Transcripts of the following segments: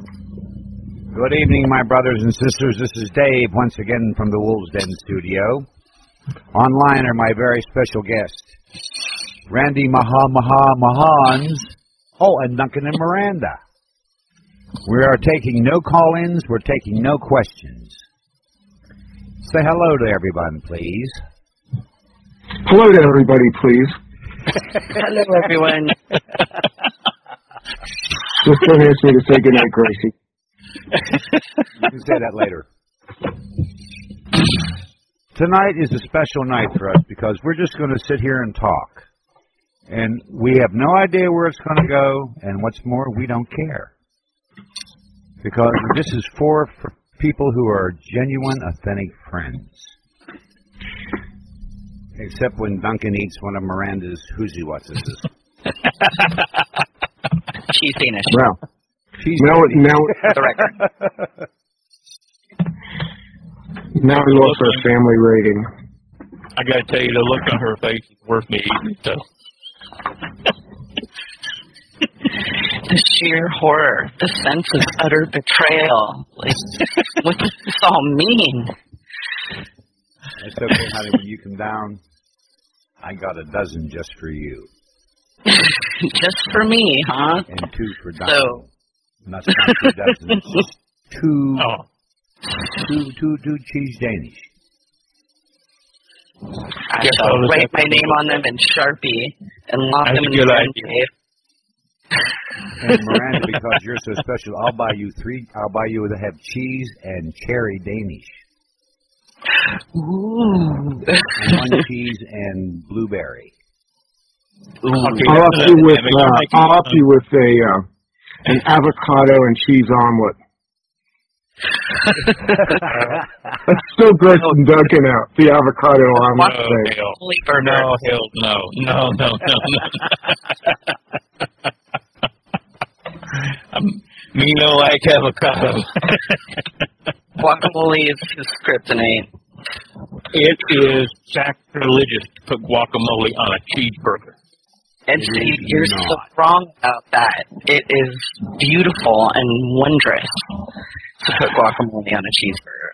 Good evening, my brothers and sisters. This is Dave once again from the Wolves Den studio. Online are my very special guests, Randy Maugans, and Duncan and Miranda. We are taking no call-ins. We're taking no questions. Say hello to everyone, please. Hello to everybody, please. Hello, everyone. Just don't ask me to say goodnight, Gracie. You can say that later. Tonight is a special night for us because we're just going to sit here and talk. And we have no idea where it's going to go, and what's more, we don't care. Because this is for people who are genuine, authentic friends. Except when Duncan eats one of Miranda's whoosy-whatses. She's Danish. Wow. Now, the record. Now we lost our family rating. I got to tell you, the look on her face is worth me eating. So. The sheer horror, the sense of utter betrayal. Like, what does this all mean? It's okay, honey. When you come down, I got a dozen just for you. Just for me, huh? And 2 for Duncan. So, not 2 dozens. Two cheese Danish. I shall write my name on them in Sharpie and lock them in the safe. And Miranda, because you're so special, I'll buy you 3. I'll buy you that have cheese and cherry Danish. Ooh. And 1 cheese and blueberry. I'll help you with an avocado and cheese omelet. That's still grossing Duncan out. The avocado omelet No. Me no like avocado. Guacamole is his kryptonite. It is sacrilegious to put guacamole on a cheeseburger. And see, you're so wrong about that. It is beautiful and wondrous to put guacamole on a cheeseburger.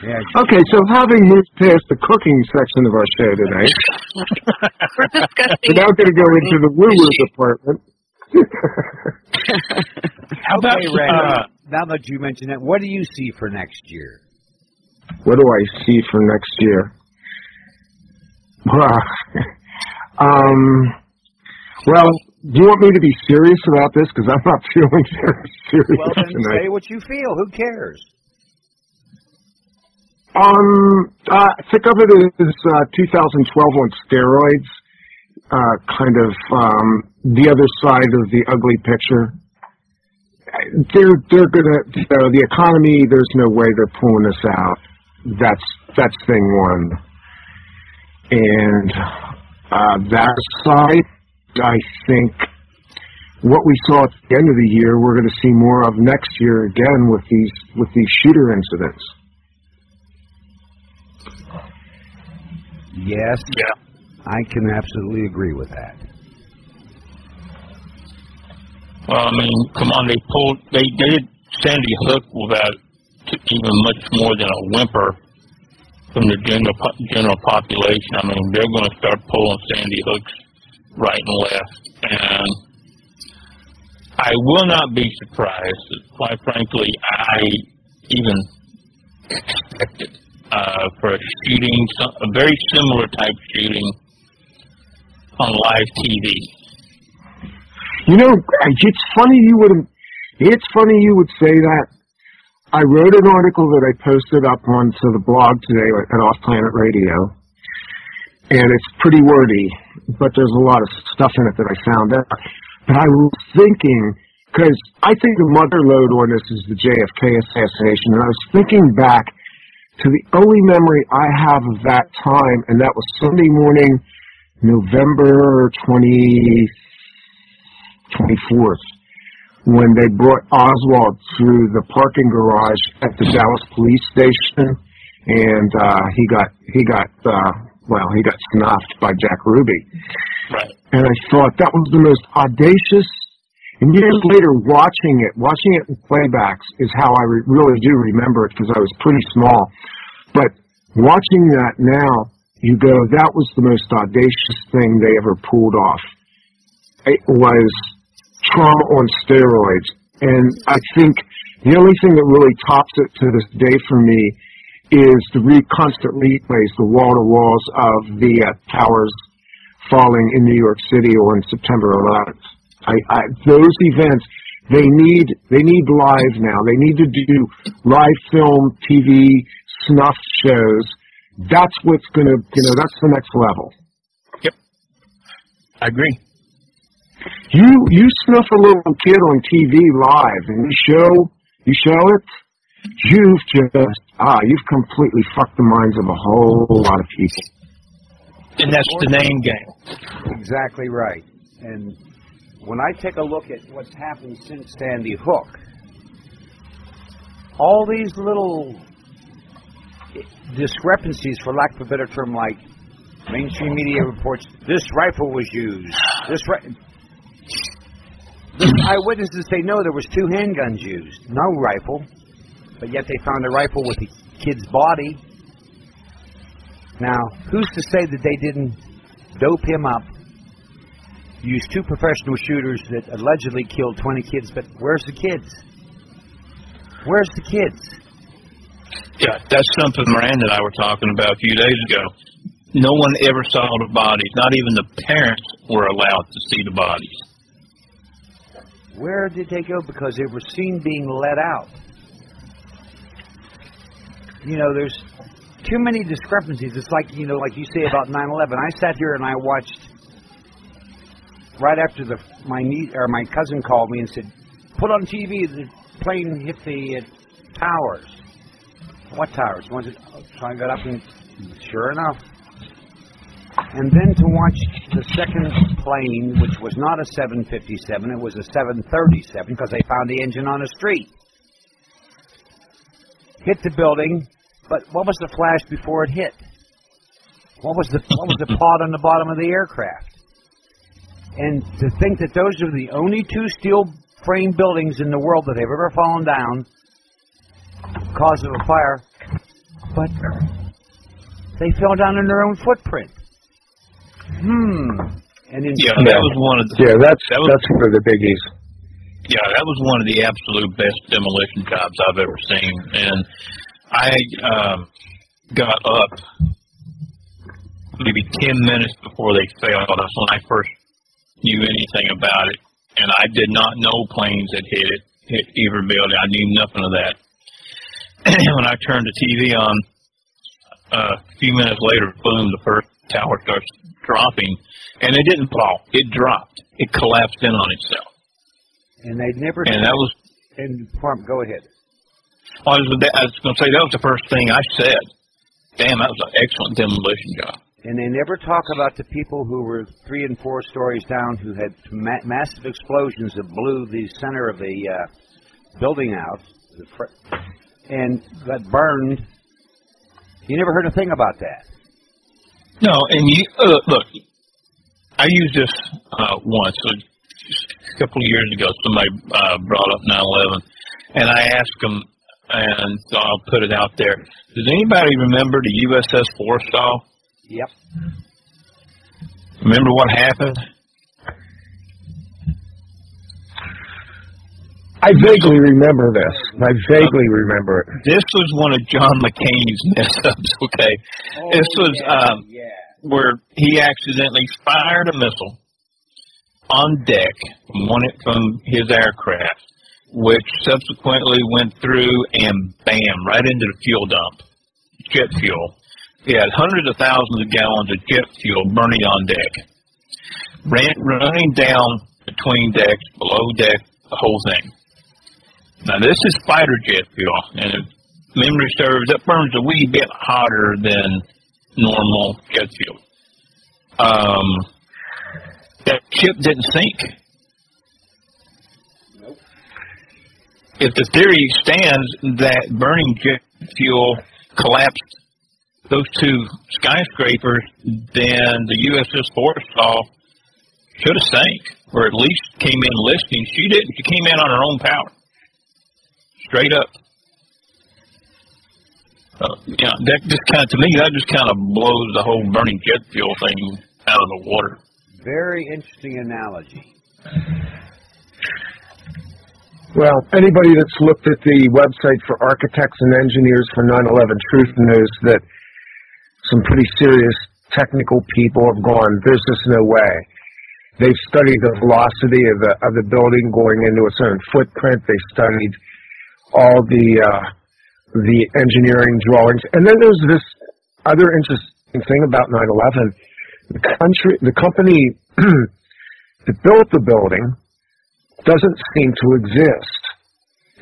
Yeah. Okay, so having moved past the cooking section of our show tonight, we're discussing. we're now going to go into the woo-woo department. How about Randy? Now that you mention that, what do you see for next year? What do I see for next year? Well, do you want me to be serious about this? Because I'm not feeling very serious well, then tonight. Say what you feel. Who cares? Think of it as 2012 on steroids. Kind of the other side of the ugly picture. They're gonna, the economy. There's no way they're pulling us out. That's thing one. And that side, I think what we saw at the end of the year, we're going to see more of next year again with these shooter incidents. Yes. Yeah. I can absolutely agree with that. Well, I mean, come on, they did Sandy Hook without even much more than a whimper from the general population. I mean, they're going to start pulling Sandy Hooks right and left, and I will not be surprised. Quite frankly, I even expected for a shooting, a very similar type shooting on live TV. You know, it's funny you would say that. I wrote an article that I posted up onto the blog today at Off Planet Radio, and it's pretty wordy, but there's a lot of stuff in it that I found out. But I was thinking, because I think the mother lode on this is the JFK assassination, and I was thinking back to the only memory I have of that time, and that was Sunday morning, November 24th. When they brought Oswald through the parking garage at the Dallas police station, and he got snuffed by Jack Ruby. Right. And I thought that was the most audacious And years later, watching it in playbacks is how I really do remember it, because I was pretty small. But watching that now, you go, that was the most audacious thing they ever pulled off. It was trauma on steroids. And I think the only thing that really tops it to this day for me is the constant replays, the wall-to-walls of the towers falling in New York City on September 11th. Those events, they need live now. They need to do live film, TV, snuff shows. That's what's going to, that's the next level. Yep. I agree. You snuff a little kid on TV live and you show it, you've completely fucked the minds of a whole lot of people. And that's the name game. Exactly right. And when I take a look at what's happened since Sandy Hook, all these little discrepancies, for lack of a better term, like mainstream media reports, this rifle was used, the eyewitnesses say, no, there was 2 handguns used, no rifle, but yet they found a rifle with the kid's body. Now, who's to say that they didn't dope him up, use 2 professional shooters that allegedly killed 20 kids, but where's the kids? Where's the kids? Yeah, that's something Miranda and I were talking about a few days ago. No one ever saw the bodies. Not even the parents were allowed to see the bodies. Where did they go? Because they were seen being let out. There's too many discrepancies. It's like, like you say about 9/11. I sat here and I watched right after my cousin called me and said, put on TV, the plane hit the towers. What towers? So I got up and sure enough. And then to watch the second plane, which was not a 757, it was a 737, because they found the engine on the street. Hit the building, but what was the flash before it hit? What was the pod on the bottom of the aircraft? And to think that those are the only 2 steel frame buildings in the world that have ever fallen down, cause of a fire, but they fell down in their own footprint. And that was one of the... Yeah, that's one of the biggies. Yeah, that was one of the absolute best demolition jobs I've ever seen. And I got up maybe 10 minutes before they fell. That's when I first knew anything about it. And I did not know planes had hit either building. I knew nothing of that. And when I turned the TV on, a few minutes later, boom, the first tower starts dropping. And it didn't fall. It dropped. It collapsed in on itself. And they'd never... And that was... Go ahead. I was going to say, that was the first thing I said. Damn, that was an excellent demolition job. And they never talk about the people who were 3 and 4 stories down who had massive explosions that blew the center of the building out and got burned. You never heard a thing about that. No, and you look, I used this once, a couple of years ago. Somebody brought up 9/11, and I asked them, and so I'll put it out there. Does anybody remember the USS Forrestal? Yep. Remember what happened? I vaguely remember this. I vaguely remember it. This was one of John McCain's mess-ups, okay? Oh, this was where he accidentally fired a missile on deck from his aircraft, which subsequently went through and bam, right into the fuel dump, jet fuel. He had hundreds of thousands of gallons of jet fuel burning on deck, running down between decks, below deck, the whole thing. Now, this is fighter jet fuel, and if memory serves, that burns a wee bit hotter than normal jet fuel. That ship didn't sink. Nope. If the theory stands that burning jet fuel collapsed those 2 skyscrapers, then the USS Forrestal should have sank. or at least came in listening. She didn't. She came in on her own power, straight up. That just kind of, to me, that just kind of blows the whole burning jet fuel thing out of the water. Very interesting analogy. Well, anybody that's looked at the website for architects and engineers for 9/11 Truth knows that some pretty serious technical people have gone, there's just no way. They've studied the velocity of the building going into its own footprint. They studied all the engineering drawings. And then there's this other interesting thing about 9/11. The company that built the building doesn't seem to exist.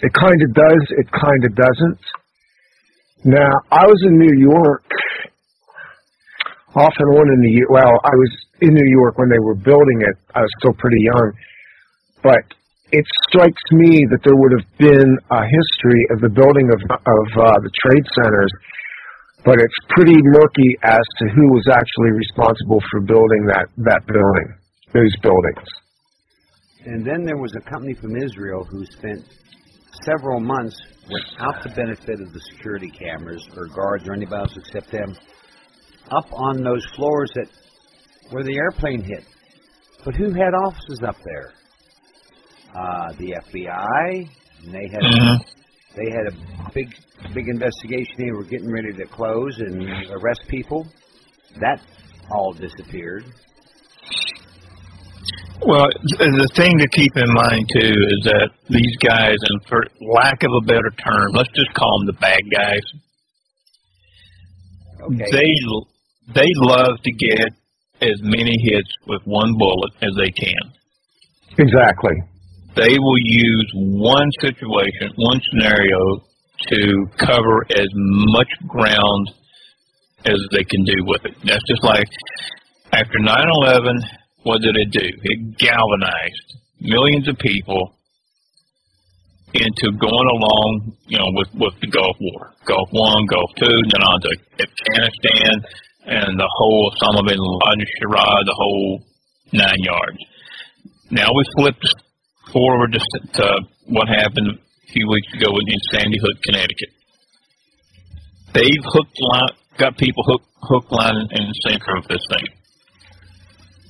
It kind of does, it kind of doesn't. Now, I was in New York off and on I was in New York when they were building it. I was still pretty young. But it strikes me that there would have been a history of the building of the trade centers, but it's pretty murky as to who was actually responsible for building that building, those buildings. And then there was a company from Israel who spent several months without the benefit of the security cameras or guards or anybody else except them, up on those floors where the airplane hit. But who had offices up there? The FBI. And they had a big investigation. They were getting ready to close and arrest people. That all disappeared. Well, the thing to keep in mind, too, is that these guys, and for lack of a better term, let's just call them the bad guys, okay. They love to get as many hits with one bullet as they can. Exactly. They will use one situation, one scenario, to cover as much ground as they can do with it. That's just like after 9/11, what did it do? It galvanized millions of people into going along, with the Gulf War. Gulf I, Gulf II, then on to Afghanistan, and the whole Osama bin Laden, Shira, the whole 9 yards. Now we flipped forward to what happened a few weeks ago in Sandy Hook, Connecticut. They've got people hook, line, and sinker with this thing.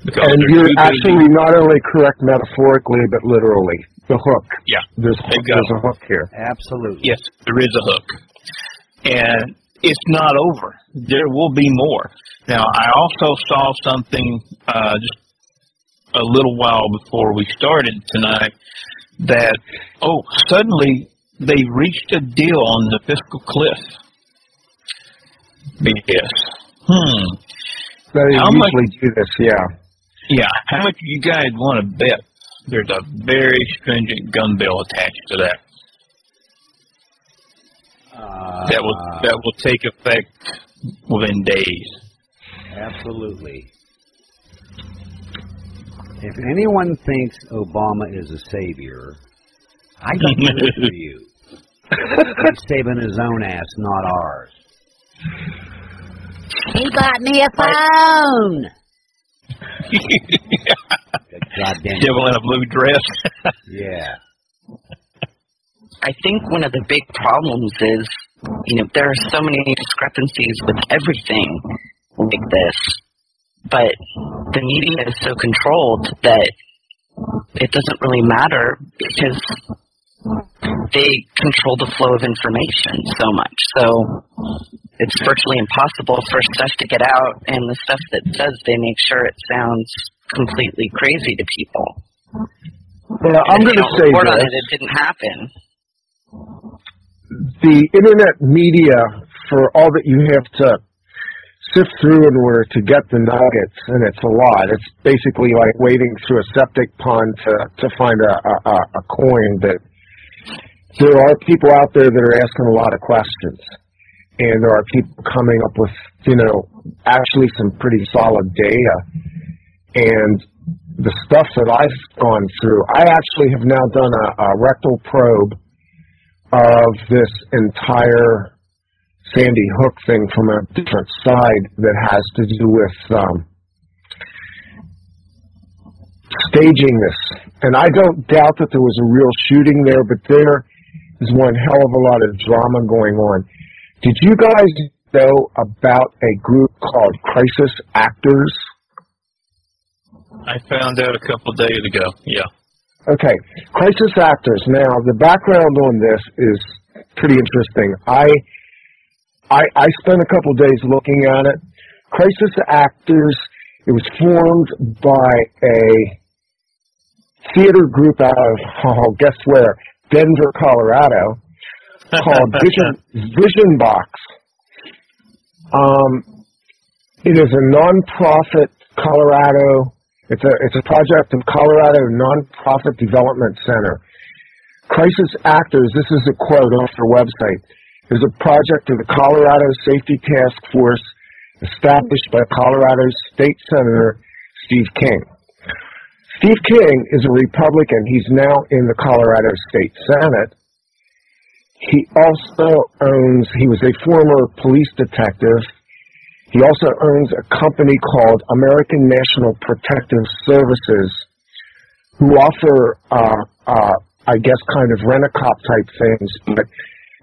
And you're actually not only correct metaphorically, but literally. The hook. Yeah. There's a hook here. Absolutely. Yes, there is a hook. And it's not over. There will be more. Now, I also saw something just a little while before we started tonight that, suddenly they reached a deal on the fiscal cliff. BS. They usually do this, yeah. Yeah, how much do you guys want to bet there's a very stringent gun bill attached to that? That will take effect within days. Absolutely. If anyone thinks Obama is a savior, I don't know for you. He's saving his own ass, not ours. He bought me a phone. Goddamn. Devil in a blue dress. Yeah. I think one of the big problems is, there are so many discrepancies with everything like this, but the media is so controlled that it doesn't really matter because they control the flow of information so much. So it's virtually impossible for stuff to get out, and the stuff that does, they make sure it sounds completely crazy to people. Well, I'm going to say report on it didn't happen. The internet media, for all that you have to sift through in order to get the nuggets, and it's a lot. It's basically like wading through a septic pond to find a coin. That there are people out there that are asking a lot of questions, and there are people coming up with, actually some pretty solid data. And the stuff that I've gone through, I actually have now done a rectal probe of this entire Sandy Hook thing from a different side that has to do with staging this. And I don't doubt that there was a real shooting there, but there is one hell of a lot of drama going on. Did you guys know about a group called Crisis Actors? I found out a couple of days ago, yeah. Okay, Crisis Actors. Now, the background on this is pretty interesting. I spent a couple of days looking at it. Crisis Actors, it was formed by a theater group out of, guess where, Denver, Colorado, called Vision Box. It is a nonprofit Colorado. It's a project of Colorado Nonprofit Development Center. Crisis Actors, this is a quote off their website, is a project of the Colorado Safety Task Force established by Colorado State Senator Steve King. Steve King is a Republican. He's now in the Colorado State Senate. He was a former police detective. He also owns a company called American National Protective Services, who offer, I guess, kind of rent-a-cop type things, but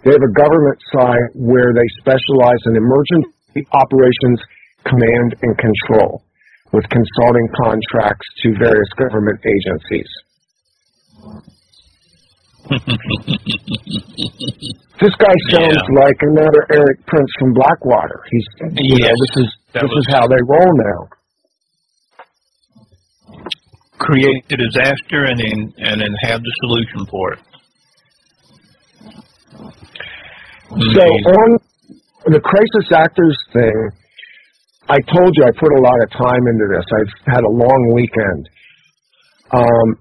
they have a government side where they specialize in emergency operations command and control with consulting contracts to various government agencies. This guy sounds like another Eric Prince from Blackwater. He's, this is how they roll now. Create the disaster and then have the solution for it. So on the Crisis Actors thing, I told you I put a lot of time into this. I've had a long weekend.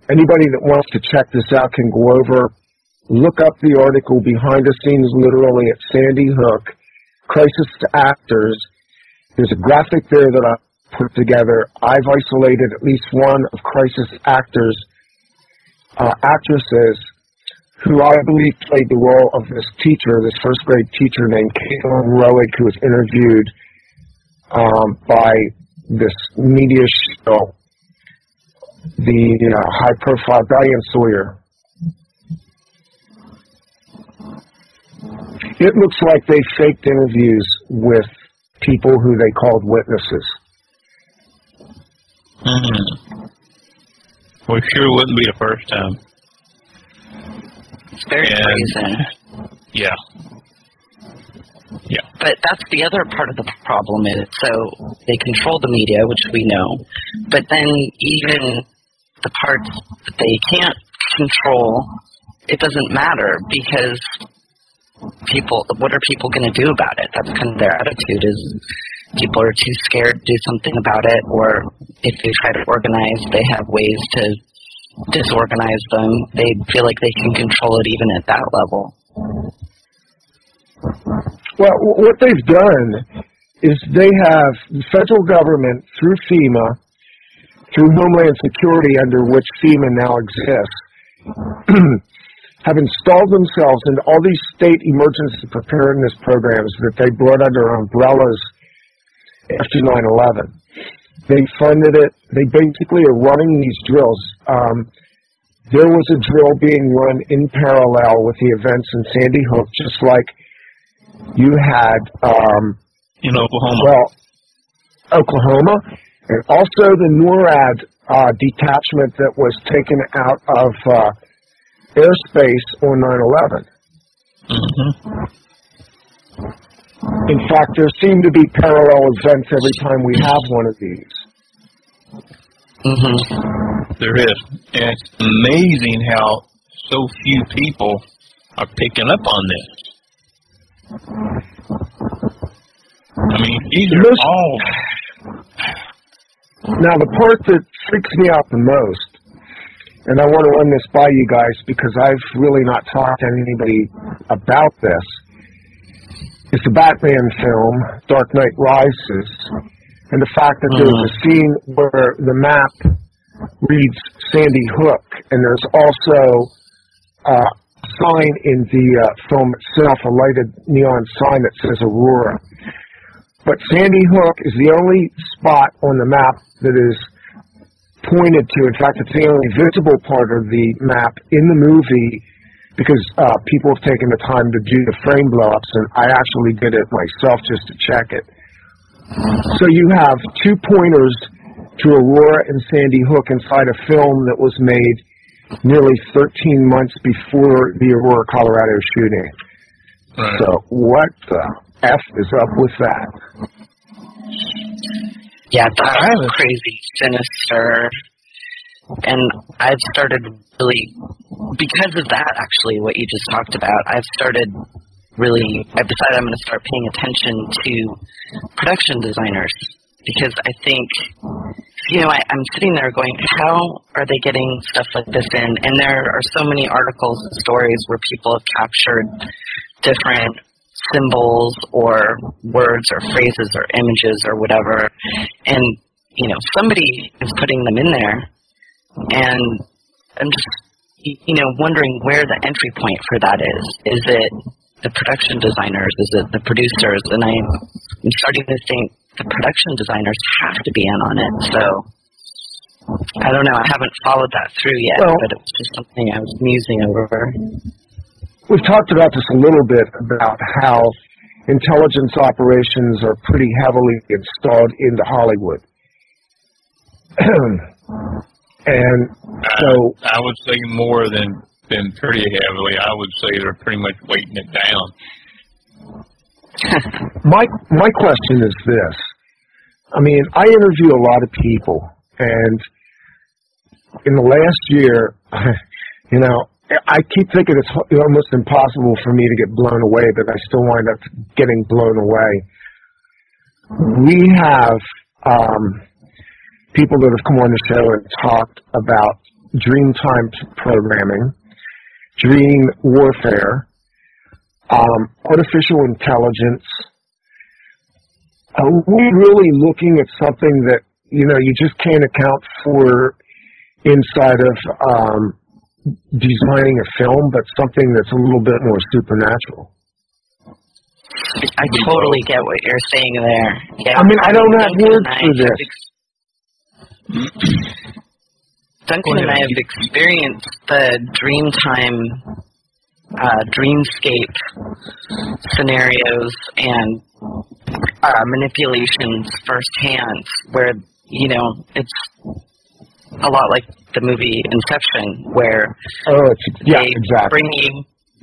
Anybody that wants to check this out can go over, look up the article behind the scenes, literally at Sandy Hook, Crisis Actors. There's a graphic there that I put together. I've isolated at least one of Crisis Actors' actresses who I believe played the role of this teacher, this first grade teacher named Caitlin Roig, who was interviewed by this media show, the high-profile Diane Sawyer. It looks like they faked interviews with people who they called witnesses. Well, sure wouldn't be the first time. It's very brazen. Yeah. Yeah. But that's the other part of the problem is, so they control the media, which we know, but then even the parts that they can't control, it doesn't matter because what are people going to do about it? That's kind of their attitude is people are too scared to do something about it, or if they try to organize, they have ways to disorganize them. They feel like they can control it even at that level. Well, what they've done is they have the federal government through FEMA, through Homeland Security, under which FEMA now exists, have installed themselves into all these state emergency preparedness programs that they brought under umbrellas after 9/11. They funded it. They basically are running these drills. There was a drill being run in parallel with the events in Sandy Hook, just like you had in Oklahoma. Well, Oklahoma, and also the NORAD detachment that was taken out of airspace on 9/11. In fact, there seem to be parallel events every time we have one of these. There is. And it's amazing how so few people are picking up on this. I mean, these are all... Now, the part that freaks me out the most, and I want to run this by you guys because I've really not talked to anybody about this, is the Batman film, Dark Knight Rises, and the fact that there's a scene where the map reads Sandy Hook, and there's also a sign in the film itself, a lighted neon sign that says Aurora. But Sandy Hook is the only spot on the map that is pointed to. In fact, it's the only visible part of the map in the movie because people have taken the time to do the frame blow-ups, and I actually did it myself just to check it. So you have 2 pointers to Aurora and Sandy Hook inside a film that was made nearly 13 months before the Aurora, Colorado shooting. Right. So what the F is up with that? Yeah, that's crazy, sinister. And I've started really, because of that, actually, what you just talked about, I've decided I'm going to start paying attention to production designers. Because I think, I'm sitting there going, how are they getting stuff like this in? And there are so many articles and stories where people have captured different symbols or words or phrases or images or whatever. And, somebody is putting them in there. And I'm just, wondering where the entry point for that is. Is it the production designers? Is it the producers? And I'm starting to think the production designers have to be in on it. So, I don't know. I haven't followed that through yet, but it was just something I was musing over. We've talked about this a little bit, about how intelligence operations are pretty heavily installed into Hollywood. And so I would say more than pretty heavily. I would say they're pretty much weighting it down. My question is this. I mean, I interview a lot of people, and in the last year, I keep thinking it's almost impossible for me to get blown away, but I still wind up getting blown away. We have people that have come on the show and talked about Dreamtime programming, dream warfare, artificial intelligence. Are we really looking at something that, you just can't account for inside of designing a film, but something that's a little bit more supernatural? I totally get what you're saying there. Yeah, I mean, I don't have words for this. Duncan and I have experienced the Dreamtime, dreamscape scenarios and manipulations firsthand, where, it's a lot like the movie Inception, where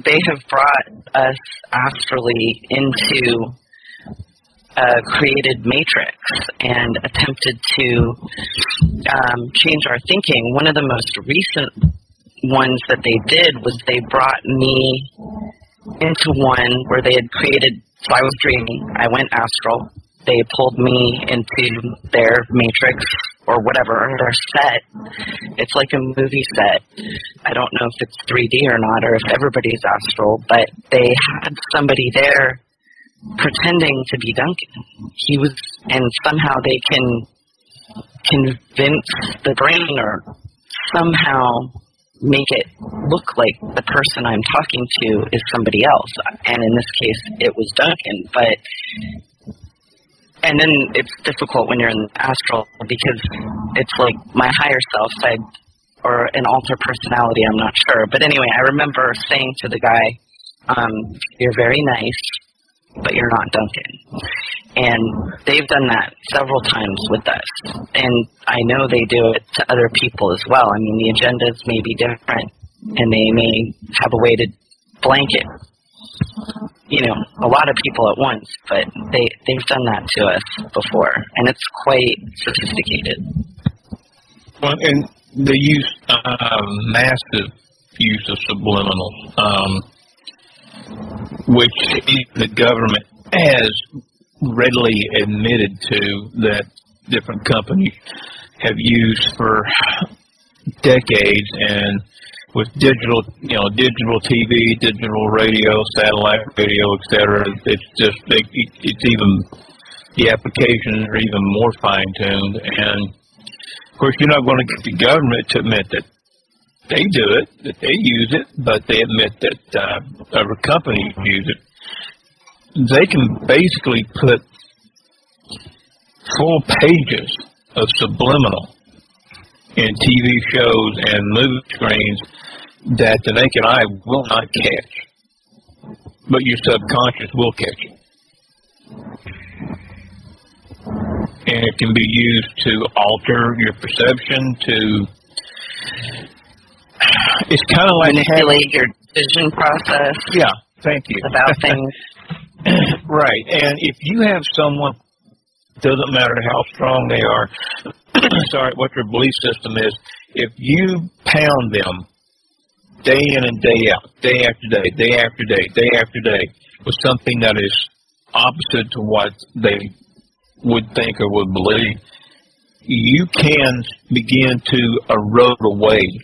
they have brought us astrally into a created matrix and attempted to change our thinking. One of the most recent ones that they did was they brought me into one where they had created, so I was dreaming, I went astral, they pulled me into their matrix or whatever, their set. It's like a movie set. I don't know if it's 3D or not, or if everybody's astral, but they had somebody there pretending to be Duncan. He was, and somehow they can convince the brain or somehow make it look like the person I'm talking to is somebody else. And in this case, it was Duncan. And then it's difficult when you're in the astral because it's like my higher self side or an alter personality, I'm not sure. But anyway, I remember saying to the guy, you're very nice, but you're not Duncan. And they've done that several times with us. And I know they do it to other people as well. I mean, the agendas may be different, and they may have a way to blanket, a lot of people at once, but they've done that to us before, and it's quite sophisticated. Well, and they use massive use of subliminals, which the government has readily admitted to that different companies have used for decades, and with digital TV, digital radio, satellite radio, etc. It's just it's even, the applications are even more fine-tuned, and of course you're not going to get the government to admit that they do it, that they use it, but they admit that other companies use it. They can basically put full pages of subliminal in TV shows and movie screens that the naked eye will not catch, but your subconscious will catch it. And it can be used to alter your perception, it's kind of like manipulate your decision process. Yeah, thank you. About things. Right, and if you have someone, doesn't matter how strong they are, sorry, what their belief system is, if you pound them day in and day out, day after day, day after day, day after day, with something that is opposite to what they would think or would believe, you can begin to erode away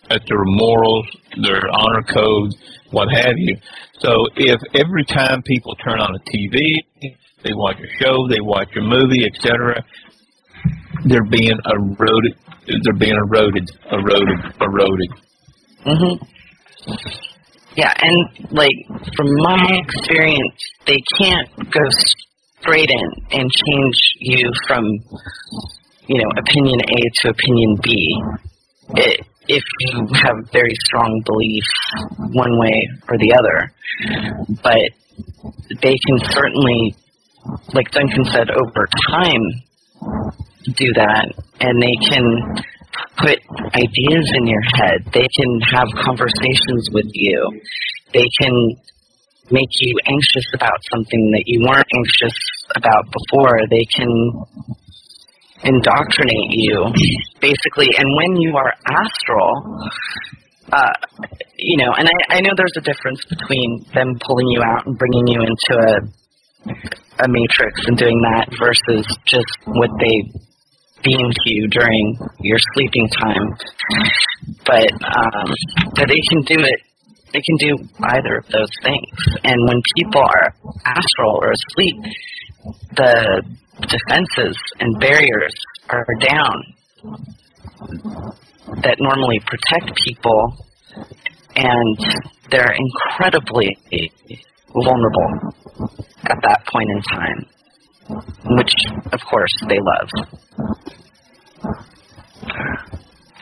at their morals, their honor code, what have you. So if every time people turn on a TV, they watch a show, they watch a movie, etc., they're being eroded. They're being eroded. Mhm. Yeah, and like from my experience, they can't go straight in and change you from, opinion A to opinion B. If you have very strong beliefs one way or the other, but they can certainly, like Duncan said, over time do that, and they can put ideas in your head. They can have conversations with you. They can make you anxious about something that you weren't anxious about before. They can indoctrinate you, basically. And when you are astral, and I know there's a difference between them pulling you out and bringing you into a matrix and doing that versus just what they beam to you during your sleeping time. But they can do it. They can do either of those things. And when people are astral or asleep, the defenses and barriers are down that normally protect people, and they're incredibly vulnerable at that point in time, which, of course, they love.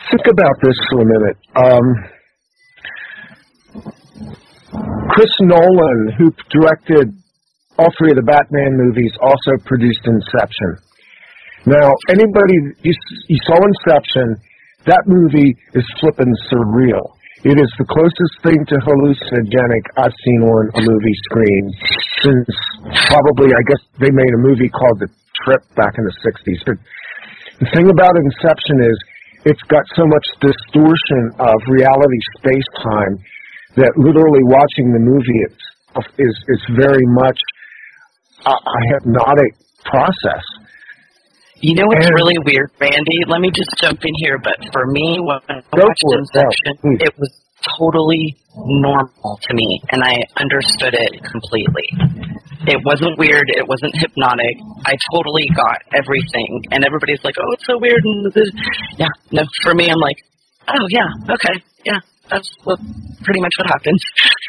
Think about this for a minute. Chris Nolan, who directed all three of the Batman movies, also produced Inception. Now, anybody, you saw Inception, that movie is flippin' surreal. It is the closest thing to hallucinogenic I've seen on a movie screen since probably, I guess they made a movie called The Trip back in the 60s. But the thing about Inception is it's got so much distortion of reality space-time that literally watching the movie is very much a hypnotic process. You know what's really weird, Randy? Let me just jump in here, but for me, when I watched Inception, it was totally normal to me, and I understood it completely. It wasn't weird, it wasn't hypnotic, I totally got everything, and everybody's like, oh, it's so weird, and yeah, no, for me, I'm like, oh, yeah, okay, yeah, that's pretty much what happened.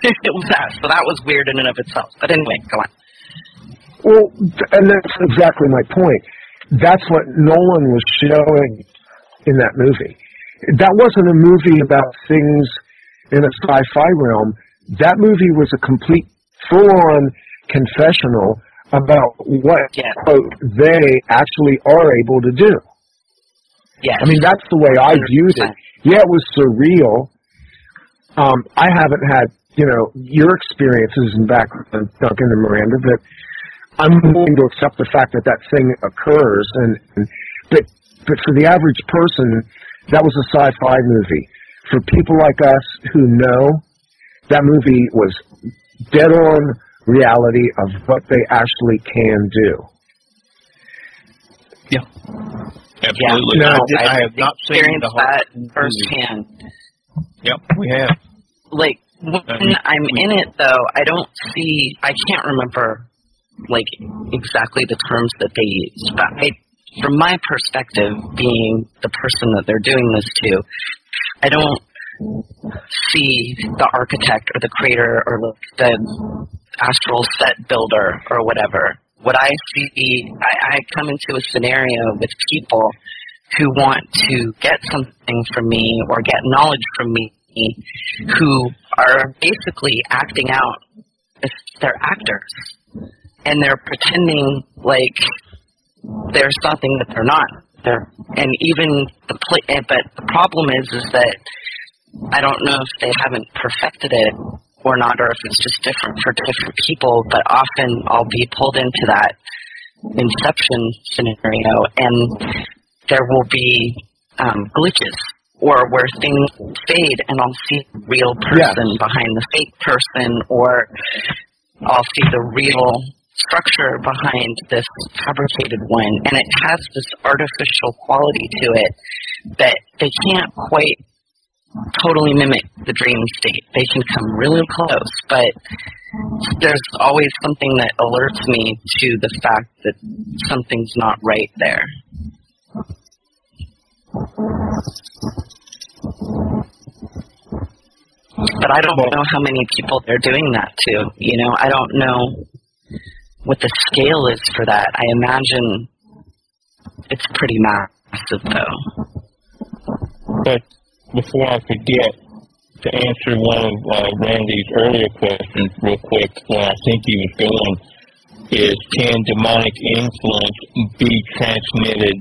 It was that, so that was weird in and of itself, but anyway, go on. Well, and that's exactly my point. That's what Nolan was showing in that movie. That wasn't a movie about things in a sci-fi realm. That movie was a complete full-on confessional about what they actually are able to do. Yes. I mean, that's the way I viewed it. Yeah, it was surreal. I haven't had, your experiences in back with Duncan and Miranda, but I'm willing to accept the fact that that thing occurs, but for the average person, that was a sci-fi movie. For people like us who know, that movie was dead-on reality of what they actually can do. Yeah, absolutely. Yeah. No, I have not seen the whole that firsthand. Yep, we have. Like, when I'm in it, though, I can't remember exactly the terms that they use, but from my perspective, being the person that they're doing this to, I don't see the architect or the creator or the astral set builder or whatever. What I see, I come into a scenario with people who want to get something from me or get knowledge from me, who are basically acting out as they're actors, and they're pretending like there's something that they're not. And even but the problem is that I don't know if they haven't perfected it or not, or if it's just different for different people. But often I'll be pulled into that inception scenario, and there will be glitches, or where things fade, and I'll see the real person behind the fake person, or I'll see the real structure behind this fabricated one, and it has this artificial quality to it that they can't quite totally mimic the dream state. They can come really close, but there's always something that alerts me to the fact that something's not right there. But I don't know how many people they're doing that to. You know, I don't know what the scale is for that. I imagine it's pretty massive, though. But before I forget, to answer one of Randy's earlier questions real quick, where I think he was going, is can demonic influence be transmitted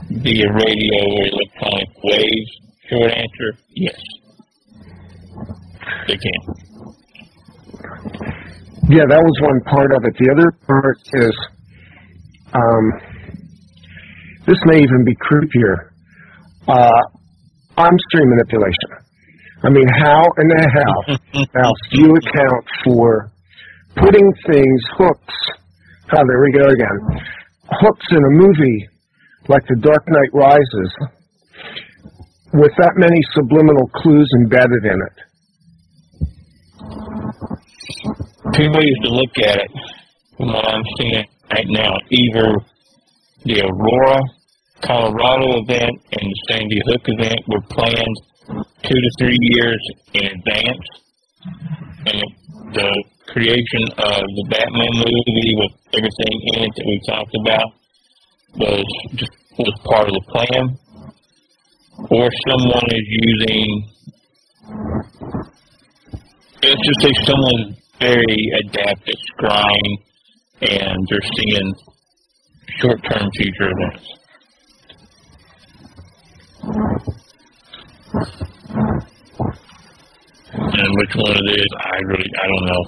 via radio or electronic waves? Short answer, yes. They can. Yeah, that was one part of it. The other part is, this may even be creepier, on-stream manipulation. I mean, how in the hell else do you account for putting things, hooks, there we go again, hooks in a movie like The Dark Knight Rises with that many subliminal clues embedded in it? Two ways to look at it, from what I'm seeing right now. Either the Aurora, Colorado event and the Sandy Hook event were planned 2 to 3 years in advance, and the creation of the Batman movie with everything in it that we talked about was part of the plan. Or someone is using, let's just say someone very adept at scrying, and they're seeing short-term future events. And which one it is, I don't know.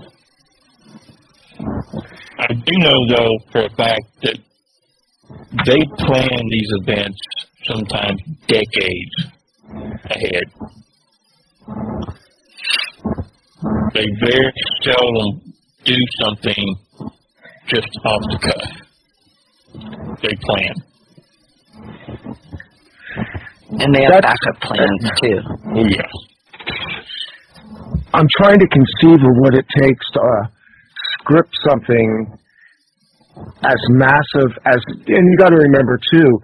I do know, though, for a fact that they plan these events sometimes decades ahead. They very seldom do something just off the cuff. They plan. And they have backup plans, too. Oh, yeah. I'm trying to conceive of what it takes to script something as massive as, and you got to remember, too,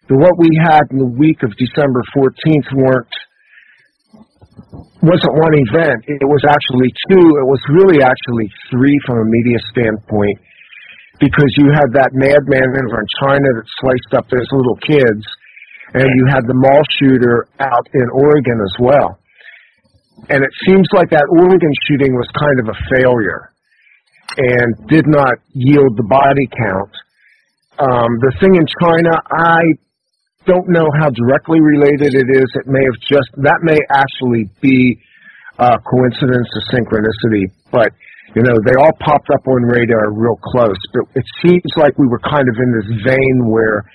that what we had in the week of December 14th wasn't one event. It was actually two. It was really actually three from a media standpoint, because you had that madman over in China that sliced up those little kids, and you had the mall shooter out in Oregon as well. And it seems like that Oregon shooting was kind of a failure and did not yield the body count. The thing in China, I don't know how directly related it is. It may have that may actually be a coincidence or synchronicity, but, you know, they all popped up on radar real close. But it seems like we were kind of in this vein where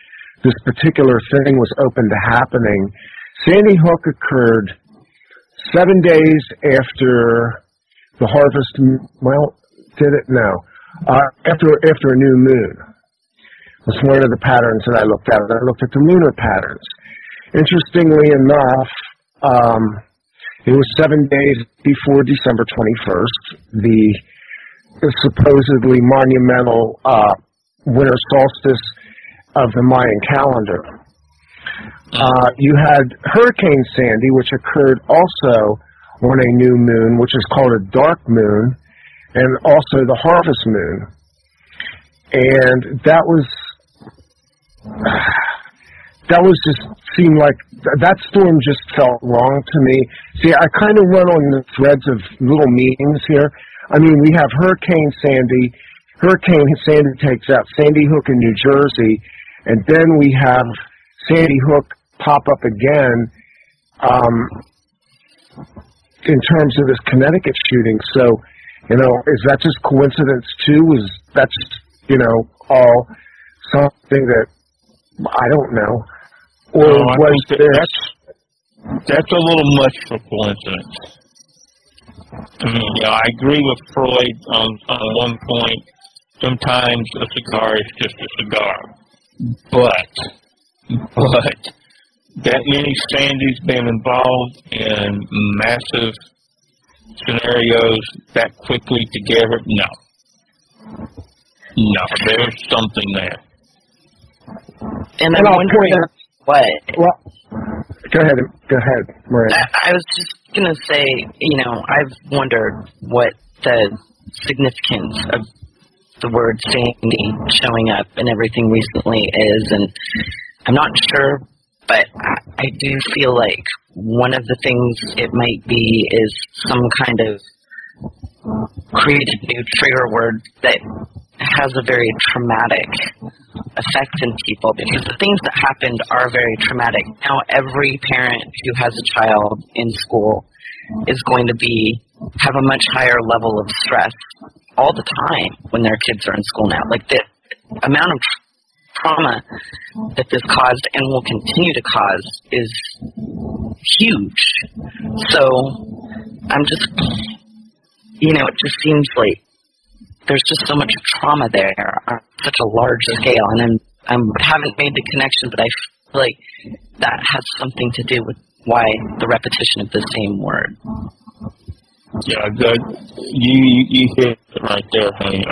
this particular thing was open to happening. Sandy Hook occurred 7 days after the harvest, well, did it? No. After a new moon. Was one of the patterns that I looked at. I looked at the lunar patterns. Interestingly enough, it was 7 days before December 21st, the supposedly monumental winter solstice of the Mayan calendar. You had Hurricane Sandy, which occurred also on a new moon, which is called a dark moon, and also the harvest moon. And that that was just seemed like that storm just felt wrong to me. See, I kind of run on the threads of little meetings here. I mean, we have Hurricane Sandy. Hurricane Sandy takes out Sandy Hook in New Jersey, and then we have Sandy Hook pop up again in terms of this Connecticut shooting. So, you know, is that just coincidence too? Is that just, you know, all something that I don't know? Or no, was there... That's a little much for coincidence. I mean, yeah, I agree with Freud on one point. Sometimes a cigar is just a cigar. But that many Sandys been involved in massive scenarios that quickly together? No. No, there's something there. And I'm wondering what. Well, go ahead, Miranda. I was just going to say, you know, I've wondered what the significance of the word Sandy showing up and everything recently is, and I'm not sure, but I do feel like one of the things it might be is some kind of created new trigger word that has a very traumatic effect in people, because the things that happened are very traumatic. Now every parent who has a child in school is going to have a much higher level of stress all the time when their kids are in school now. Like the amount of trauma that this caused and will continue to cause is huge. So I'm just, you know, it just seems like there's just so much trauma there on such a large scale, and I haven't made the connection, but I feel like that has something to do with why the repetition of the same word. Yeah, you hit it right there, honey.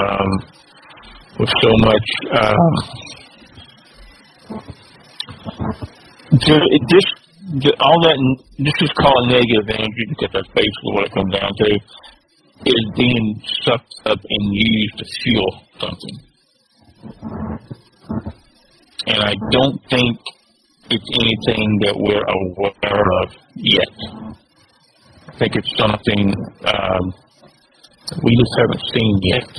With so much, this is called negative energy, because that's basically what it comes down to. Is being sucked up and used to fuel something. And I don't think it's anything that we're aware of yet. I think it's something we just haven't seen yet.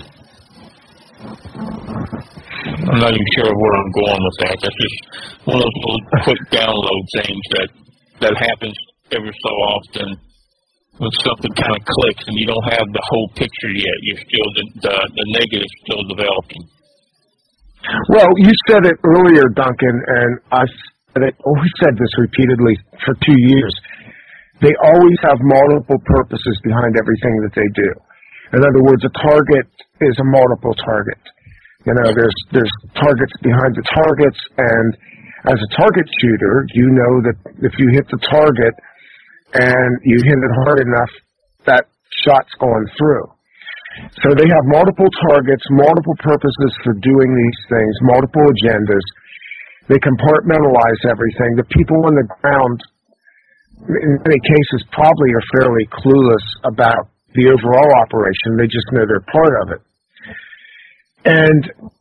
I'm not even sure where I'm going with that. That's just one of those little quick download things that happens every so often. When something kind of clicks and you don't have the whole picture yet, you're still the negative's still developing. Well, you said it earlier, Duncan, and I've always said this repeatedly for 2 years. They always have multiple purposes behind everything that they do. In other words, a target is a multiple target. You know, there's targets behind the targets, and as a target shooter, you know that if you hit the target and you hit it hard enough, that shot's going through. So they have multiple targets, multiple purposes for doing these things, multiple agendas. They compartmentalize everything. The people on the ground, in many cases, probably are fairly clueless about the overall operation. They just know they're part of it. And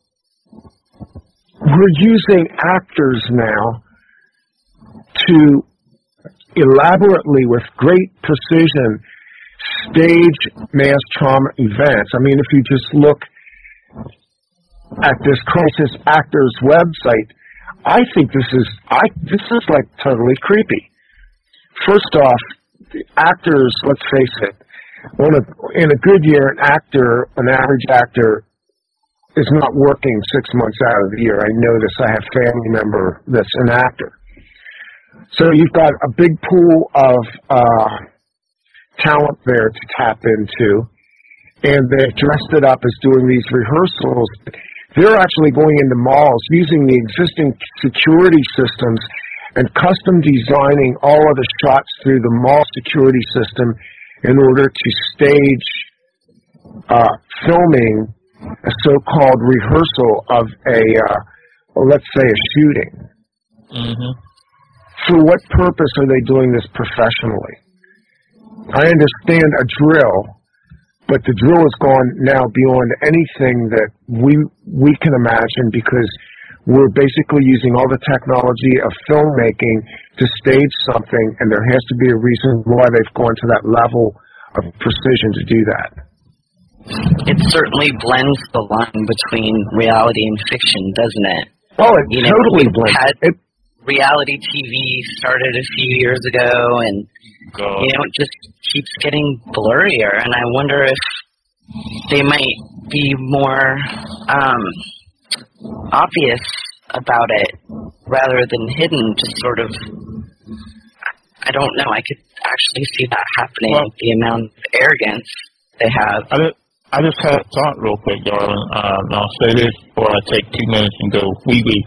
we're using actors now to elaborately, with great precision, stage mass trauma events. I mean, if you just look at this crisis actors website, I think this is like totally creepy. First off, the actors, let's face it, in a good year, an average actor is not working 6 months out of the year. I know this. I have a family member that's an actor. So you've got a big pool of talent there to tap into, and they've dressed it up as doing these rehearsals. They're actually going into malls, using the existing security systems and custom designing all of the shots through the mall security system in order to stage filming a so-called rehearsal of let's say a shooting. Mm-hmm. For what purpose are they doing this professionally? I understand a drill, but the drill has gone now beyond anything that we can imagine, because we're basically using all the technology of filmmaking to stage something, and there has to be a reason why they've gone to that level of precision to do that. It certainly blends the line between reality and fiction, doesn't it? Oh, it totally blends. Reality TV started a few years ago, and it just keeps getting blurrier, and I wonder if they might be more obvious about it rather than hidden, just sort of, I don't know, I could actually see that happening, the amount of arrogance they have. I just had a thought real quick, darling, and I'll say this before I take 2 minutes and go wee-wee.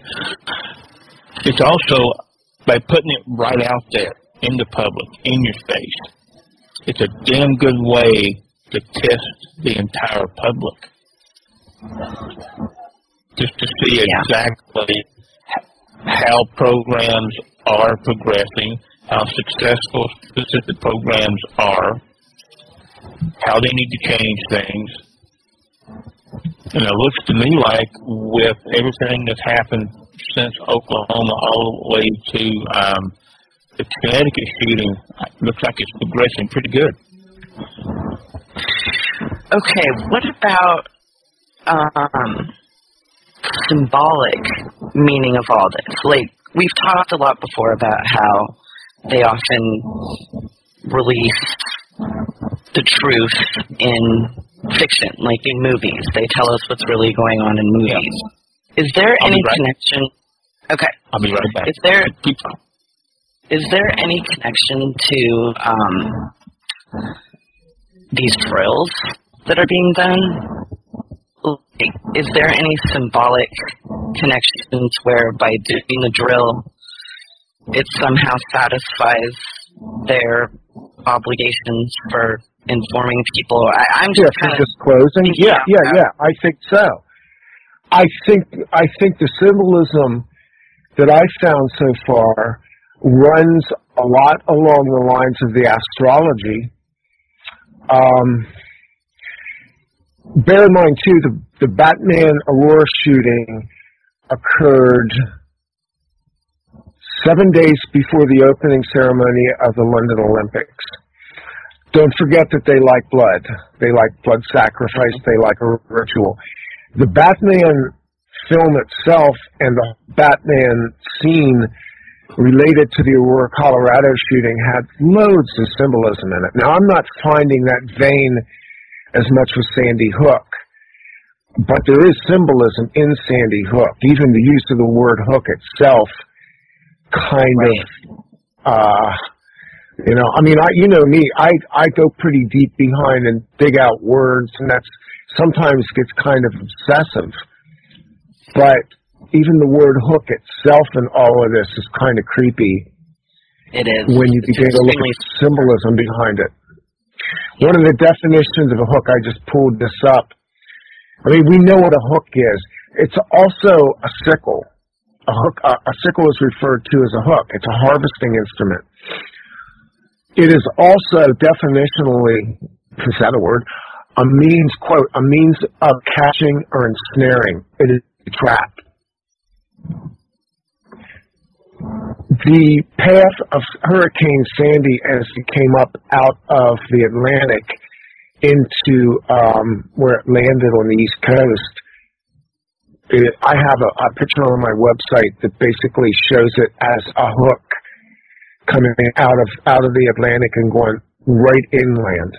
It's also, by putting it right out there, in the public, in your face, it's a damn good way to test the entire public. Just to see exactly how programs are progressing, how successful specific programs are, how they need to change things. And it looks to me like with everything that's happened since Oklahoma all the way to the Connecticut shooting, it looks like it's progressing pretty good. Okay, what about symbolic meaning of all this? Like, we've talked a lot before about how they often release the truth in fiction, like in movies. They tell us what's really going on in movies. Is there any connection? Okay. I'll be right back. Is there any connection to these drills that are being done? Is there any symbolic connections where by doing the drill, it somehow satisfies their obligations for informing people? I'm just kind of disclosing. Yeah. I think so. I think the symbolism that I found so far runs a lot along the lines of the astrology. Bear in mind, too, the Batman Aurora shooting occurred 7 days before the opening ceremony of the London Olympics. Don't forget that they like blood. They like blood sacrifice. They like a ritual. The Batman film itself and the Batman scene related to the Aurora, Colorado shooting had loads of symbolism in it. Now, I'm not finding that vein as much with Sandy Hook, but there is symbolism in Sandy Hook. Even the use of the word hook itself kind of, I mean, you know me, I go pretty deep behind and dig out words, and that's sometimes gets kind of obsessive. But even the word hook itself in all of this is kind of creepy. It is. When you begin to look at symbolism behind it. One of the definitions of a hook, I just pulled this up. I mean, we know what a hook is. It's also a sickle. A sickle is referred to as a hook. It's a harvesting instrument. It is also definitionally, is that a word, a means, quote, a means of catching or ensnaring. It is a trap. The path of Hurricane Sandy as it came up out of the Atlantic into where it landed on the East Coast, I have a picture on my website that basically shows it as a hook coming out of the Atlantic and going right inland.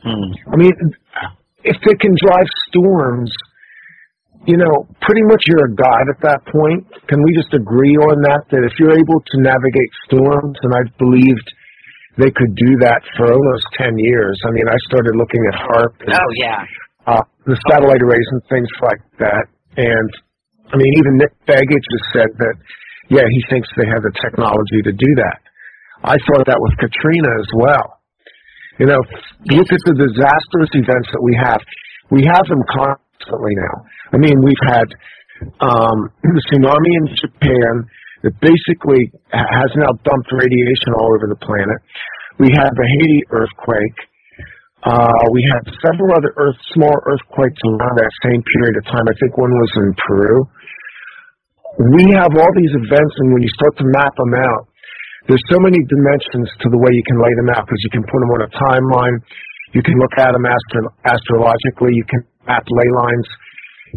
I mean, if they can drive storms, you know, pretty much you're a god at that point. Can we just agree on that if you're able to navigate storms, and I've believed they could do that for almost 10 years. I mean, I started looking at HARP and the satellite arrays and things like that. And, I mean, even Nick Baggage has said that, yeah, he thinks they have the technology to do that. I thought that with Katrina as well. You know, look at the disastrous events that we have. We have them constantly now. I mean, we've had the tsunami in Japan that basically has now dumped radiation all over the planet. We had the Haiti earthquake. We had several other small earthquakes around that same period of time. I think one was in Peru. we have all these events, and when you start to map them out, there's so many dimensions to the way you can lay them out, because you can put them on a timeline, you can look at them astrologically, you can map ley lines,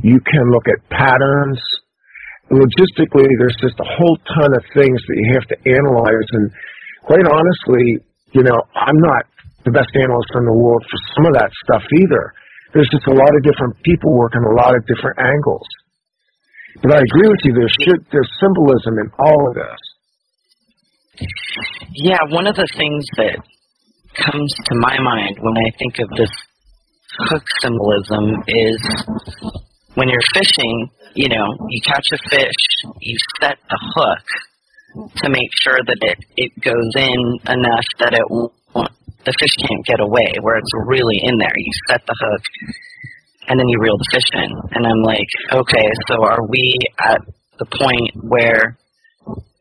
you can look at patterns. Logistically, there's just a whole ton of things that you have to analyze, and quite honestly, I'm not the best analyst in the world for some of that stuff either. There's just a lot of different people working a lot of different angles. But I agree with you, there's symbolism in all of this. Yeah, one of the things that comes to my mind when I think of this hook symbolism is when you're fishing, you catch a fish, you set the hook to make sure that it goes in enough that the fish can't get away, where it's really in there. You set the hook, and then you reel the fish in. And I'm like, okay, so are we at the point where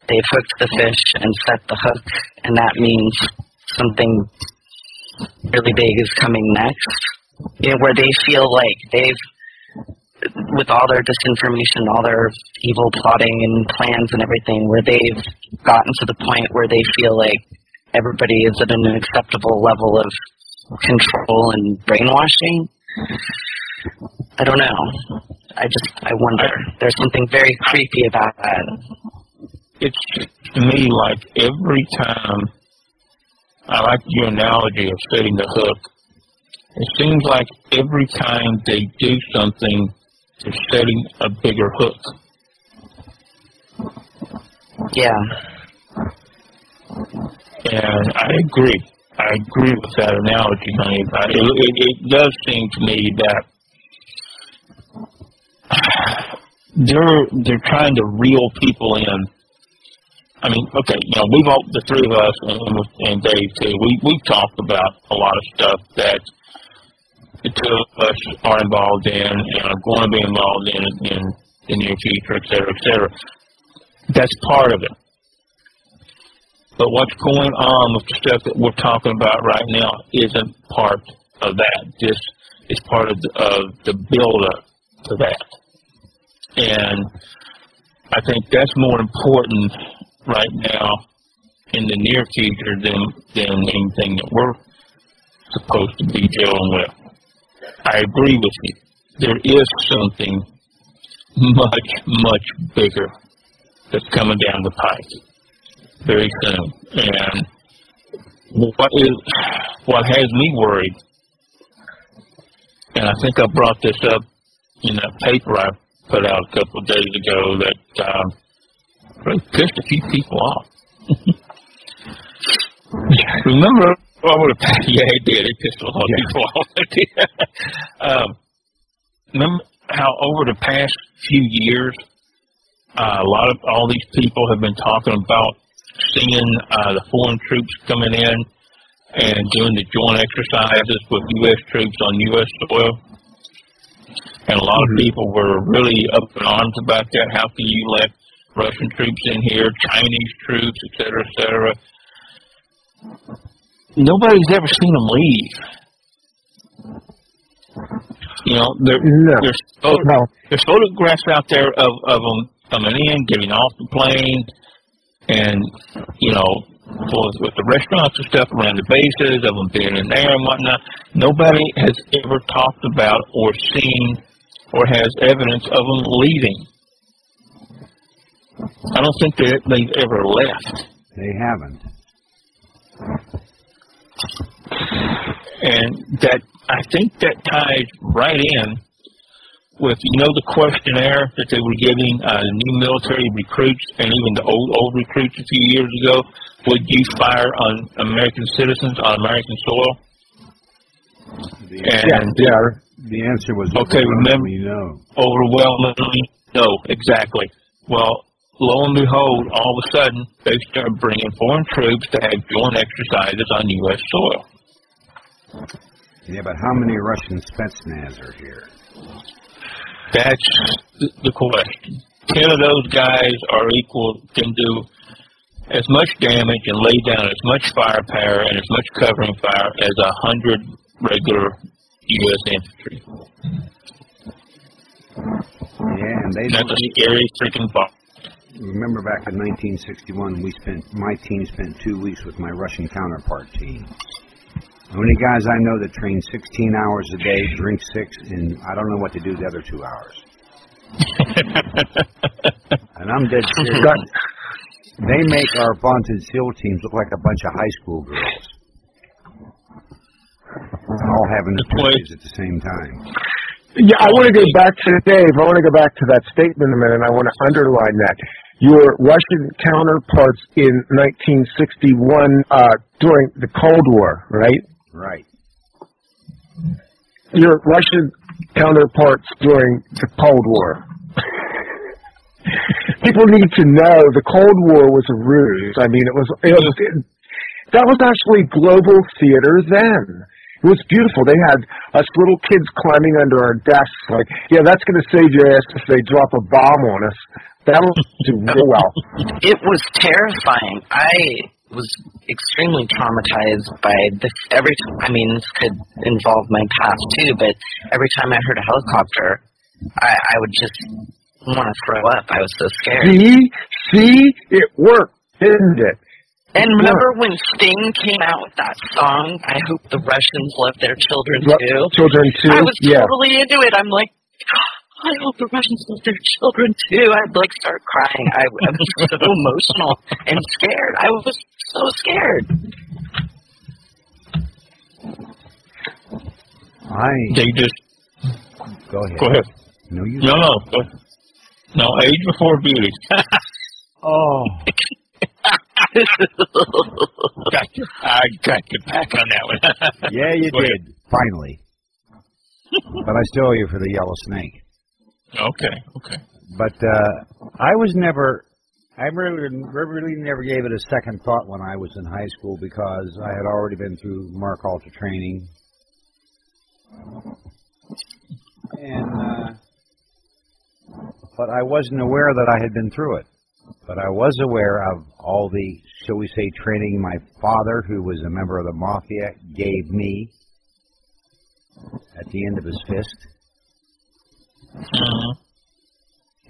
they've hooked the fish and set the hook, and that means something really big is coming next? Where they feel like with all their disinformation, all their evil plotting and plans and everything, where they've gotten to the point where they feel like everybody is at an acceptable level of control and brainwashing. I don't know. I wonder. There's something very creepy about that. It's to me like every time, I like your analogy of setting the hook. It seems like every time they do something, they're setting a bigger hook. Yeah. And I agree. I agree with that analogy, honey. It does seem to me that they're trying to reel people in. I mean, okay, we've all, the three of us, and Dave too, we've talked about a lot of stuff that the two of us are involved in and are going to be involved in the near future, et cetera, et cetera. That's part of it. But what's going on with the stuff that we're talking about right now isn't part of that. This is part of the build-up to that. And I think that's more important right now in the near future than anything that we're supposed to be dealing with. I agree with you. There is something much, much bigger that's coming down the pike very soon. And what has me worried, and I think I brought this up in that paper I put out a couple of days ago that really pissed a few people off. Remember, yeah, it did. It pissed a lot of people off. Remember how over the past few years, all these people have been talking about seeing the foreign troops coming in and doing the joint exercises with U.S. troops on U.S. soil. And a lot of people were really up in arms about that. How can you let Russian troops in here, Chinese troops, et cetera, et cetera? Nobody's ever seen them leave. There's photographs out there of them coming in, getting off the plane, and, with the restaurants and stuff around the bases, of them being in there and whatnot. Nobody has ever talked about or seen or has evidence of them leaving. I don't think they've ever left. They haven't. And I think that ties right in with, the questionnaire that they were giving the new military recruits and even the old recruits a few years ago. Would you fire on American citizens on American soil? The answer was okay. Remember, no. Overwhelmingly, no. Exactly. Well, lo and behold, all of a sudden they start bringing foreign troops to have joint exercises on U.S. soil. Yeah, but how many Russian Spetsnaz are here? That's the question. 10 of those guys can do as much damage and lay down as much firepower and as much covering fire as 100 regular U.S. infantry. Yeah, and that's a scary freaking thought. remember back in 1961, my team spent 2 weeks with my Russian counterpart team. Only guys I know that train 16 hours a day, drink 6, and I don't know what to do the other 2 hours. And I'm dead serious. They make our vaunted SEAL teams look like a bunch of high school girls. All having the parties at the same time. Yeah, I want to go back to Dave. I want to go back to that statement a minute. I want to underline that. Your Russian counterparts in 1961 during the Cold War, right? Right. Your Russian counterparts during the Cold War. People need to know the Cold War was a ruse. I mean, that was actually global theater then. It was beautiful. They had us little kids climbing under our desks like, yeah, that's going to save your ass if they drop a bomb on us. That'll do real well. It was terrifying. I was extremely traumatized by this. This could involve my past too, but every time I heard a helicopter, I would just want to throw up. I was so scared. See? It worked, didn't it? And remember when Sting came out with that song, I Hope the Russians Love Their Children Too? Children Too, I was totally into it. I'm like, I hope the Russians love their children too. I'd start crying. I was so emotional and scared. I was so scared. They just... Go ahead. Go ahead. No, you. No. Go ahead. No, age before beauty. Oh. I got you back on that one. Yeah, you did. Finally. But I still owe you for the yellow snake. Okay. But I really never gave it a second thought when I was in high school because I had already been through Mark Alter training. But I wasn't aware that I had been through it. But I was aware of all the, shall we say, training my father, who was a member of the Mafia, gave me at the end of his fist.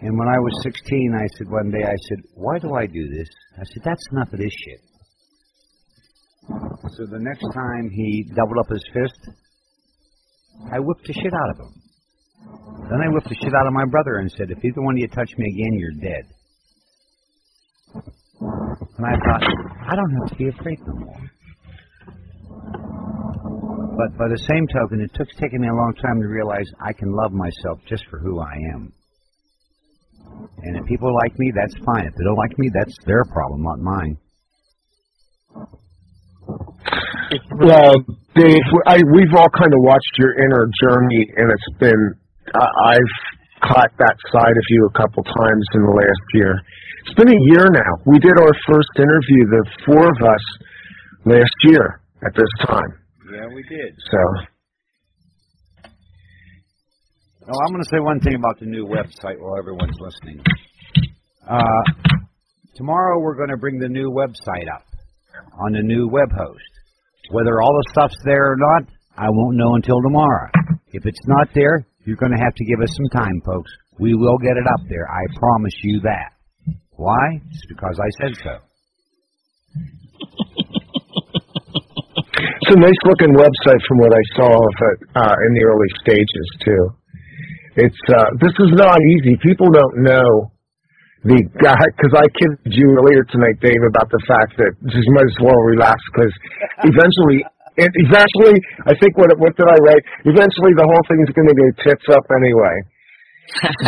And when I was 16, I said one day, why do I do this? I said, that's enough of this shit. So the next time he doubled up his fist, I whipped the shit out of him. Then I whipped the shit out of my brother and said, if either one of you touch me again, you're dead. And I thought, I don't have to be afraid no more. But by the same token, it took taking me a long time to realize I can love myself just for who I am. And if people like me, that's fine. If they don't like me, that's their problem, not mine. Well, Dave, we've all kind of watched your inner journey, and it's been, I've caught that side of you a couple times in the last year. It's been a year now. We did our first interview, the four of us, last year at this time. Yeah, we did. So. Oh, I'm going to say one thing about the new website while everyone's listening. Tomorrow we're going to bring the new website up on the new web host. Whether all the stuff's there or not, I won't know until tomorrow. If it's not there, you're going to have to give us some time, folks. We will get it up there. I promise you that. Why? Just because I said so. It's a nice-looking website from what I saw of it in the early stages, too. It's this is not easy. People don't know the guy, because I kidded you earlier tonight, Dave, about the fact that just might as well relax, because eventually, I think, what did I write? Eventually the whole thing is going to go tits up anyway.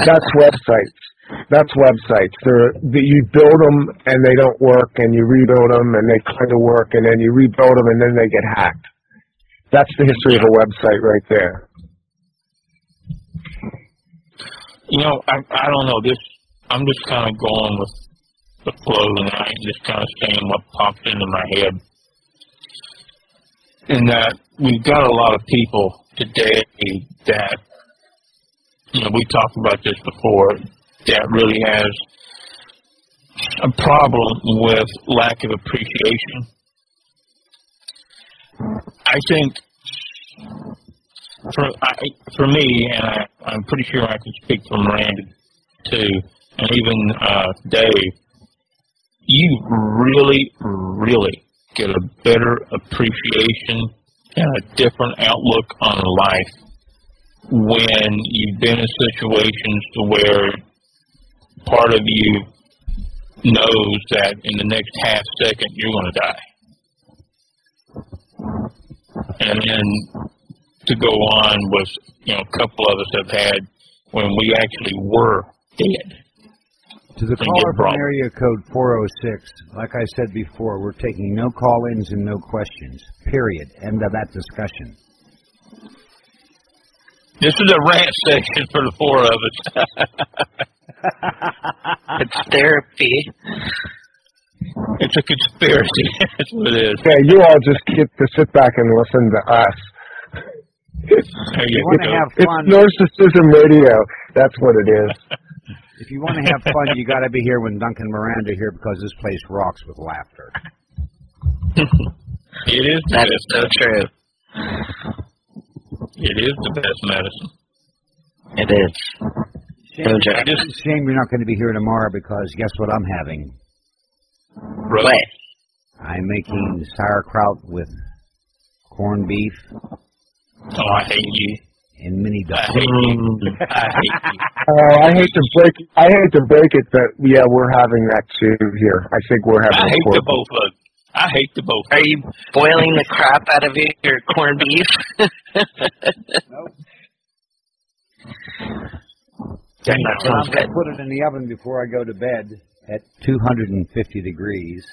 That's websites. You build them and they don't work, and you rebuild them and they kind of work, and then you rebuild them and then they get hacked. That's the history of a website right there. You know, I don't know. I'm just kind of going with the flow, and I'm just kind of saying what popped into my head. In that we've got a lot of people today that, we talked about this before, that really has a problem with lack of appreciation. I think for me, and I'm pretty sure I can speak for Miranda too, and even Dave, you really, really get a better appreciation and a different outlook on life when you've been in situations to where part of you knows that in the next half second you're going to die. And then to go on with, a couple of us have had when we actually were dead. To the caller from area code 406, like I said before, we're taking no call-ins and no questions. Period. End of that discussion. This is a rant session for the four of us. It's therapy. It's a conspiracy. That's what it is. Yeah, you all just get to sit back and listen to us. You want to have fun. It's narcissism radio. That's what it is. If you want to have fun, you got to be here when Duncan Miranda here because this place rocks with laughter. It is. That is so true. It is the best medicine. It is. It's a shame you're not going to be here tomorrow because guess what I'm having? What? I'm making sauerkraut with corned beef. Oh, I hate you. And mini duck. I hate you. I hate you. I hate to break it, but yeah, we're having that too here. I think we're having. I hate the both of them. I hate the both. Are you boiling the crap out of your corned beef? Nope. That sounds I'm good. going to put it in the oven before I go to bed at 250 degrees.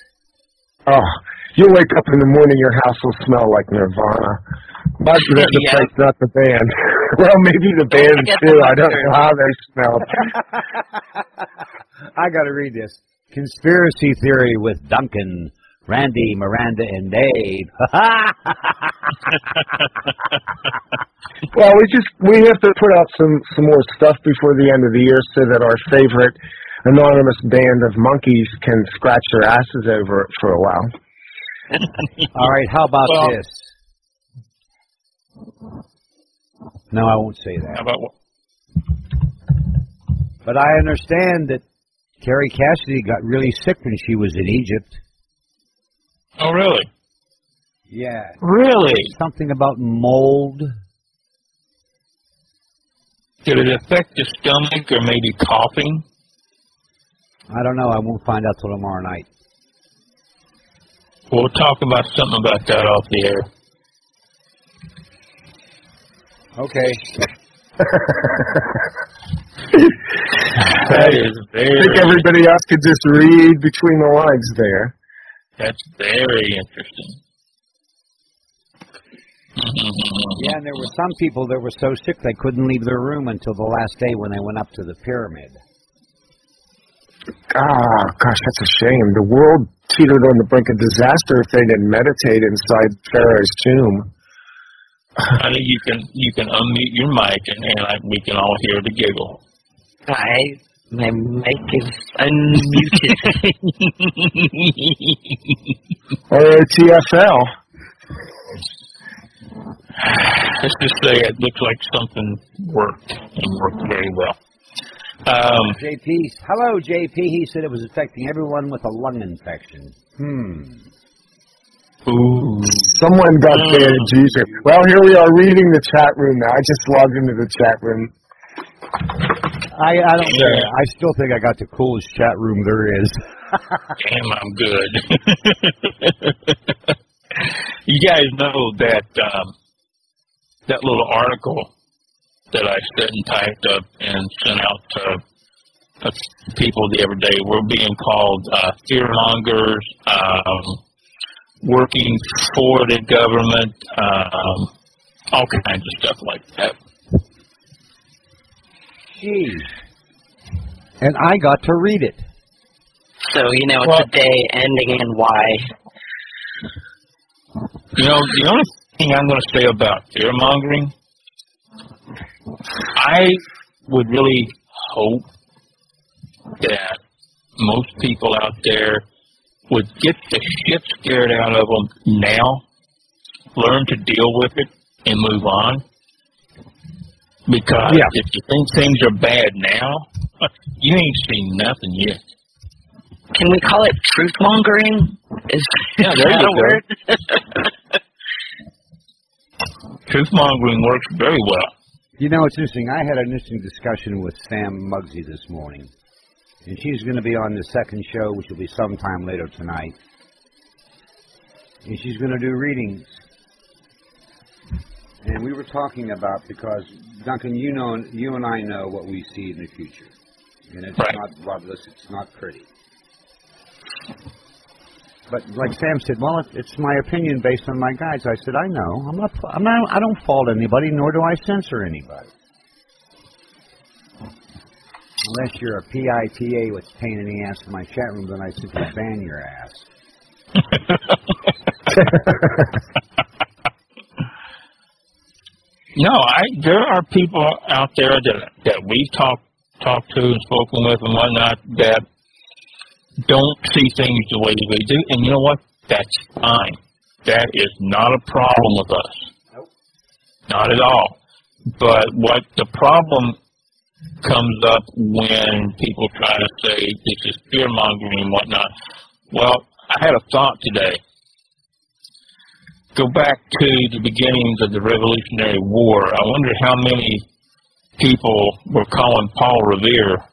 Oh, you'll wake up in the morning, your house will smell like Nirvana. But the Yeah. place, not the band. Well, maybe the band too. I don't know how they smell. I got to read this. Conspiracy theory with Duncan, Randy, Miranda, and Dave. Well, we have to put out some more stuff before the end of the year so that our favorite anonymous band of monkeys can scratch their asses over it for a while. All right, how about this? No, I won't say that. How about what? But I understand that Carrie Cassidy got really sick when she was in Egypt. Oh, really? Yeah. Really? Something about mold. Did it affect the stomach or maybe coughing? I don't know. I won't find out till tomorrow night. We'll talk about something about that off the air. Okay. That is very... I think everybody else could just read between the lines there. That's very interesting. Yeah, and there were some people that were so sick they couldn't leave their room until the last day when they went up to the pyramid. Ah, gosh, that's a shame. The world teetered on the brink of disaster if they didn't meditate inside Pharaoh's tomb. I think you can unmute your mic and we can all hear the giggle. My mic is unmuted. Or TFL. Let's just say it looks like something worked and worked very well. JP, hello, JP. He said it was affecting everyone with a lung infection. Ooh. Someone got bad juicer. Well, here we are reading the chat room now. I just logged into the chat room. I don't care. I still think I got the coolest chat room there is. Damn, I'm good. You guys know that that little article that I set and typed up and sent out to people the other day. We're being called fearmongers, working for the government, all kinds of stuff like that. Gee. And I got to read it. So, it's a day ending in Y. The only thing I'm going to say about fear-mongering, I would really hope that most people out there would get the shit scared out of them now, learn to deal with it, and move on. Because if you think things are bad now, You ain't seen nothing yet. Can we call it truth mongering? Is Yeah, there that you a go. word? Truth mongering works very well. You know, it's interesting. I had an interesting discussion with Sam Muggsy this morning. And she's going to be on the second show, which will be sometime later tonight. And she's going to do readings. And we were talking about, because, Duncan, you and I know what we see in the future. And it's Right. not bloodless, it's not pretty. But like Sam said, well, it's my opinion based on my guides. I said, I know. I don't fault anybody, nor do I censor anybody. Unless you're a PITA with a pain in the ass in my chat room, then I simply ban your ass. No, there are people out there that we've talked to and spoken with and whatnot that don't see things the way they do. And you know what? That's fine. That is not a problem with us. Nope. Not at all. But what the problem comes up when people try to say this is fear-mongering and whatnot. Well, I had a thought today. Go back to the beginnings of the Revolutionary War. I wonder how many people were calling Paul Revere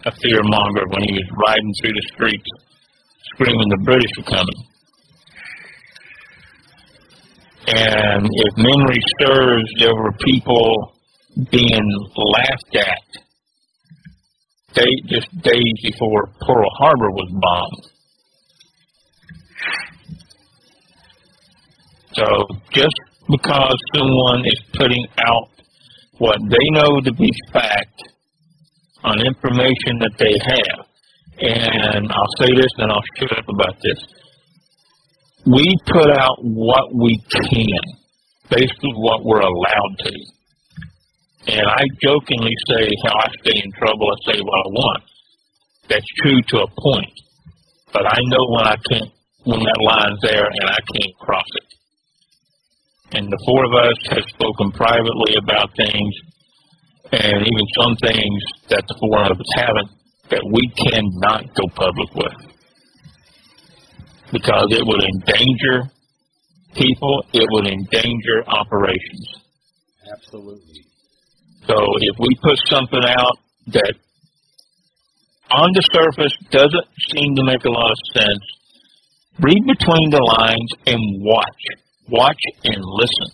a fearmonger when he was riding through the streets screaming the British were coming. And if memory serves, there were people being laughed at just days before Pearl Harbor was bombed. So just because someone is putting out what they know to be fact on information that they have, and I'll say this and I'll shut up about this, we put out what we can, basically what we're allowed to. And I jokingly say how I stay in trouble, I say what I want. That's true to a point. But I know when that line's there and I can't cross it. And the four of us have spoken privately about things, and even some things that the four of us haven't, that we cannot go public with. Because it would endanger people, it would endanger operations. Absolutely. So if we put something out that on the surface doesn't seem to make a lot of sense, read between the lines and watch. Watch and listen.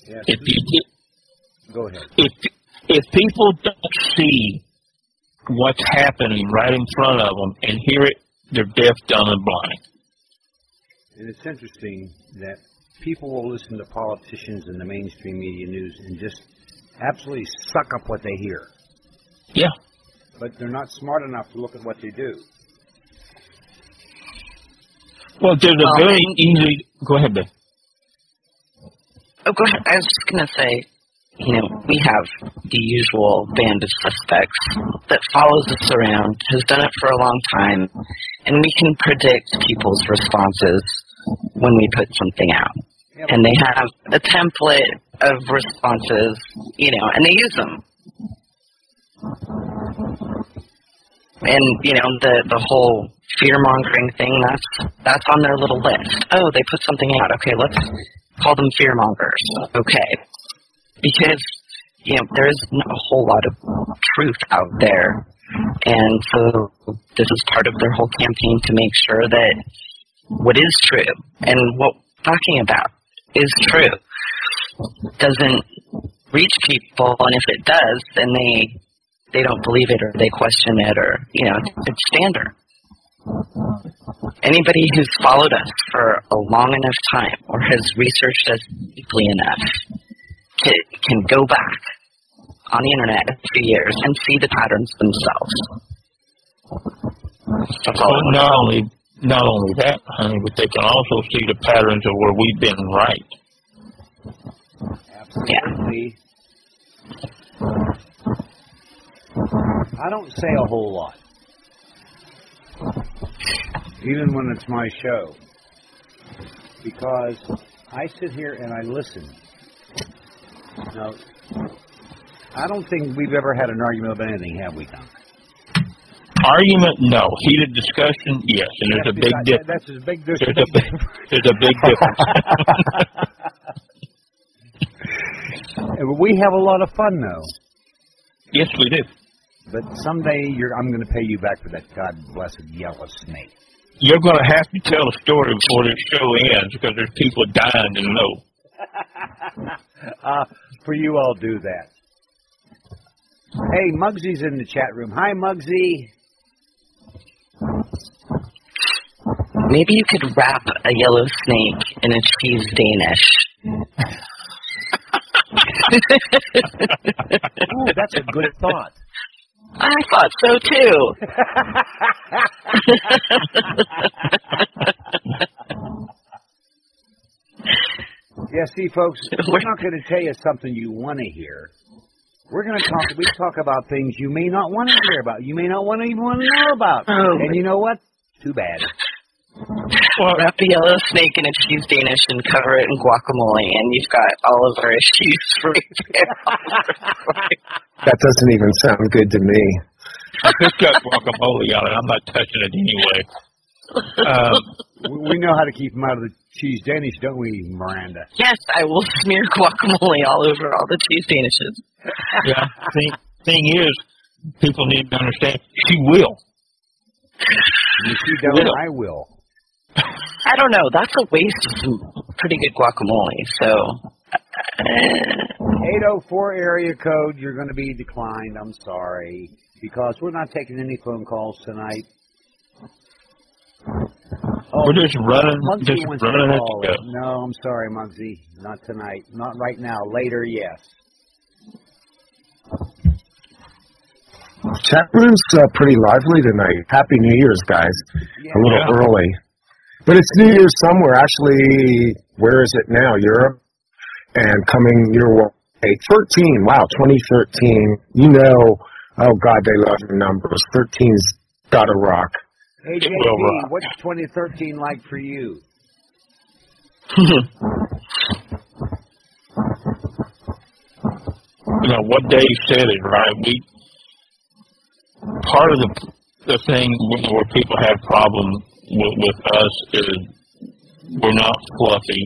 Yes. Go ahead. If people don't see what's happening right in front of them and hear it, they're deaf, dumb, and blind. And it's interesting that people will listen to politicians in the mainstream media news and just absolutely suck up what they hear. Yeah. But they're not smart enough to look at what they do. Well, there's a very easy... Go ahead, Ben. Oh, go ahead. I was just going to say, we have the usual band of suspects that follows us around, has done it for a long time, and we can predict people's responses when we put something out. Yeah, and they have a template of responses, and they use them. And, the whole fear-mongering thing, that's on their little list. Oh, they put something out. Okay, let's call them fear-mongers. Okay. Because, there is a whole lot of truth out there. And so this is part of their whole campaign to make sure that what is true and what we're talking about is true doesn't reach people. And if it does, then they don't believe it or they question it or, it's standard. Anybody who's followed us for a long enough time or has researched us deeply enough can go back on the internet a few years and see the patterns themselves. Well, not only that, honey, but they can also see the patterns of where we've been right. Absolutely. Yeah. I don't say a whole lot. Even when it's my show. Because I sit here and I listen. Now, I don't think we've ever had an argument about anything, have we, Duncan? Argument, no. Heated discussion, yes. And there's a big difference. That's a big difference. There's a big difference. We have a lot of fun, though. Yes, we do. But someday I'm going to pay you back for that God-blessed yellow snake. You're going to have to tell a story before this show ends because there's people dying to know. For you, I'll do that. Hey, Muggsy's in the chat room. Hi, Muggsy. Maybe you could wrap a yellow snake in a cheese Danish. Ooh, that's a good thought. I thought so too. Yeah, see, folks, we're not going to tell you something you want to hear. We're going to talk about things you may not want to hear about. You may not even want to know about. Oh. And you know what? Too bad. Well, wrap the yellow snake in a cheese Danish and cover it in guacamole, and you've got all of our issues right there. That doesn't even sound good to me. If it's got guacamole on it, I'm not touching it anyway. We know how to keep them out of the cheese Danish, don't we, Miranda? Yes, I will smear guacamole all over all the cheese Danishes. Yeah. Thing is, people need to understand, she will. If you don't, I will. I don't know. That's a waste of some pretty good guacamole, so... 804 area code, you're going to be declined. I'm sorry. Because we're not taking any phone calls tonight. Oh, we're just running Muggsy it wants to call. go. No, I'm sorry, Muggsy. Not tonight. Not right now. Later, yes. Chat room's pretty lively tonight. Happy New Year's, guys. Yeah. A little early. But it's New Year's somewhere. Actually, where is it now? Europe? And coming your way. 13. Wow, 2013. You know, oh, God, they love the numbers. 13's got to rock. Hey, JP, what's 2013 like for you? You know, what Dave said is right. Part of the thing where people have problems with us is we're not fluffy.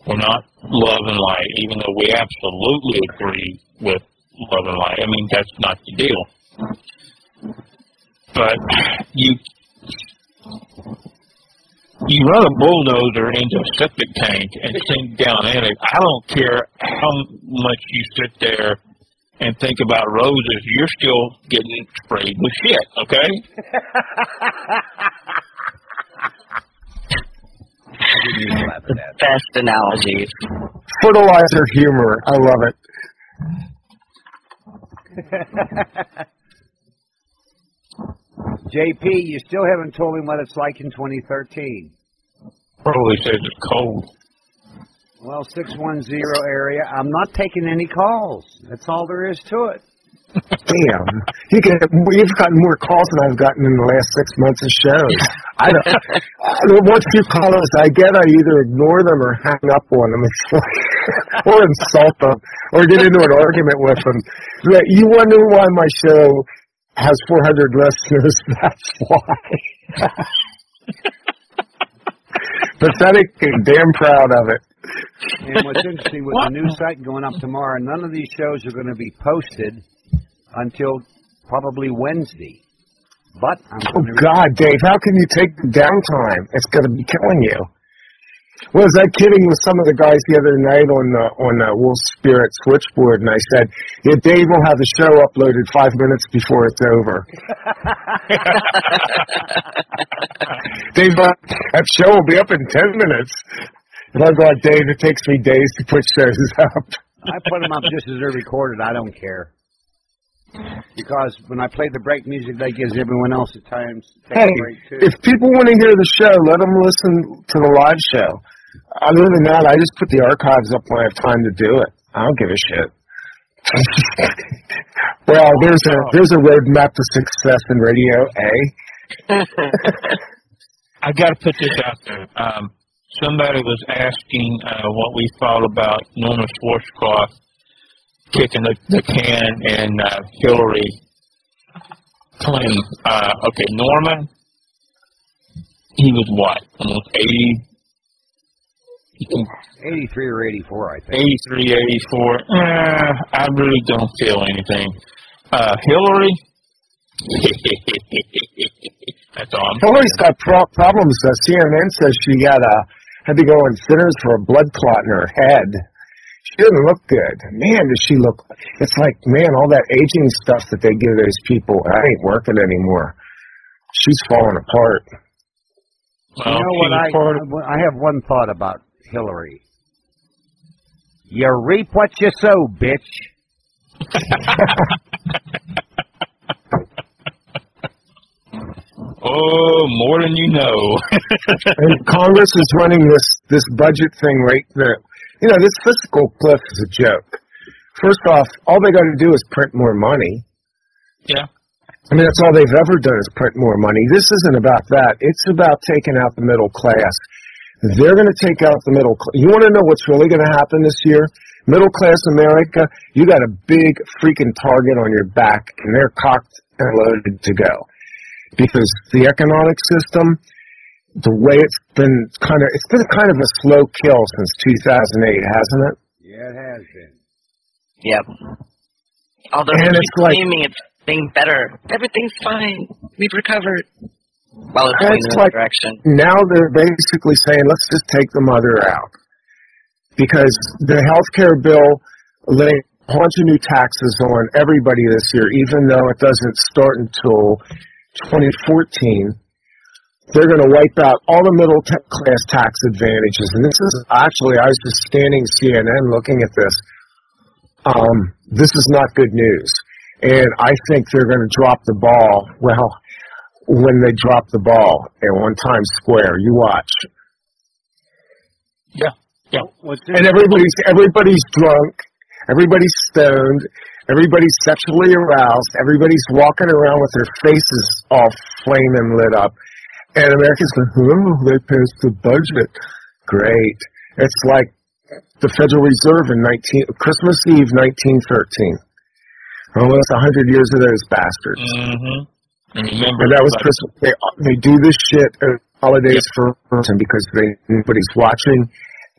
We're not love and light, even though we absolutely agree with love and light. I mean, that's not the deal. But you run a bulldozer into a septic tank and sink down in it. I don't care how much you sit there and think about roses, you're still getting sprayed with shit, okay? The best analogies. Fertilizer humor. I love it. JP, you still haven't told me what it's like in 2013. Probably says it's cold. Well, 610 area. I'm not taking any calls. That's all there is to it. Damn. You've gotten more calls than I've gotten in the last 6 months of shows. I don't. What few callers I get, I either ignore them or hang up on them. It's like, or insult them, or get into an argument with them. You wonder why my show has 400 listeners? That's why. Pathetic and damn proud of it. And what's interesting with the new site going up tomorrow, none of these shows are going to be posted until probably Wednesday. But I'm oh God, Dave, how can you take the downtime? It's going to be killing you. Was I kidding with some of the guys the other night on the Wolf Spirit switchboard, and I said, yeah, Dave will have the show uploaded 5 minutes before it's over. Dave, that show will be up in 10 minutes. And I go, Dave, it takes me days to put shows up. I put them up just as they're recorded. I don't care. Because when I play the break music, that gives everyone else a time to take a break, too. If people want to hear the show, let them listen to the live show. Other than that, I just put the archives up when I have time to do it. I don't give a shit. Well, there's a roadmap to success in radio, eh? I got to put this out there. Somebody was asking what we thought about Norma Schwarzkopf kicking the can, and Hillary Clinton. Okay, Norman, he was what? Almost 80? 83 or 84, I think. 83, 84. I really don't feel anything. Hillary? That's all I'm Hillary's saying. got problems. CNN says she had to go on sinners for a blood clot in her head. She doesn't look good. Man, does she look... It's like, man, all that aging stuff that they give those people, that ain't working anymore. She's falling apart. You know what? I have one thought about Hillary. You reap what you sow, bitch. Oh, more than you know. And Congress is running this budget thing right there. You know, this fiscal cliff is a joke. First off, all they got to do is print more money. Yeah. I mean, that's all they've ever done is print more money. This isn't about that. It's about taking out the middle class. They're going to take out the middle class. You want to know what's really going to happen this year? Middle class America, you got a big freaking target on your back, and they're cocked and loaded to go. Because the economic system, the way it's been kind of a slow kill since 2008, hasn't it? Yeah, it has been. Yep. Although And they it's keep like- claiming it's being better. Everything's fine. We've recovered. Well, it's And going it's in the like- direction. Now they're basically saying, let's just take the mother out. Because the health care bill laid a bunch of new taxes on everybody this year, even though it doesn't start until 2014. They're going to wipe out all the middle class tax advantages. And this is actually, I was just scanning CNN looking at this. This is not good news. And I think they're going to drop the ball. Well, when they drop the ball on Times Square, you watch. Yeah. Yeah. And everybody's drunk, everybody's stoned, everybody's sexually aroused, everybody's walking around with their faces all flaming lit up. And Americans go, oh, they passed the budget. Great. It's like the Federal Reserve in Christmas Eve 1913. Almost 100 years of those bastards. Mm-hmm. And remember, And that was Christmas. They do this shit at holidays for a person because nobody's watching,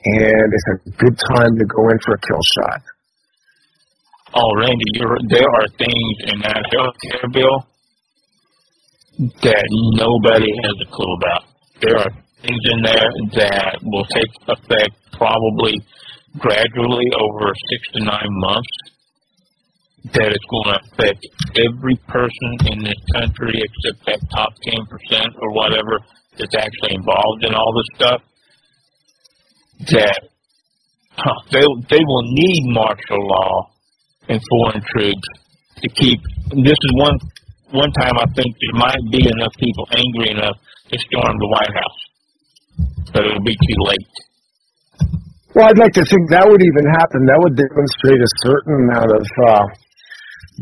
and it's a good time to go in for a kill shot. Oh, Randy, there are things in that health care bill that nobody has a clue about. There are things in there that will take effect probably gradually over 6 to 9 months. That it's going to affect every person in this country except that top 10% or whatever that's actually involved in all this stuff. That they will need martial law and foreign troops to keep. This is one time I think there might be enough people angry enough to storm the White House, but it'll be too late. Well, I'd like to think that would even happen. That would demonstrate a certain amount of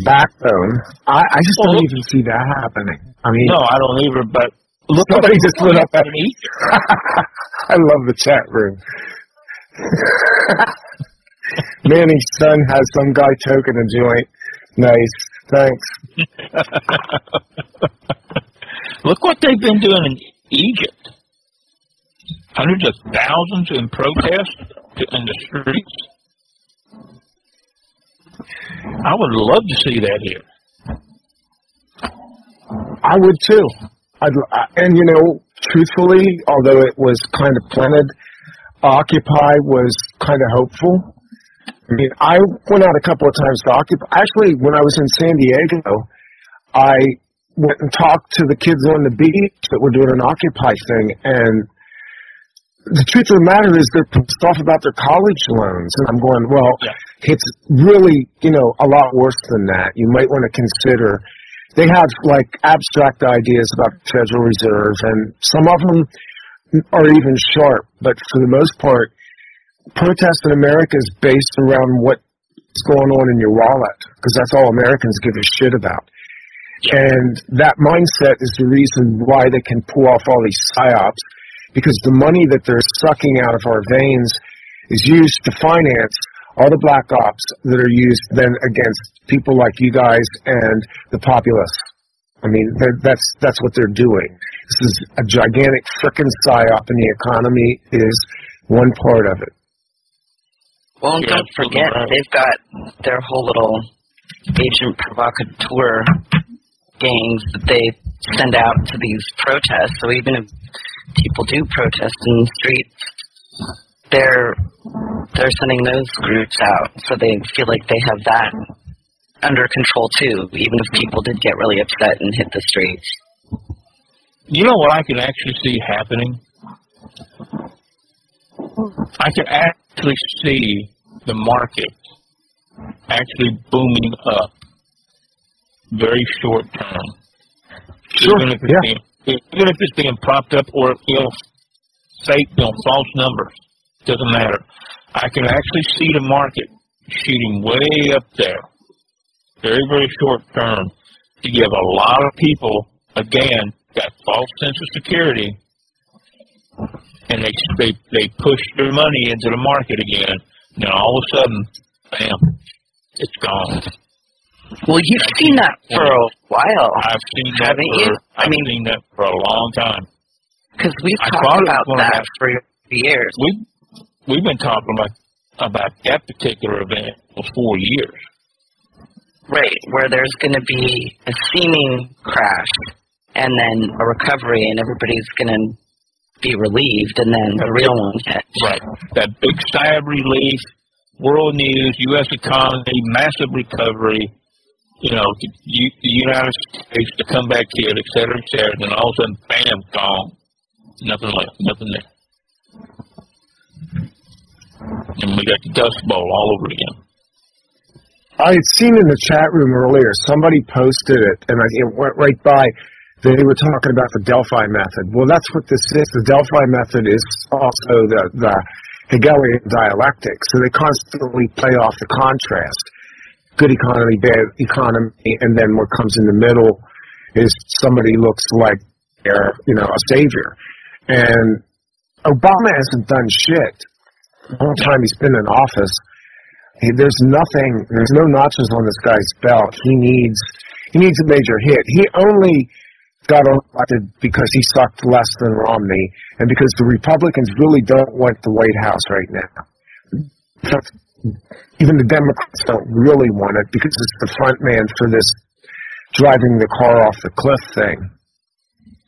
backbone. I just don't even see that happening. I mean, no, I don't either. But look, somebody just put up that. me. I love the chat room. Manny's son has some guy toking a joint. Nice, thanks. Look what they've been doing in Egypt. Hundreds of thousands in protest in the streets. I would love to see that here. I would too. And you know, truthfully, although it was kind of planted, Occupy was kind of hopeful. I mean, I went out a couple of times to Occupy. Actually, when I was in San Diego, I went and talked to the kids on the beach that were doing an Occupy thing, and the truth of the matter is they're pissed off about their college loans. And I'm going, well, it's really, you know, a lot worse than that. You might want to consider, they have like abstract ideas about the Federal Reserve, and some of them are even sharp, but for the most part, protest in America is based around what's going on in your wallet, because that's all Americans give a shit about. And that mindset is the reason why they can pull off all these psyops, because the money that they're sucking out of our veins is used to finance all the black ops that are used then against people like you guys and the populace. I mean, that's what they're doing. This is a gigantic frickin' psyop, and the economy is one part of it. Well, and don't forget, they've got their whole little agent provocateur gangs that they send out to these protests. So even if people do protest in the streets, they're sending those groups out, so they feel like they have that under control too, even if people did get really upset and hit the streets. You know what I can actually see happening? I can actually see the market actually booming up very short term. Sure. Even if it's being propped up or fake, false numbers, doesn't matter. I can actually see the market shooting way up there, very, very short term, to give a lot of people, again, that false sense of security, and they push their money into the market again. Now all of a sudden, bam, it's gone. Well, you've seen that for a while. I've seen that. I've seen that for a long time. Because we've talked about that for years. We've been talking about that particular event for 4 years. Right, where there's going to be a seeming crash and then a recovery, and everybody's going to be relieved, and then the real one hits. Right. That big sigh of relief, world news, U.S. economy, massive recovery, the United States, the comeback kid, et cetera, and then all of a sudden, bam, gone. Nothing left, nothing there. And we got the Dust Bowl all over again. I had seen in the chat room earlier, somebody posted it, and it went right by. They were talking about the Delphi method. Well, that's what this is. The Delphi method is also the Hegelian dialectic. So they constantly play off the contrast. Good economy, bad economy, and then what comes in the middle is somebody looks like they're, a savior. And Obama hasn't done shit the whole time he's been in office. There's no notches on this guy's belt. He needs a major hit. He only got elected because he sucked less than Romney, and because the Republicans really don't want the White House right now. Even the Democrats don't really want it because it's the front man for this driving the car off the cliff thing.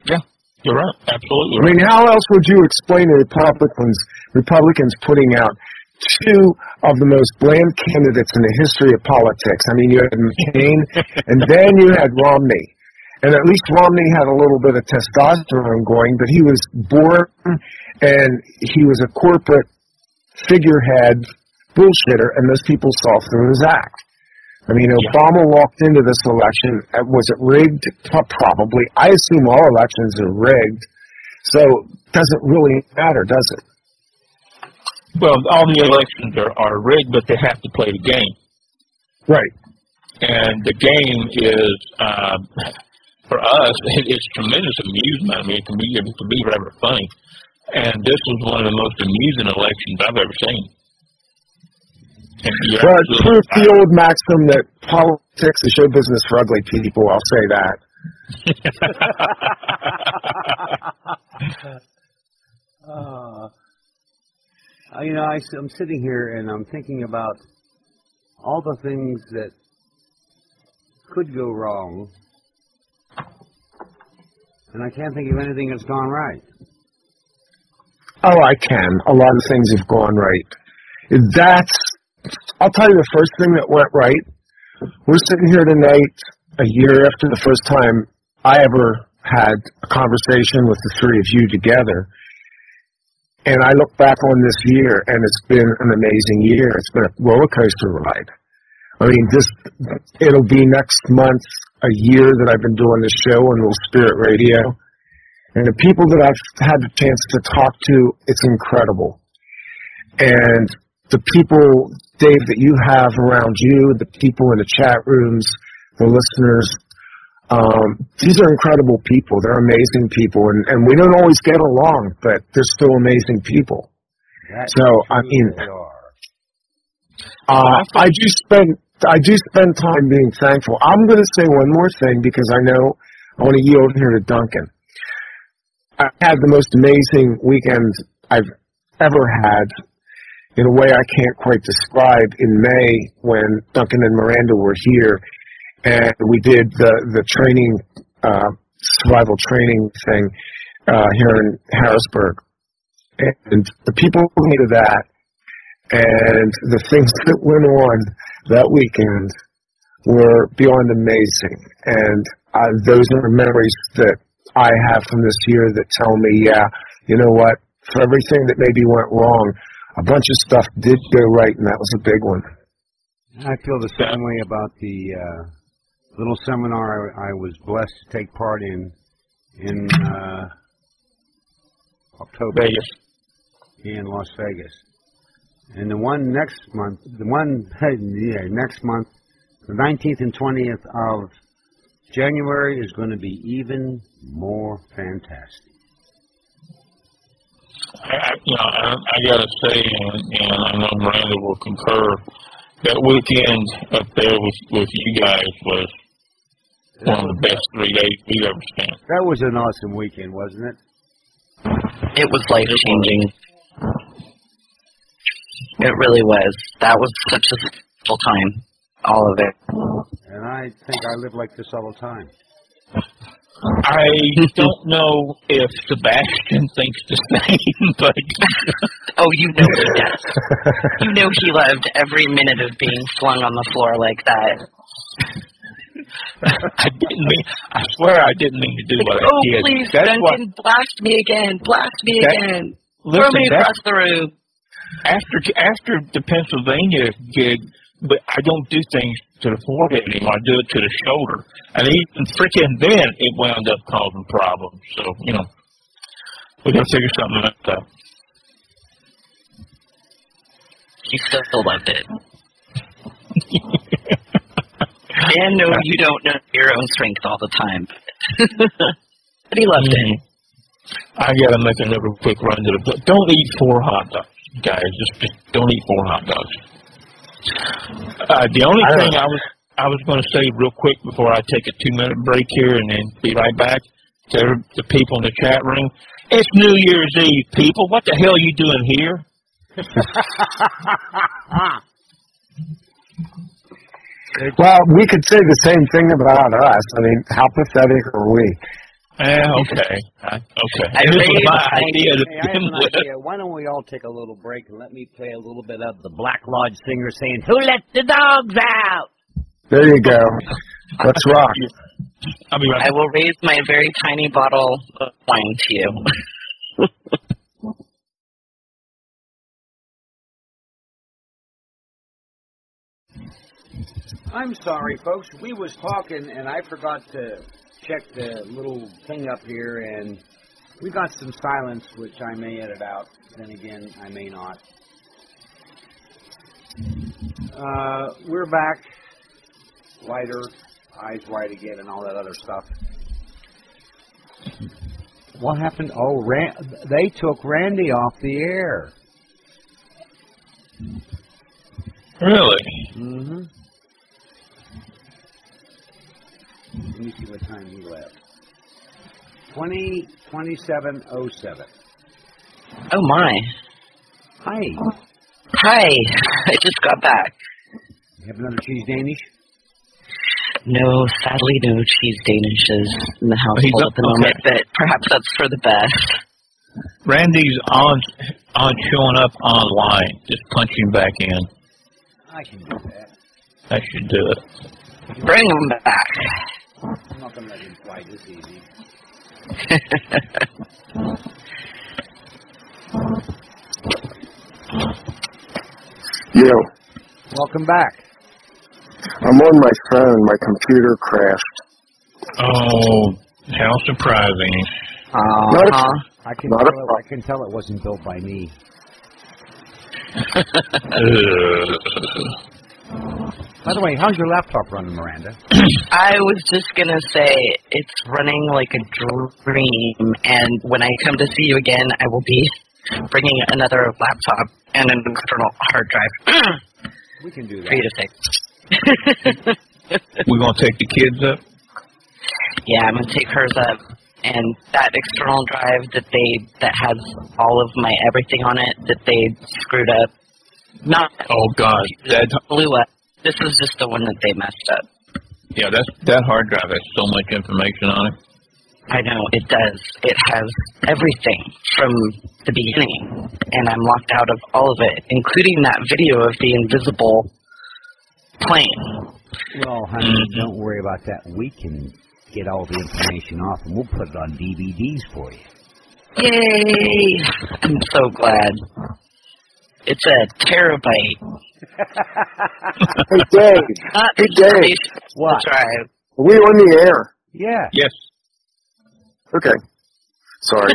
Yeah, you're right. Absolutely right. I mean, how else would you explain the Republicans putting out two of the most bland candidates in the history of politics? I mean, you had McCain, and then you had Romney. And at least Romney had a little bit of testosterone going, but he was bored, and he was a corporate figurehead bullshitter, and those people saw through his act. I mean, Obama walked into this election. Was it rigged? Probably. I assume all elections are rigged, so it doesn't really matter, does it? Well, all the elections are rigged, but they have to play the game. Right. And the game is, for us, it's tremendous amusement. I mean, it can be rather funny. And this was one of the most amusing elections I've ever seen. Well, it's proof the old maxim that politics is show business for ugly people. I'll say that. I'm sitting here and I'm thinking about all the things that could go wrong, and I can't think of anything that's gone right. Oh, I can. A lot of things have gone right. I'll tell you the first thing that went right. We're sitting here tonight, a year after the first time I ever had a conversation with the three of you together. And I look back on this year, and it's been an amazing year. It's been a roller coaster ride. I mean, it'll be next month a year that I've been doing this show on Little Spirit Radio. And the people that I've had the chance to talk to, it's incredible. And the people, Dave, that you have around you, the people in the chat rooms, the listeners, these are incredible people. They're amazing people, and we don't always get along, but they're still amazing people. So, I mean, I do spend time being thankful. I'm going to say one more thing because I know I want to yield here to Duncan. I had the most amazing weekend I've ever had in a way I can't quite describe in May when Duncan and Miranda were here and we did the training, survival training thing here in Harrisburg. And the people who came to that and the things that went on that weekend were beyond amazing. And those are memories that I have from this year that tell me, yeah, you know what, for everything that maybe went wrong, a bunch of stuff did go right, and that was a big one. I feel the same way about the little seminar I was blessed to take part in October in Las Vegas. And the one next month, the 19th and 20th of January is going to be even more fantastic. I gotta say, and I know Miranda will concur, that weekend up there with you guys was one of the best 3 days we've ever spent. That was an awesome weekend, wasn't it? It was life-changing. It really was. That was such a special time, all of it. And I think I live like this all the time. I don't know if Sebastian thinks the same, but... Oh, you know he does. You know he loved every minute of being flung on the floor like that. I swear I didn't mean to do what I did. Oh, please, Duncan, blast me again. Blast me again. Throw me across the room. After the Pennsylvania gig, but I don't do things to the forehead anymore. I do it to the shoulder. And even freaking then, it wound up causing problems. So, we got to figure something out. You still loved it. And no, you don't know your own strength all the time. But he loved it. I got to make another quick run to the... Don't eat 4 hot dogs, guys. Just don't eat 4 hot dogs. The only thing I was going to say real quick before I take a 2-minute break here and then be right back to the people in the chat room. It's New Year's Eve, people. What the hell are you doing here? Well, we could say the same thing about us. I mean, how pathetic are we? Okay. This was my idea to begin with. Why don't we all take a little break and let me play a little bit of the Black Lodge singer saying, "Who let the dogs out?" There you go. Let's rock. I'll be right back. I will raise my very tiny bottle of wine to you. I'm sorry, folks. We was talking, and I forgot to check the little thing up here, and we got some silence, which I may edit out. Then again, I may not. We're back. Lighter, eyes wide again, and all that other stuff. What happened? Oh, they took Randy off the air. Really? Mm-hmm. Let me see what time he left. 27:07. Oh, my. Hi. Hi. I just got back. You have another cheese Danish? No, sadly, no cheese Danishes in the household at the moment, but perhaps that's for the best. Randy's on showing up online. Just punch him back in. I can do that. That should do it. Bring him back. I'm not going to let him fly this easy. Yo. Welcome back. I'm on my phone. My computer crashed. Oh, how surprising. I can tell it wasn't built by me. By the way, how's your laptop running, Miranda? I was just going to say, it's running like a dream, and when I come to see you again, I will be bringing another laptop and an external hard drive. We can do for you to that. fix. We're going to take the kids up? Yeah, I'm gonna take hers up, and that external drive that has all of my everything on it that they screwed up. Not Oh, God. That, blew up. This is just the one that they messed up. yeah, that hard drive has so much information on it. I know, it does. It has everything from the beginning, and I'm locked out of all of it, including that video of the invisible plane. Well, honey, don't worry about that. We can get all the information off, and we'll put it on DVDs for you. Yay! I'm so glad. It's a terabyte. Hey, Dave. Not Hey, Dave. What? Drive. Are we on the air? Yeah. Yes. Okay. Sorry.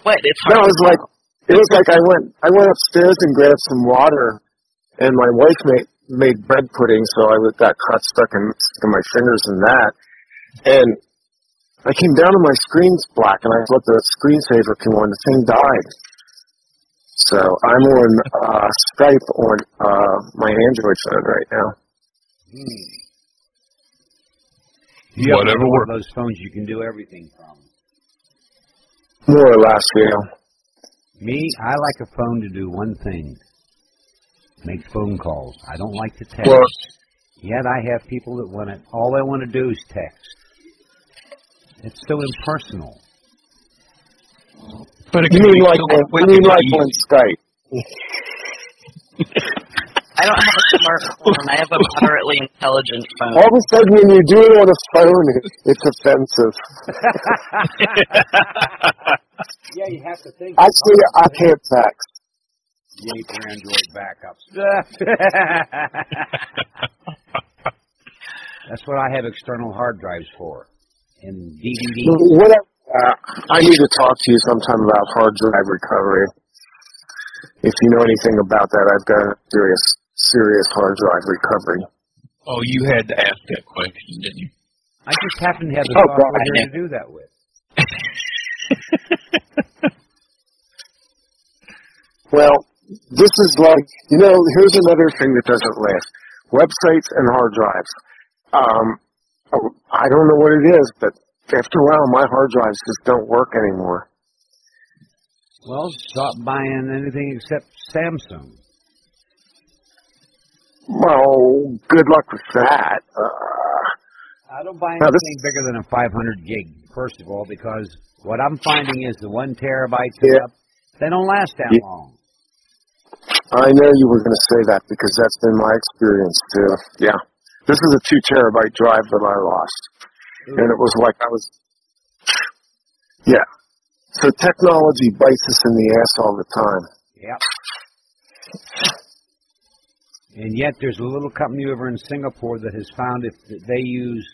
What? It's No, hard. it was like I went upstairs and grabbed some water, and my wife made bread pudding, so I got caught stuck in my fingers in that. And I came down and my screen's black, and I thought the screensaver came on. The thing died. So I'm on Skype on my Android phone right now. You have Whatever one of works. those phones you can do everything from. More or less, yeah. Me, I like a phone to do one thing. Make phone calls. I don't like to text. Well, Yet I have people that want it. All they want to do is text. It's so impersonal. But it you can mean be like so quick you mean and like easy. on Skype? I don't have a smartphone. I have a moderately intelligent phone. All of a sudden, when you do it on a phone, it's offensive. Yeah, you have to think. Actually, I can't text. Yay for Android backups. That's what I have external hard drives for. And DVDs. I need to talk to you sometime about hard drive recovery. If you know anything about that, I've got serious hard drive recovery. Oh, you had to ask that question, didn't you? I just happen to have the Oh, software God. here to do that with. Well, this is like, here's another thing that doesn't last. Websites and hard drives. I don't know what it is, but after a while, my hard drives just don't work anymore. Well, stop buying anything except Samsung. Well, good luck with that. I don't buy Now, anything bigger than a 500 gig, first of all, because what I'm finding is the 1 terabyte up, they don't last that long. I know you were going to say that because that's been my experience too. Yeah. This is a 2 terabyte drive that I lost. Ooh. And it was like yeah. So technology bites us in the ass all the time. Yep. And yet there's a little company over in Singapore that has found if they use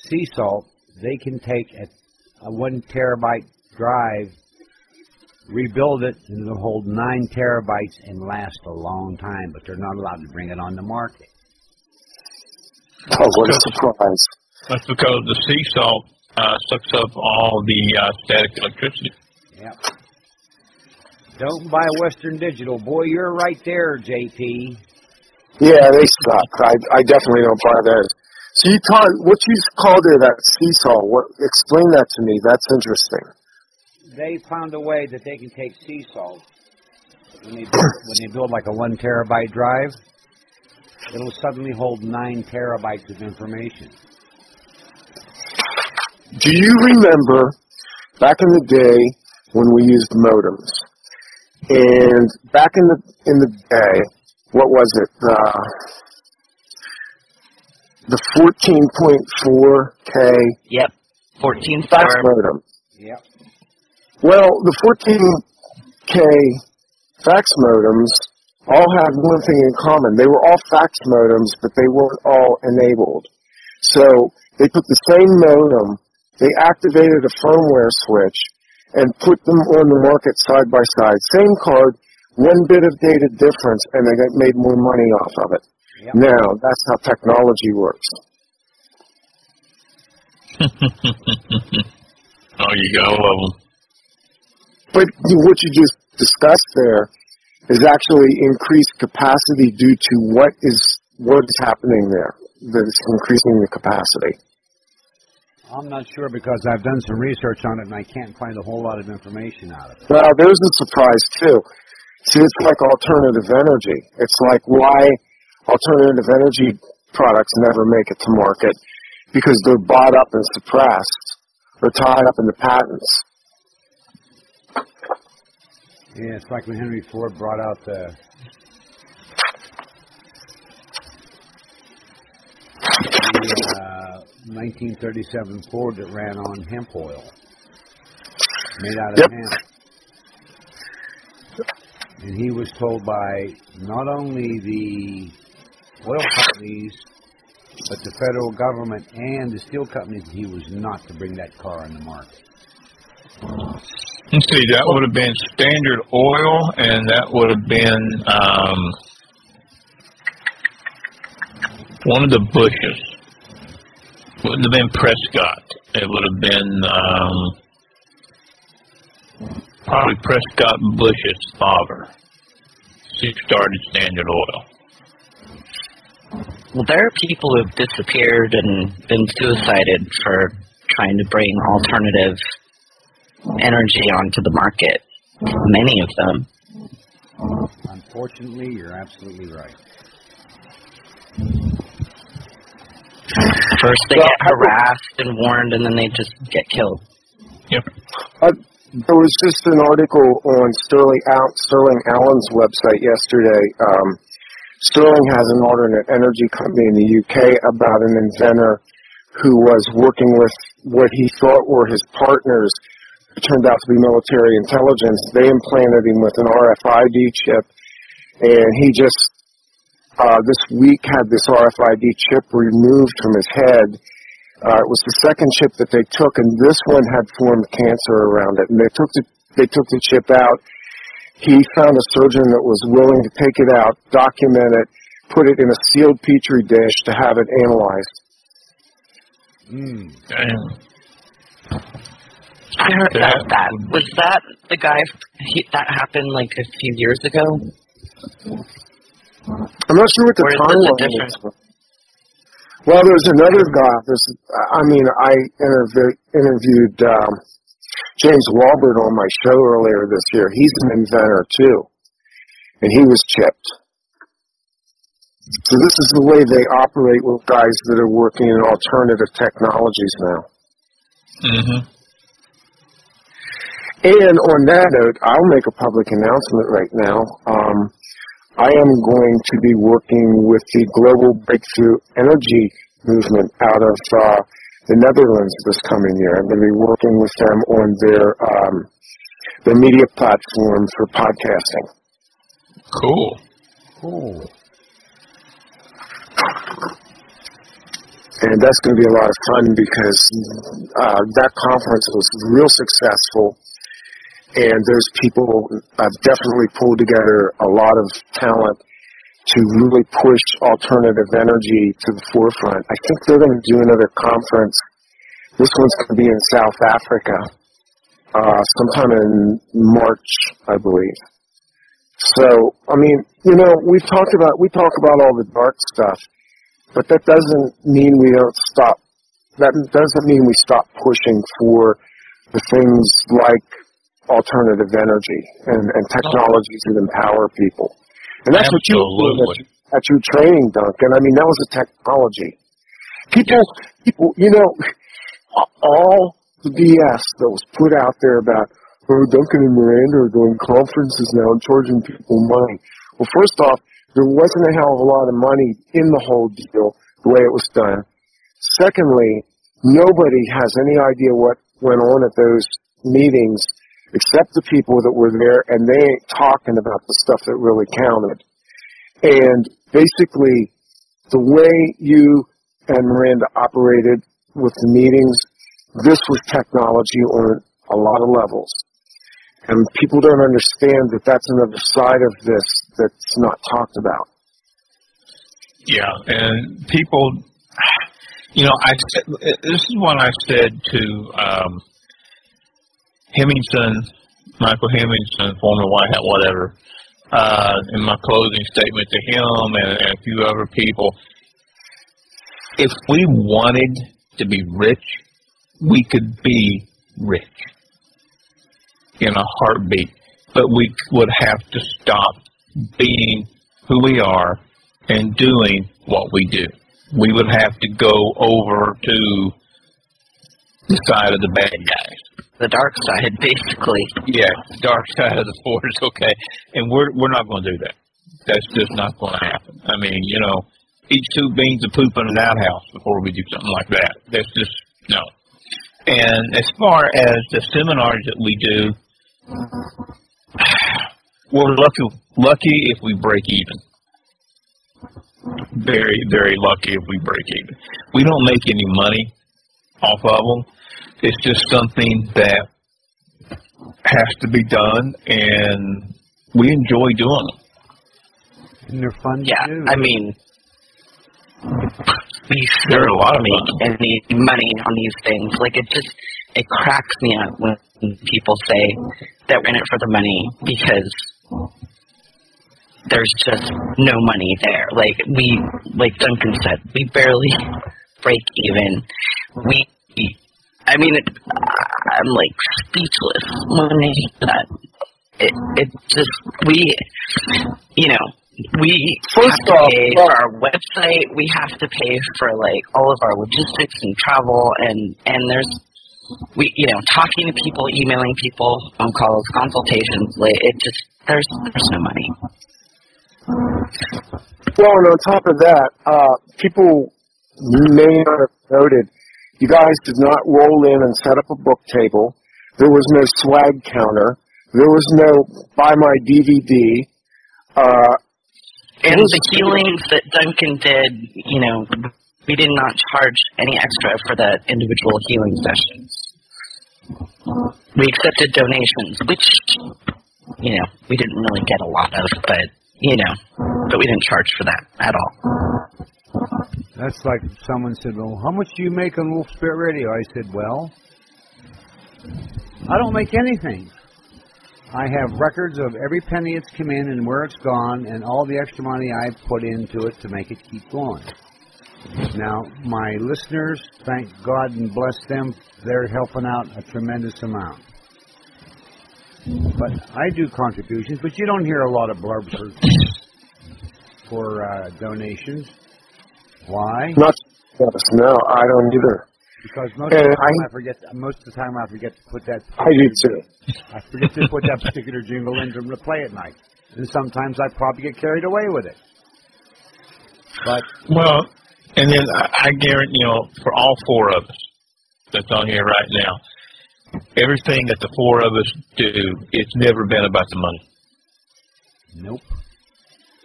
sea salt, they can take a 1 terabyte drive, rebuild it, and it'll hold 9 terabytes and last a long time, but they're not allowed to bring it on the market. Oh, what a surprise. That's because the sea salt sucks up all the static electricity. Yep. Don't buy Western Digital. Boy, you're right there, JP. Yeah, they suck. I definitely don't buy those. So what you called it, that sea salt, explain that to me. That's interesting. They found a way that they can take sea salt. When they build like a 1 terabyte drive, it'll suddenly hold 9 terabytes of information. Do you remember back in the day when we used modems? And back in the day, what was it? The 14.4K Yep. 14 fax star. modem. Yep. Well, the 14K fax modems all had one thing in common. They were all fax modems, but they weren't all enabled. So they took the same modem, they activated a firmware switch, and put them on the market side by side. Same card, 1 bit of data difference, and they made more money off of it. Yep. Now, that's how technology works. Oh, you got all of them. But what you just discussed there is actually increased capacity due to what is happening there that is increasing the capacity? I'm not sure because I've done some research on it and I can't find a whole lot of information out of it. Well, there's a surprise too. See, it's like alternative energy. It's like why alternative energy products never make it to market, because they're bought up and suppressed or tied up in the patents. Yeah, it's like when Henry Ford brought out the 1937 Ford that ran on hemp oil, made out of hemp. And he was told by not only the oil companies, but the federal government and the steel companies that he was not to bring that car on the market. Let's see, that would have been Standard Oil, and that would have been one of the Bushes. Wouldn't have been Prescott. It would have been probably Prescott Bush's father. He started Standard Oil. Well, there are people who have disappeared and been suicided for trying to bring alternative energy onto the market. Many of them. Unfortunately, you're absolutely right. First they get harassed and warned, and then they just get killed. Yep. There was just an article on Sterling Allen's website yesterday. Sterling has an alternate energy company in the UK about an inventor who was working with what he thought were his partners, who turned out to be military intelligence. They implanted him with an RFID chip, and he just this week had this RFID chip removed from his head. It was the second chip that they took, and this one had formed cancer around it. And they took the chip out. He found a surgeon that was willing to take it out, document it, put it in a sealed petri dish to have it analyzed. Damn. I heard about that. Was that the guy that happened like a few years ago? I'm not sure what the timeline is. Well, there's another guy. I interviewed James Walbert on my show earlier this year. He's an inventor too, and he was chipped. So this is the way they operate with guys that are working in alternative technologies now. Mm-hmm. And on that note, I'll make a public announcement right now. I am going to be working with the Global Breakthrough Energy Movement out of the Netherlands this coming year. I'm going to be working with them on their media platform for podcasting. Cool. And that's going to be a lot of fun because that conference was real successful. And there's people, I've definitely pulled together a lot of talent to really push alternative energy to the forefront. I think they're going to do another conference. This one's going to be in South Africa sometime in March, I believe. So, I mean, you know, we talk about all the dark stuff, but that doesn't mean we don't stop. That doesn't mean we stop pushing for the things like alternative energy and technologies that empower people. And that's what you were doing at your training, Duncan. I mean, that was a technology. People, you know, all the BS that was put out there about, oh, Duncan and Miranda are doing conferences now and charging people money. Well, first off, there wasn't a hell of a lot of money in the whole deal, the way it was done. Secondly, nobody has any idea what went on at those meetings except the people that were there, and they ain't talking about the stuff that really counted. And basically, the way you and Miranda operated with the meetings, this was technology on a lot of levels. And people don't understand that that's another side of this that's not talked about. Yeah, and people, you know, this is what I said to Hemmingson, Michael Hemmingson, former White House, whatever, in my closing statement to him and a few other people, if we wanted to be rich, we could be rich in a heartbeat, but we would have to stop being who we are and doing what we do. We would have to go over to the side of the bad guys. The dark side, basically. Yeah, the dark side of the force, okay. And we're not going to do that. That's just not going to happen. I mean, you know, eat 2 beans of poop in an outhouse before we do something like that. That's just, no. And as far as the seminars that we do, we're lucky if we break even. Very, very lucky if we break even. We don't make any money off of them. It's just something that has to be done, and we enjoy doing them. And they're fun to do. I mean, we still don't make any money on these things. Like, it cracks me up when people say that we're in it for the money because there's just no money there. Like Duncan said, we barely break even. I'm like speechless when I hear that. It just, we have to pay for our website. We have to pay for like all of our logistics and travel, and there's talking to people, emailing people, phone calls, consultations. There's no money. Well, and on top of that, people may not have noted, you guys did not roll in and set up a book table. There was no swag counter. There was no buy my DVD. And the healings that Duncan did, we did not charge any extra for the individual healing sessions. We accepted donations, which, we didn't really get a lot of, but we didn't charge for that at all. That's like someone said, well, how much do you make on Wolf Spirit Radio? I said, well, I don't make anything. I have records of every penny it's come in and where it's gone and all the extra money I've put into it to make it keep going. Now, my listeners, thank God and bless them, they're helping out a tremendous amount. But I do contributions, but you don't hear a lot of blurbs for donations. Why? Not no, I don't either. Because most of the time I forget to put that. I do too. I forget to put that particular jingle in to play at night, and sometimes I probably get carried away with it. But and then I guarantee, for all 4 of us that's on here right now, everything that the 4 of us do, it's never been about the money. Nope.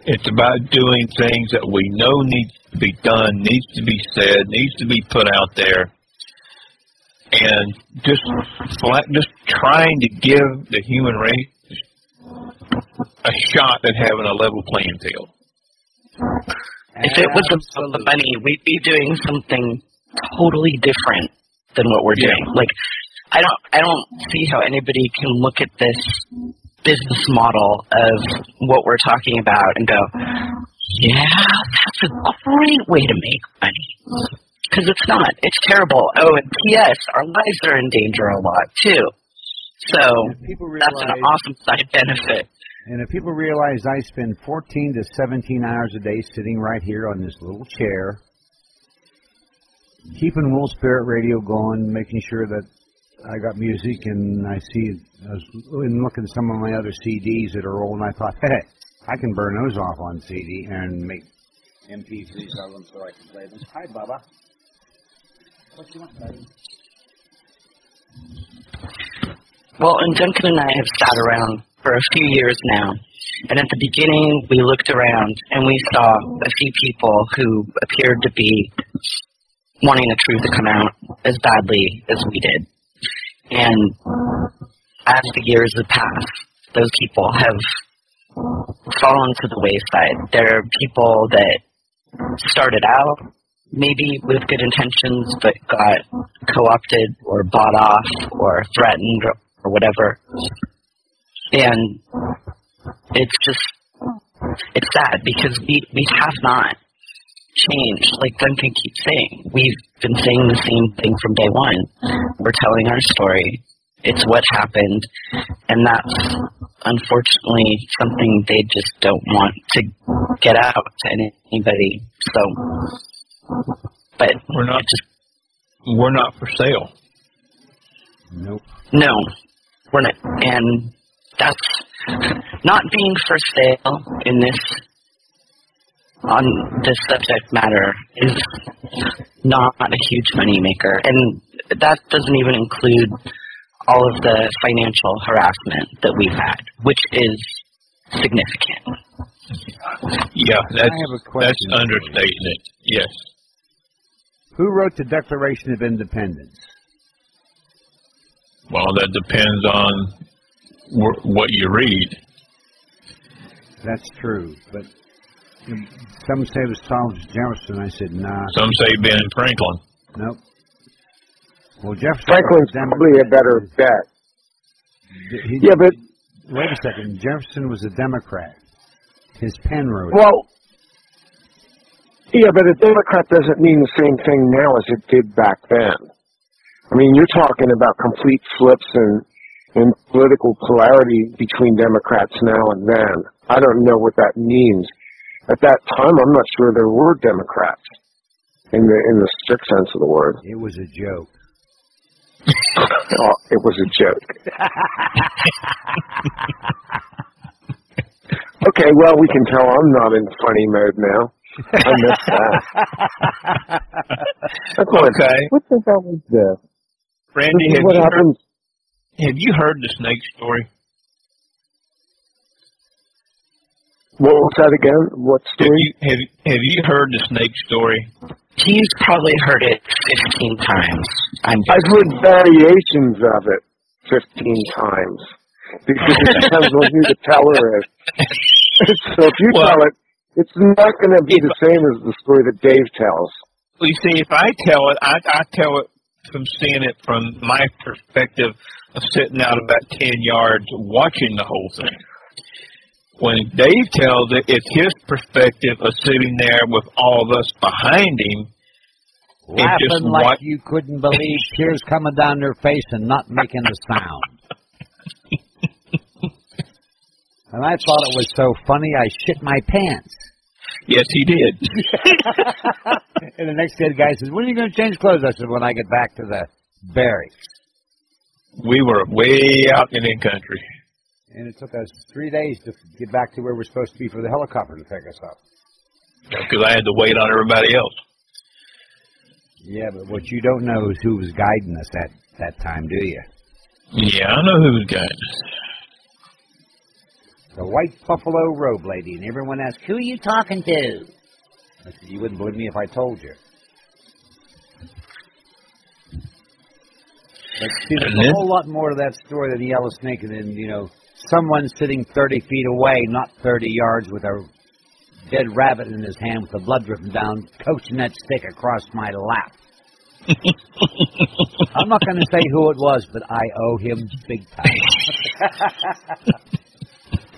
It's about doing things that we know needs to be done, needs to be said, needs to be put out there, and just trying to give the human race a shot at having a level playing field. If it was about the money, we'd be doing something totally different than what we're doing. Like, I don't see how anybody can look at this business model of what we're talking about and go, yeah, that's a great way to make money. Because it's not. It's terrible. Oh, and P.S., our lives are in danger a lot, too. So that's an awesome side benefit. And if people realize I spend 14 to 17 hours a day sitting right here on this little chair, keeping Wolf Spirit Radio going, making sure that I got music, and I was looking at some of my other CDs that are old, and I thought, hey, I can burn those off on CD and make MP3s of them so I can play them. Hi, Bubba. What you want, buddy? Well, and Duncan and I have sat around for a few years now, and at the beginning we looked around and we saw a few people who appeared to be wanting the truth to come out as badly as we did. And as the years have passed, those people have fallen to the wayside. There are people that started out maybe with good intentions but got co-opted or bought off or threatened or whatever. And it's sad because we have not changed. Like Duncan keeps saying, we've been saying the same thing from day one. We're telling our story. It's what happened, and that's unfortunately something they just don't want to get out to anybody. So, but we're not for sale. Nope. No, we're not, and that's not being for sale in this on this subject matter is not a huge moneymaker, and that doesn't even include all of the financial harassment that we've had, which is significant. Yeah, I have a question. That's understating it. Yes. Who wrote the Declaration of Independence? Well, that depends on what you read. That's true, but some say it was Thomas Jefferson. I said, nah. Some say Ben Franklin. Nope. Well, Jefferson Franklin's probably a better bet. Yeah, but wait a second. Jefferson was a Democrat. His pen wrote it. Well, yeah, but a Democrat doesn't mean the same thing now as it did back then. I mean, you're talking about complete flips in political polarity between Democrats now and then. I don't know what that means. At that time, I'm not sure there were Democrats in the strict sense of the word. It was a joke. Oh, it was a joke. Okay, well, we can tell I'm not in funny mode now. I missed that. Okay. What the hell is this? Randy, have you heard the snake story? What was that again? What story? Have you heard the snake story? He's probably heard it 15 times. I've heard variations of it 15 times. Because it depends on who the teller is. So if you tell it, it's not going to be the same as the story that Dave tells. Well, you see, if I tell it, I tell it from seeing it from my perspective of sitting out about 10 yards watching the whole thing. When Dave tells it, it's his perspective of sitting there with all of us behind him. Laughing like you couldn't believe, tears coming down their face and not making a sound. And I thought it was so funny, I shit my pants. Yes, he did. And the next day the guy says, when are you going to change clothes? I said, when I get back to the barracks. We were way out in the country. And it took us 3 days to get back to where we're supposed to be for the helicopter to pick us up. Because I had to wait on everybody else. Yeah, but what you don't know is who was guiding us at that time, do you? Yeah, I know who was guiding us. The white buffalo robe lady, and everyone asked, who are you talking to? I said, you wouldn't believe me if I told you. But see, there's a whole lot more to that story than the yellow snake than, you know, someone sitting 30 feet away, not 30 yards, with a dead rabbit in his hand with the blood dripping down, coaching that stick across my lap. I'm not going to say who it was, but I owe him big time.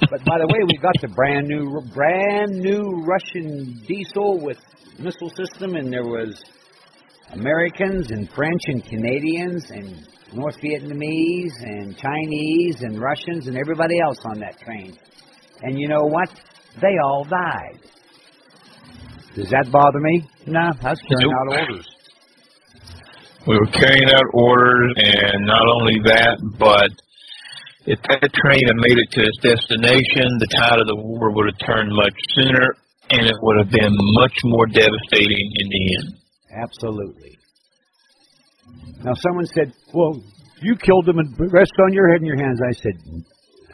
But by the way, we got the brand new Russian diesel with missile system, and there was Americans and French and Canadians and North Vietnamese and Chinese and Russians and everybody else on that train. And you know what? They all died. Does that bother me? No, I was carrying out orders. We were carrying out orders, and not only that, but if that train had made it to its destination, the tide of the war would have turned much sooner, and it would have been much more devastating in the end. Absolutely. Now, someone said, well, you killed them and rest on your head and your hands. I said,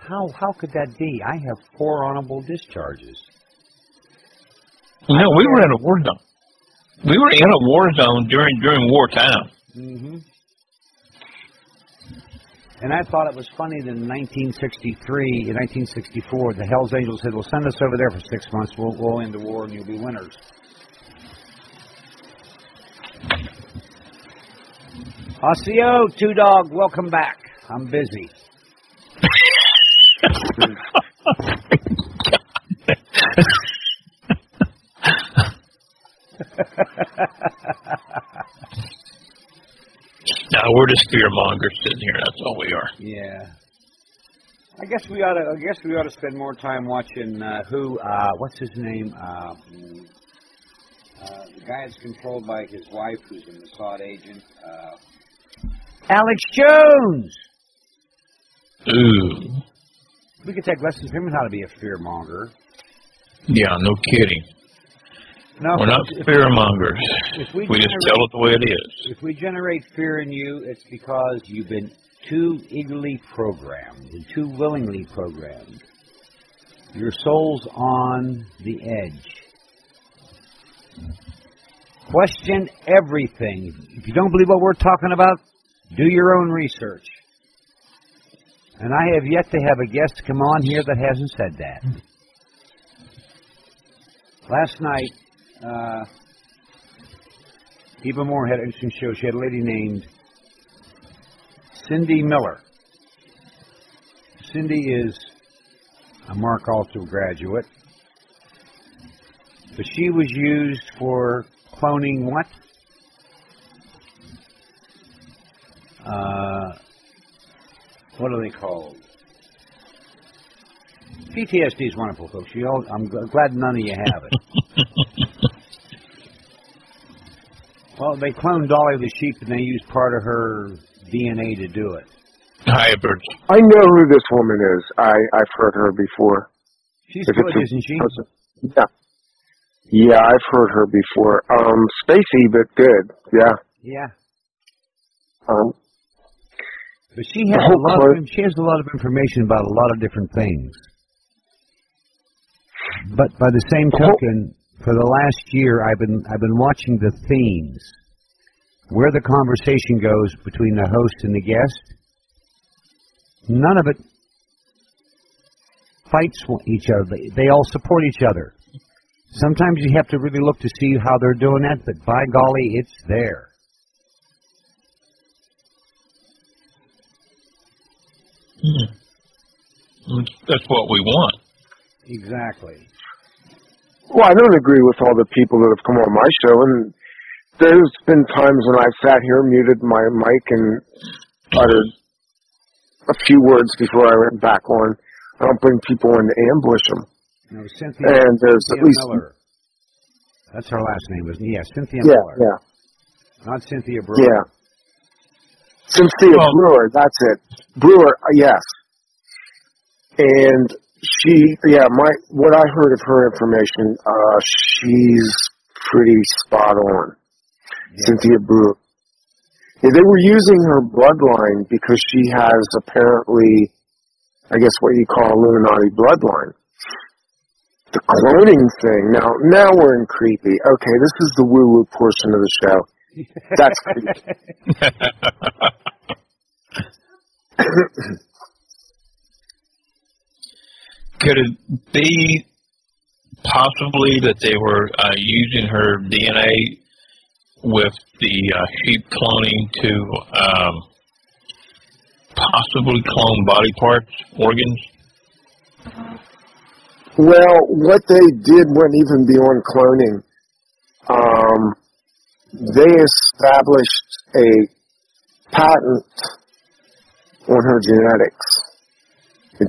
how could that be? I have 4 honorable discharges. No, we were in a war zone. We were in a war zone during wartime. Mm-hmm. And I thought it was funny that in 1964, the Hells Angels said, well, send us over there for 6 months. We'll end the war and you'll be winners. Osio, 2 Dog, welcome back. I'm busy. No, we're just fear mongers sitting here. That's all we are. Yeah. I guess we ought to spend more time watching what's his name? The guy that's controlled by his wife, who's a Mossad agent. Alex Jones. Ooh. We could take lessons from him how to be a fearmonger. Yeah, no kidding. No, we're not fearmongers. We just tell it the way it is. If we generate fear in you, it's because you've been too eagerly programmed and too willingly programmed. Your soul's on the edge. Question everything. If you don't believe what we're talking about, do your own research. And I have yet to have a guest come on here that hasn't said that. Last night, Eva Moore had an interesting show. She had a lady named Cindy Miller. Cindy is a Mark Alto graduate, but she was used for cloning what? What are they called? PTSD is wonderful, folks. I'm glad none of you have it. Well, they cloned Dolly the sheep, and they used part of her DNA to do it. Hybrids. I know who this woman is. I've heard her before. She's good, isn't she? Yeah. Yeah, I've heard her before. Spacey, but good. Yeah. Yeah. But she has a lot of information about a lot of different things. But by the same token, for the last year, I've been watching the themes, where the conversation goes between the host and the guest. None of it fights each other. They all support each other. Sometimes you have to really look to see how they're doing that, but by golly, it's there. That's what we want. Exactly. Well, I don't agree with all the people that have come on my show, and there's been times when I've sat here, muted my mic, and uttered a few words before I went back on. I don't bring people in to ambush them. No, Cynthia, and there's Cynthia at least Miller. That's her last name, isn't it? Yeah, Cynthia Miller. Yeah. Not Cynthia Brewer. Yeah. Cynthia Brewer, that's it. Brewer, yes. And what I heard of her information, she's pretty spot on. Yeah. Cynthia Brewer. Yeah, they were using her bloodline because she has apparently, I guess what you call Illuminati bloodline. The cloning thing, now we're in creepy. Okay, this is the woo-woo portion of the show. That's creepy. Could it be possibly that they were using her DNA with the sheep cloning to possibly clone body parts, organs? Well, what they did went even beyond cloning. They established a patent on her genetics. Did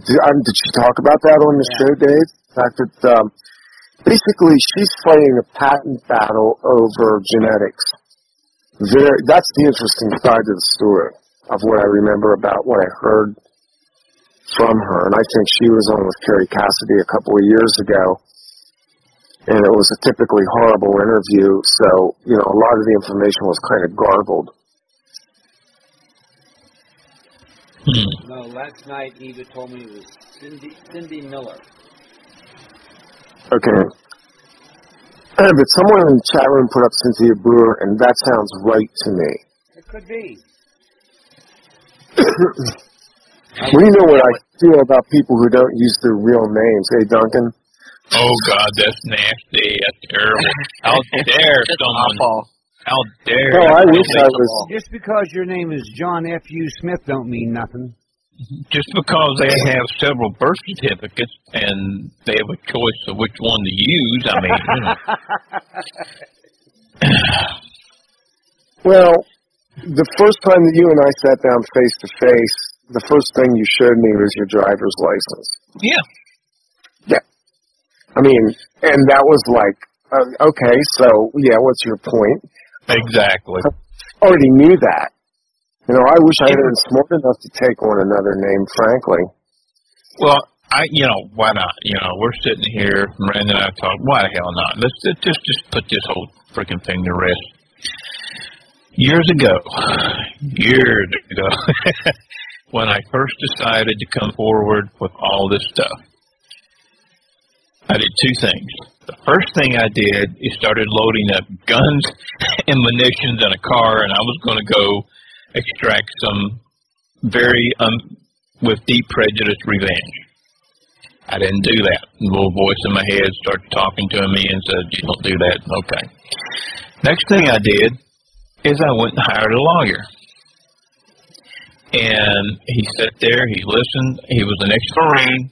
she talk about that on the show, Dave? The fact that basically she's fighting a patent battle over genetics. That's the interesting side of the story of what I remember about what I heard from her. And I think she was on with Carrie Cassidy a couple of years ago. And it was a typically horrible interview. So, a lot of the information was kind of garbled. No, last night Eva told me it was Cindy Miller. Okay. But someone in the chat room put up Cynthia Brewer, and that sounds right to me. It could be. Well, you know what I feel about people who don't use their real names. Hey, Duncan? Oh, God, that's nasty. That's terrible. How dare someone... How dare... Oh, I wish I was... Just because your name is John F.U. Smith don't mean nothing. Just because they have several birth certificates and they have a choice of which one to use, I mean, Well, the first time that you and I sat down face to face, the first thing you showed me was your driver's license. Yeah. Yeah. I mean, and that was like, okay, so, yeah, what's your point? Exactly. I already knew that. You know, I wish I had been smart enough to take on another name, frankly. Well, why not? We're sitting here, Miranda and I talk, why the hell not? Let's just put this whole freaking thing to rest. Years ago, when I first decided to come forward with all this stuff, I did two things. The first thing I did is started loading up guns and munitions in a car, and I was going to go extract some very, with deep prejudice, revenge. I didn't do that. The little voice in my head started talking to me and said, you don't do that. Okay. Next thing I did is I went and hired a lawyer. And he sat there, he listened, he was an ex-Marine,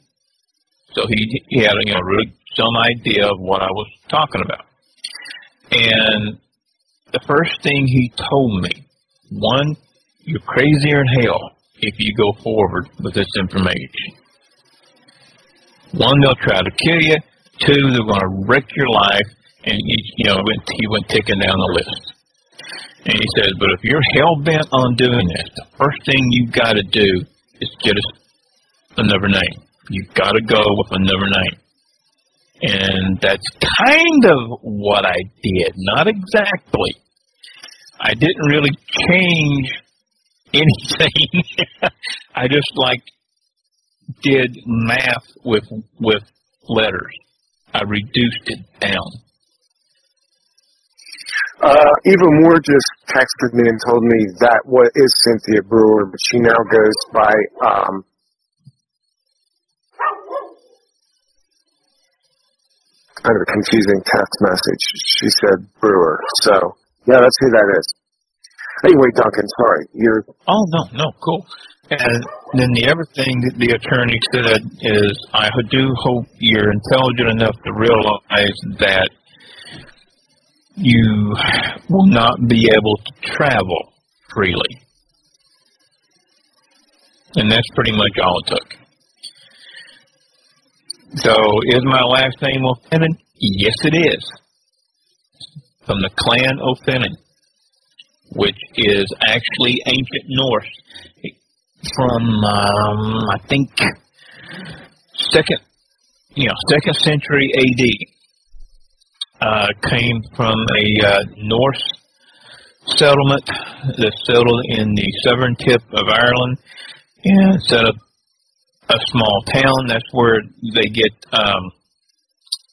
so he had really some idea of what I was talking about. And the first thing he told me, one, you're crazier than hell if you go forward with this information. One, they'll try to kill you. Two, they're going to wreck your life. And he went ticking down the list. And he says, but if you're hell-bent on doing this, the first thing you've got to do is get us another name. You've got to go with another name. And that's kind of what I did. Not exactly. I didn't really change anything. I just, did math with letters. I reduced it down. Eva Moore just texted me and told me that what is Cynthia Brewer, but she now goes by kind of a confusing text message. She said Brewer. So, yeah, that's who that is. Anyway, Duncan, sorry. Oh, no, cool. And then the other thing that the attorney said is, I do hope you're intelligent enough to realize that you will not be able to travel freely. And that's pretty much all it took. So, is my last name O'Finnan? Yes, it is. From the clan O'Finnan, which is actually ancient Norse. From, I think, second century AD. Came from a Norse settlement that settled in the southern tip of Ireland and set up a small town. That's where they get,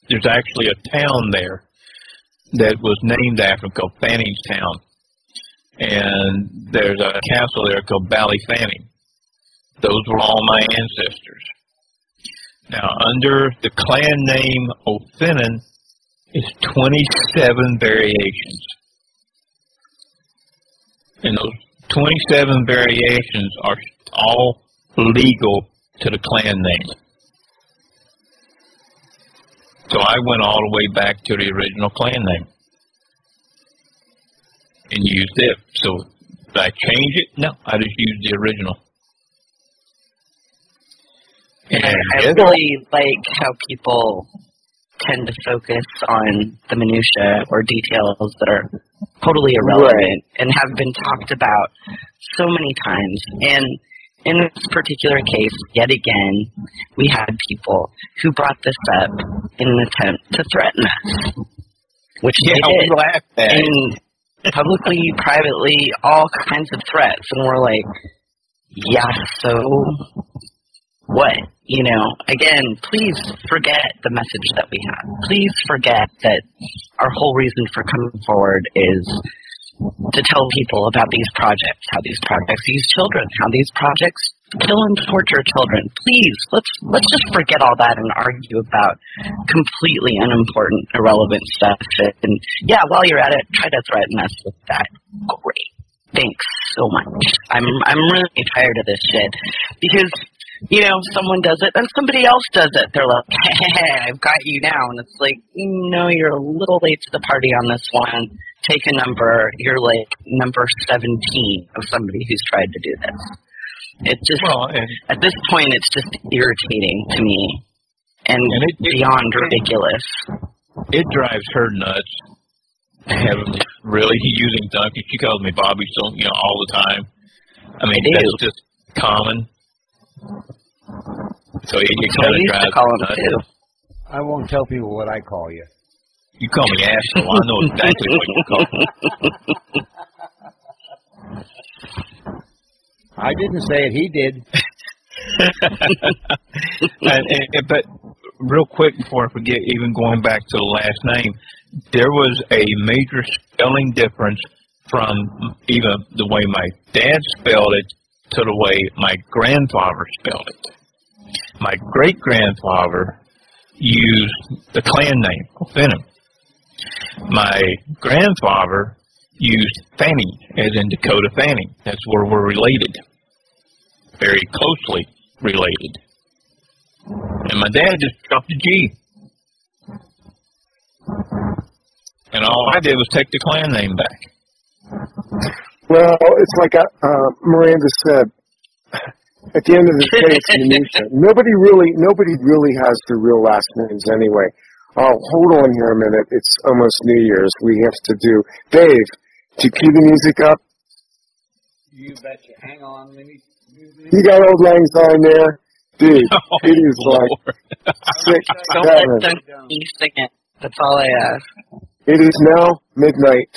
there's actually a town there that was named after called Fanning's Town. And there's a castle there called Ballyfanning. Those were all my ancestors. Now, under the clan name O'Finnan is 27 variations. And those 27 variations are all legal to the clan name. So I went all the way back to the original clan name and used it. So did I change it? No, I just used the original. And I really like how people tend to focus on the minutia or details that are totally irrelevant and have been talked about so many times. And in this particular case, yet again, we had people who brought this up in an attempt to threaten us, which they did. And publicly, privately, all kinds of threats. And we're like, yeah, so what? Again, please forget the message that we have. Please forget that our whole reason for coming forward is to tell people about these projects, how these projects use children, how these projects kill and torture children. Please, let's just forget all that and argue about completely unimportant, irrelevant stuff. And yeah, while you're at it, try to threaten us with that. Great. Thanks so much. I'm really tired of this shit because someone does it, then somebody else does it. They're like, hey, I've got you now. And it's like, no, you're a little late to the party on this one. Take a number. You're like number 17 of somebody who's tried to do this. It just, at this point, it's just irritating to me and beyond ridiculous. It drives her nuts. Having really using Duncan. She calls me Bobby, so, all the time. I mean, that's just common. So it kind of drives her nuts. Too. I won't tell people what I call you. You call me asshole. I know exactly what you call me. I didn't say it. He did. But real quick before I forget, even going back to the last name, there was a major spelling difference from even the way my dad spelled it to the way my grandfather spelled it. My great-grandfather used the clan name, Finham. My grandfather used Fanny, as in Dakota Fanning. That's where we're related. Very closely related. And my dad just dropped the G. And all I did was take the clan name back. Well, it's like Miranda said, at the end of the day, it's minutia. Nobody really has their real last names anyway. Oh, hold on here a minute. It's almost New Year's. We have to do... Dave, did you cue the music up? You betcha. Hang on. Let me... You got Old Lang Syne there? Dude, it is Lord. Like 6, Don't 7. let Duncan sing it. That's all I ask. It is now midnight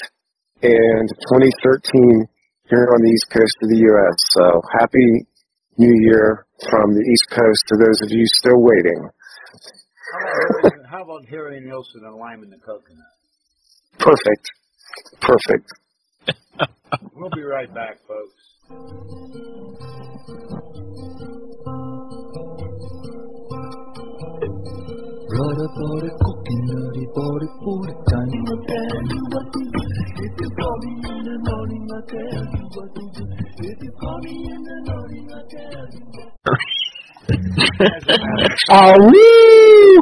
in 2013 here on the East Coast of the U.S. So happy New Year from the East Coast to those of you still waiting. How about Harry Nilsson and Lime in the Coconut? Perfect. We'll be right back, folks. Brother bought a coconut, he bought it for the time. I'll tell you what to do. If you call me in the morning, I'll tell you what to do. If you call me in the morning, I'll tell you what to do. Oh, woo!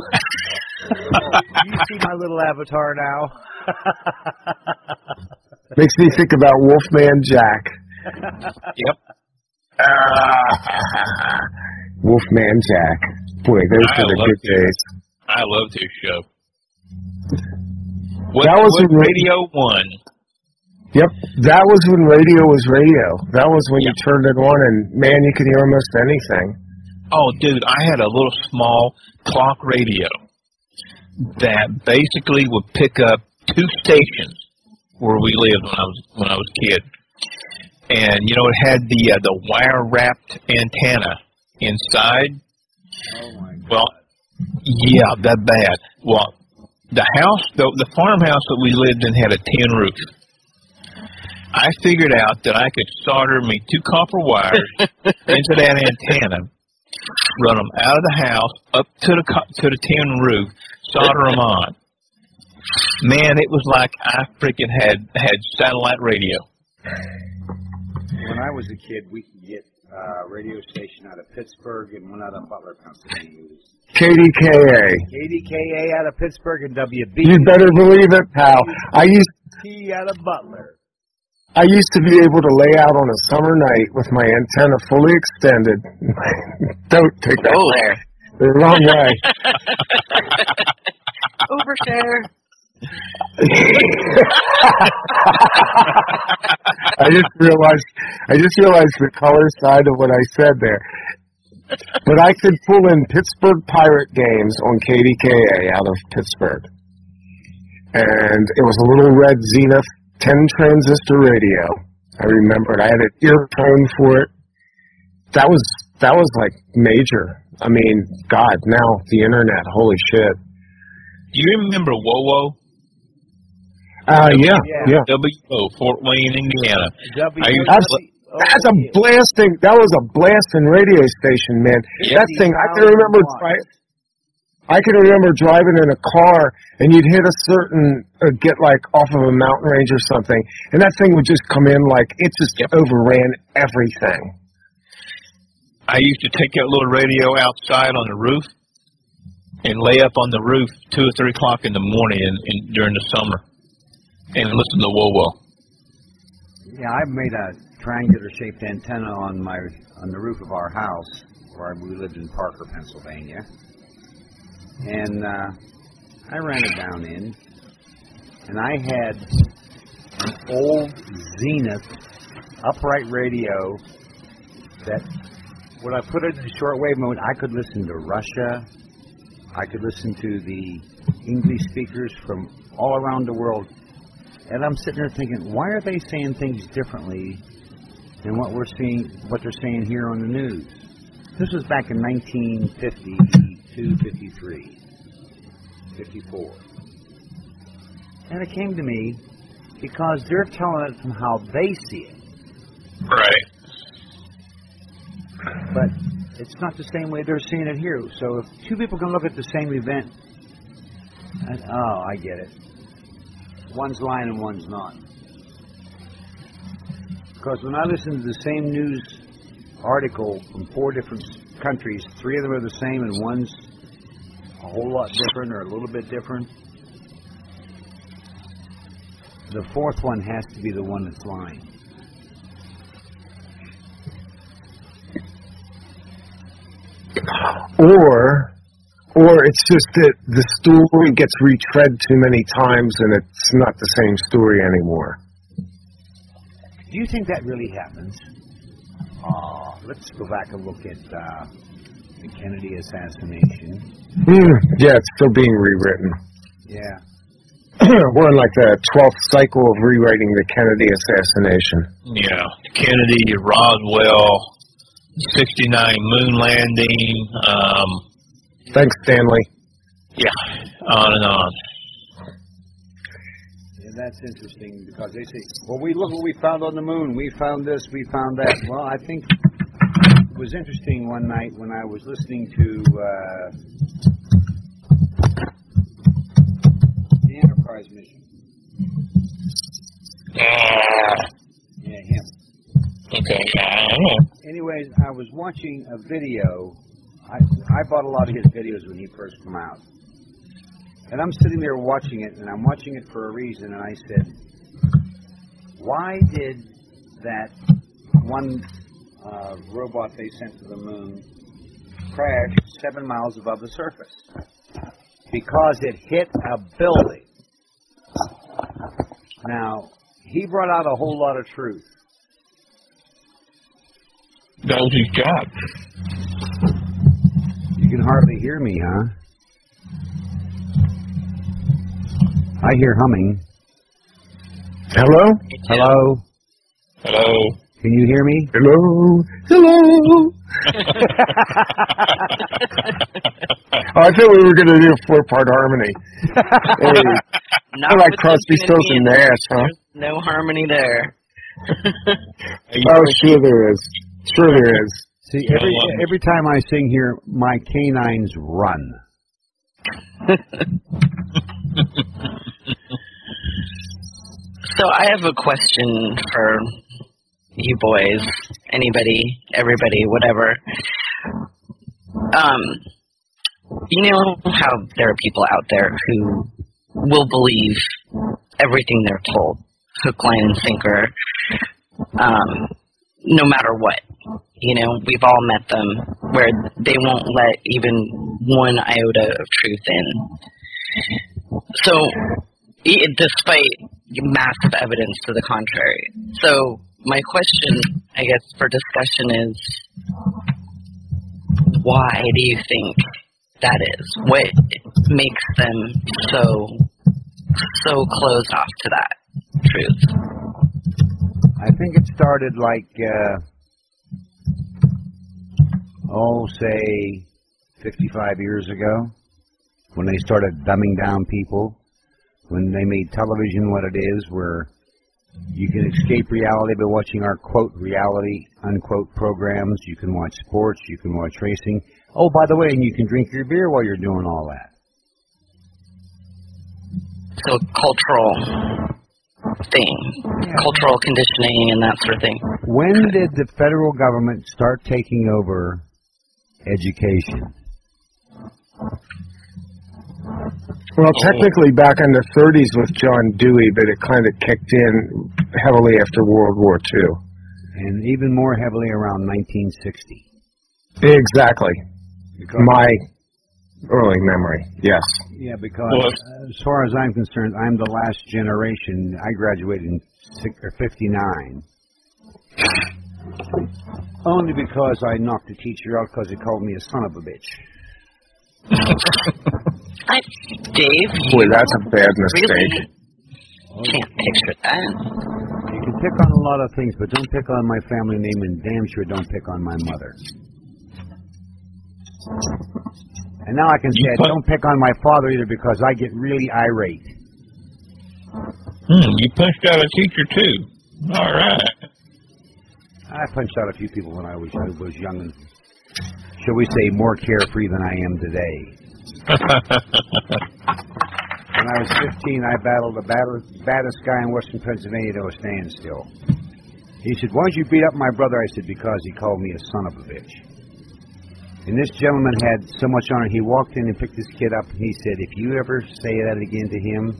You see my little avatar now? Makes me think about Wolfman Jack. Yep. Wolfman Jack. Boy, those were the good days. I loved his show. That was when Radio 1. Yep, that was when radio was radio. That was when you turned it on and, man, you could hear almost anything. Oh, dude, I had a little small clock radio that basically would pick up 2 stations where we lived when I was a kid. And, it had the wire-wrapped antenna inside. Oh, my God. Well, yeah, that bad. Well, the farmhouse that we lived in had a tin roof. I figured out that I could solder me 2 copper wires into that antenna, run them out of the house up to the tin roof, solder them on. Man, it was like I freaking had satellite radio. When I was a kid, we could get a radio station out of Pittsburgh and one out of Butler, Pennsylvania. KDKA. KDKA out of Pittsburgh and WB. You better believe it, pal. T out of Butler. I used to be able to lay out on a summer night with my antenna fully extended. Don't take that the wrong way. Overshare. I just realized the color side of what I said there. But I could pull in Pittsburgh Pirate games on KDKA out of Pittsburgh. And it was a little red Zenith 10-transistor radio. I remember it. I had an earphone for it. That was like major. I mean, God, now the internet, holy shit. Do you remember WoWo? Yeah. WO, Fort Wayne, Indiana. That was a blasting radio station, man. That thing, I can remember driving in a car and you'd hit a certain, get like off of a mountain range or something, and that thing would just come in like it just overran everything. I used to take that little radio outside on the roof and lay up on the roof 2 or 3 o'clock in the morning during the summer and listen to WoWo. Yeah, I've made a triangular-shaped antenna on the roof of our house where we lived in Parker, Pennsylvania, and I ran it down in, and I had an old Zenith upright radio that when I put it in the shortwave mode, I could listen to Russia. I could listen to the English speakers from all around the world. And I'm sitting there thinking, why are they saying things differently than what they're saying here on the news? This was back in 1952, 53, 54. And it came to me because they're telling it from how they see it. Right. But it's not the same way they're seeing it here. So if two people can look at the same event, and, oh, I get it. One's lying and one's not. Because when I listen to the same news article from 4 different countries, 3 of them are the same and one's a whole lot different or a little bit different, the 4th one has to be the one that's lying. Or it's just that the story gets retread too many times and it's not the same story anymore. Do you think that really happens? Let's go back and look at the Kennedy assassination. Yeah, it's still being rewritten. Yeah. We're in like the 12th cycle of rewriting the Kennedy assassination. Yeah, Kennedy, Roswell, 69 moon landing. Thanks, Stanley. Yeah, on and on. Yeah, that's interesting because they say, well, we look what we found on the moon. We found this, we found that. Well, I think it was interesting one night when I was listening to the Enterprise mission. Yeah, him. Okay, I don't know. Anyways, I was watching a video. I bought a lot of his videos when he first came out. And I'm sitting there watching it, and I'm watching it for a reason, and I said, why did that one robot they sent to the moon crash 7 miles above the surface? Because it hit a building. Now, he brought out a whole lot of truth. That was his job. You can hardly hear me, huh? I hear humming. Hello? Hello? Hello. Can you hear me? Hello? Hello? I thought we were going to do a 4-part harmony. Hey, Not like with Crosby, Duncan Stills, and Nash, huh? There's no harmony there. Oh, sure there is. Sure there is. See, every time I sing here, my canines run. So I have a question for you boys, anybody, everybody, whatever. You know how there are people out there who will believe everything they're told, hook, line, and sinker, no matter what. You know, we've all met them where they won't let even one iota of truth in. So, despite massive evidence to the contrary. So, my question, I guess, for discussion is, why do you think that is? What makes them so closed off to that truth? I think it started like, say 55 years ago, when they started dumbing down people, when they made television what it is, where you can escape reality by watching our, quote, reality, unquote, programs. You can watch sports, you can watch racing. Oh, by the way, and you can drink your beer while you're doing all that. So cultural thing, cultural conditioning and that sort of thing. When did the federal government start taking over education? Well, technically back in the 30s with John Dewey, but it kind of kicked in heavily after World War II. And even more heavily around 1960. Exactly. My early memory, yes. Yeah, because as far as I'm concerned, I'm the last generation. I graduated in 59. Only because I knocked the teacher out because he called me a son of a bitch. Dave, boy, that's a bad mistake. Really can't picture that. You can pick on a lot of things, but don't pick on my family name, and damn sure don't pick on my mother. And now I can say don't pick on my father either because I get really irate. You punched out a teacher too. All right. I punched out a few people when I was young and, shall we say, more carefree than I am today. When I was 15, I battled the baddest guy in Western Pennsylvania to a standstill. He said, "Why'd you beat up my brother?" I said, "Because he called me a son of a bitch." And this gentleman had so much honor, he walked in and picked this kid up, and he said, "If you ever say that again to him,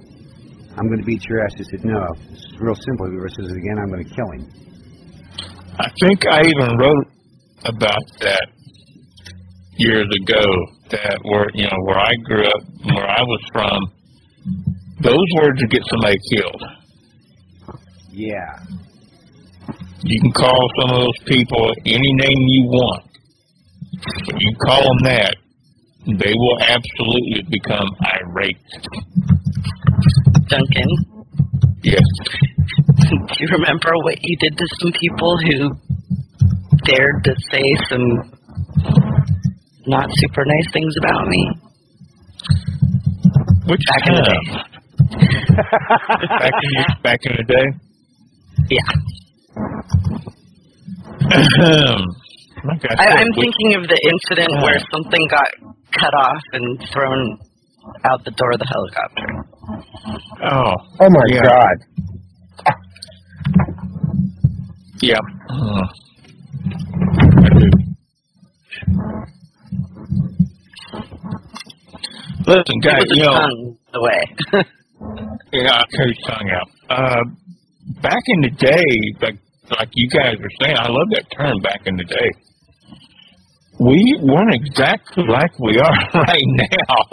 I'm going to beat your ass." He said, "No, it's real simple. If he ever says it again, I'm going to kill him." I think I even wrote about that years ago, that where I grew up, where I was from, those words would get somebody killed. Yeah. You can call some of those people any name you want. If you call them that, they will absolutely become irate. Duncan? Yes. Do you remember what you did to some people who dared to say some not super nice things about me? Which back in the day? back in the day? Yeah. I'm thinking of the incident where something got cut off and thrown out the door of the helicopter. Oh my God. Yeah. Listen, guys, tongue away. Yeah, I'll cut his tongue out. Back in the day, like you guys were saying, I love that term, back in the day. We weren't exactly like we are right now.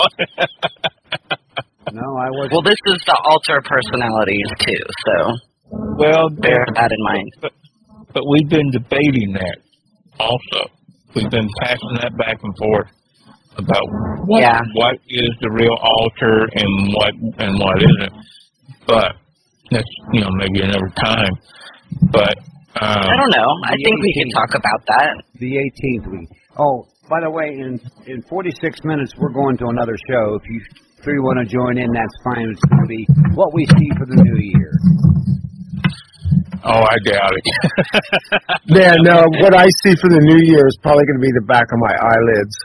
No, I wasn't. Well, this is the alter personalities, too, so bear that in mind. But we've been debating that also. We've been passing that back and forth about what is the real alter and what isn't. But that's maybe another time. But I don't know. I think we can talk about that. The 18th week. Oh, by the way, in 46 minutes we're going to another show. If you three want to join in, that's fine. It's going to be what we see for the new year. Oh, I doubt it. Yeah, no, what I see for the new year is probably going to be the back of my eyelids.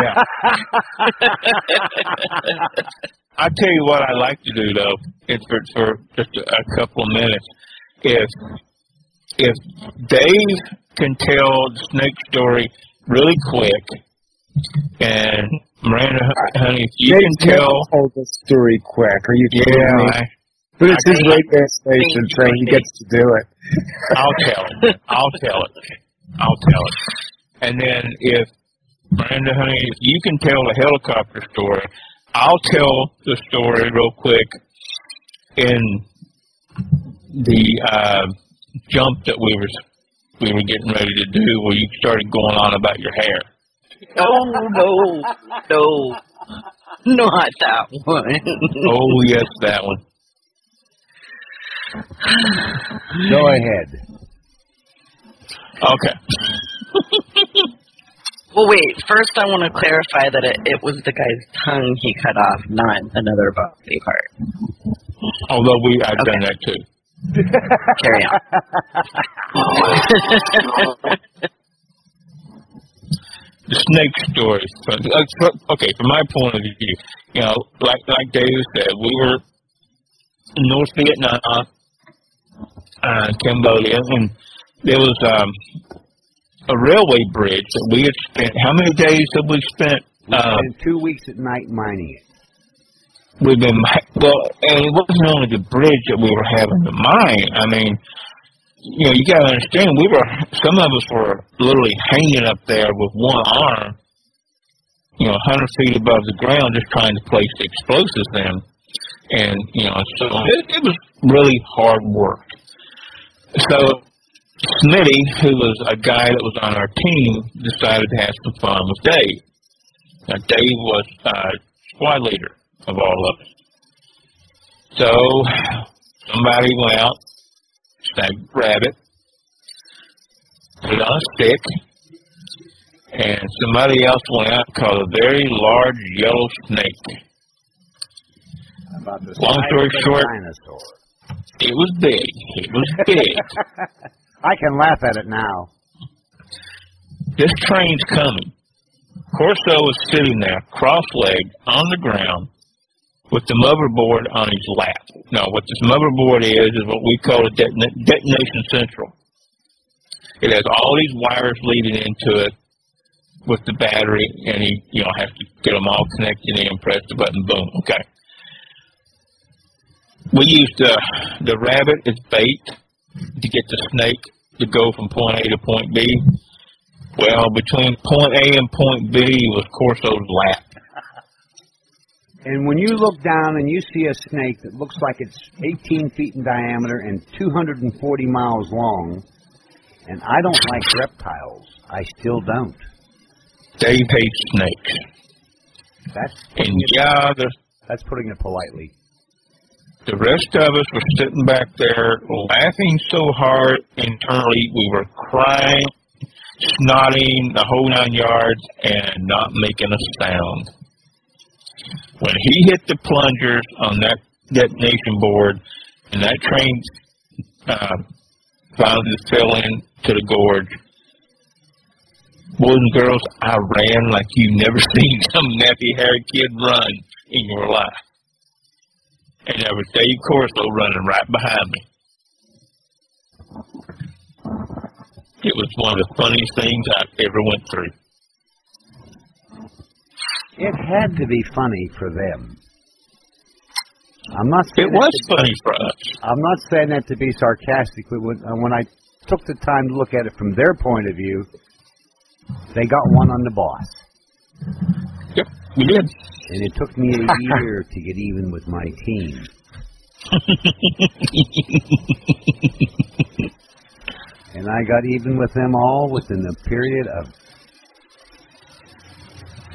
Yeah. I'll tell you what I like to do, though, is for just a couple of minutes. If Dave can tell the snake story really quick, and Miranda, honey, if you can tell the story quick, are you kidding me? But it's his radio station, so he gets to do it. I'll tell it. And then if, Miranda, honey, if you can tell the helicopter story, I'll tell the story real quick in the jump that we were getting ready to do, where you started going on about your hair. Oh, no, not that one. Oh, yes, that one. Go ahead. Okay. Well, wait. First, I want to clarify that it was the guy's tongue he cut off, not another body part. Although I've done that too. Carry on. The snake story. Okay, from my point of view, like David said, North Vietnam, Cambodia, and there was a railway bridge that we had spent. How many days have we spent? We spent 2 weeks at night mining it. We've been, well, and it wasn't only the bridge that we were having to mine. I mean, you know, you got to understand, some of us were literally hanging up there with one arm, you know, 100 feet above the ground, just trying to place the explosives in. And, you know, so it was really hard work. So Smitty, who was a guy that was on our team, decided to have some fun with Dave. Now, Dave was squad leader of all of us. So somebody went out, snagged a rabbit, put it on a stick, and somebody else went out and caught a very large yellow snake. About the Long story short, dinosaur. it was big. It was big. I can laugh at it now. This train's coming. Corso was sitting there, cross-legged, on the ground, with the motherboard on his lap. Now, what this motherboard is what we call a detonation central. It has all these wires leading into it with the battery, and he, you know, has to get them all connected in, press the button, boom, okay. We used the rabbit as bait to get the snake to go from point A to point B. Well, between point A and point B was Corso's lap. And when you look down and you see a snake that looks like it's 18 feet in diameter and 240 miles long, and I don't like reptiles, I still don't. Dave hates snakes. That's putting it politely. The rest of us were sitting back there laughing so hard internally we were crying, snotting, the whole 9 yards, and not making a sound. When he hit the plungers on that detonation board and that train finally fell into the gorge, boys and girls, I ran like you've never seen some nappy-haired kid run in your life. And there was Dave Corso running right behind me. It was one of the funniest things I've ever went through. It had to be funny for them. I'm not saying it was funny for us. I'm not saying that to be sarcastic, but when I took the time to look at it from their point of view, they got one on the boss. Yep, we did. And it took me a year to get even with my team. And I got even with them all within a period of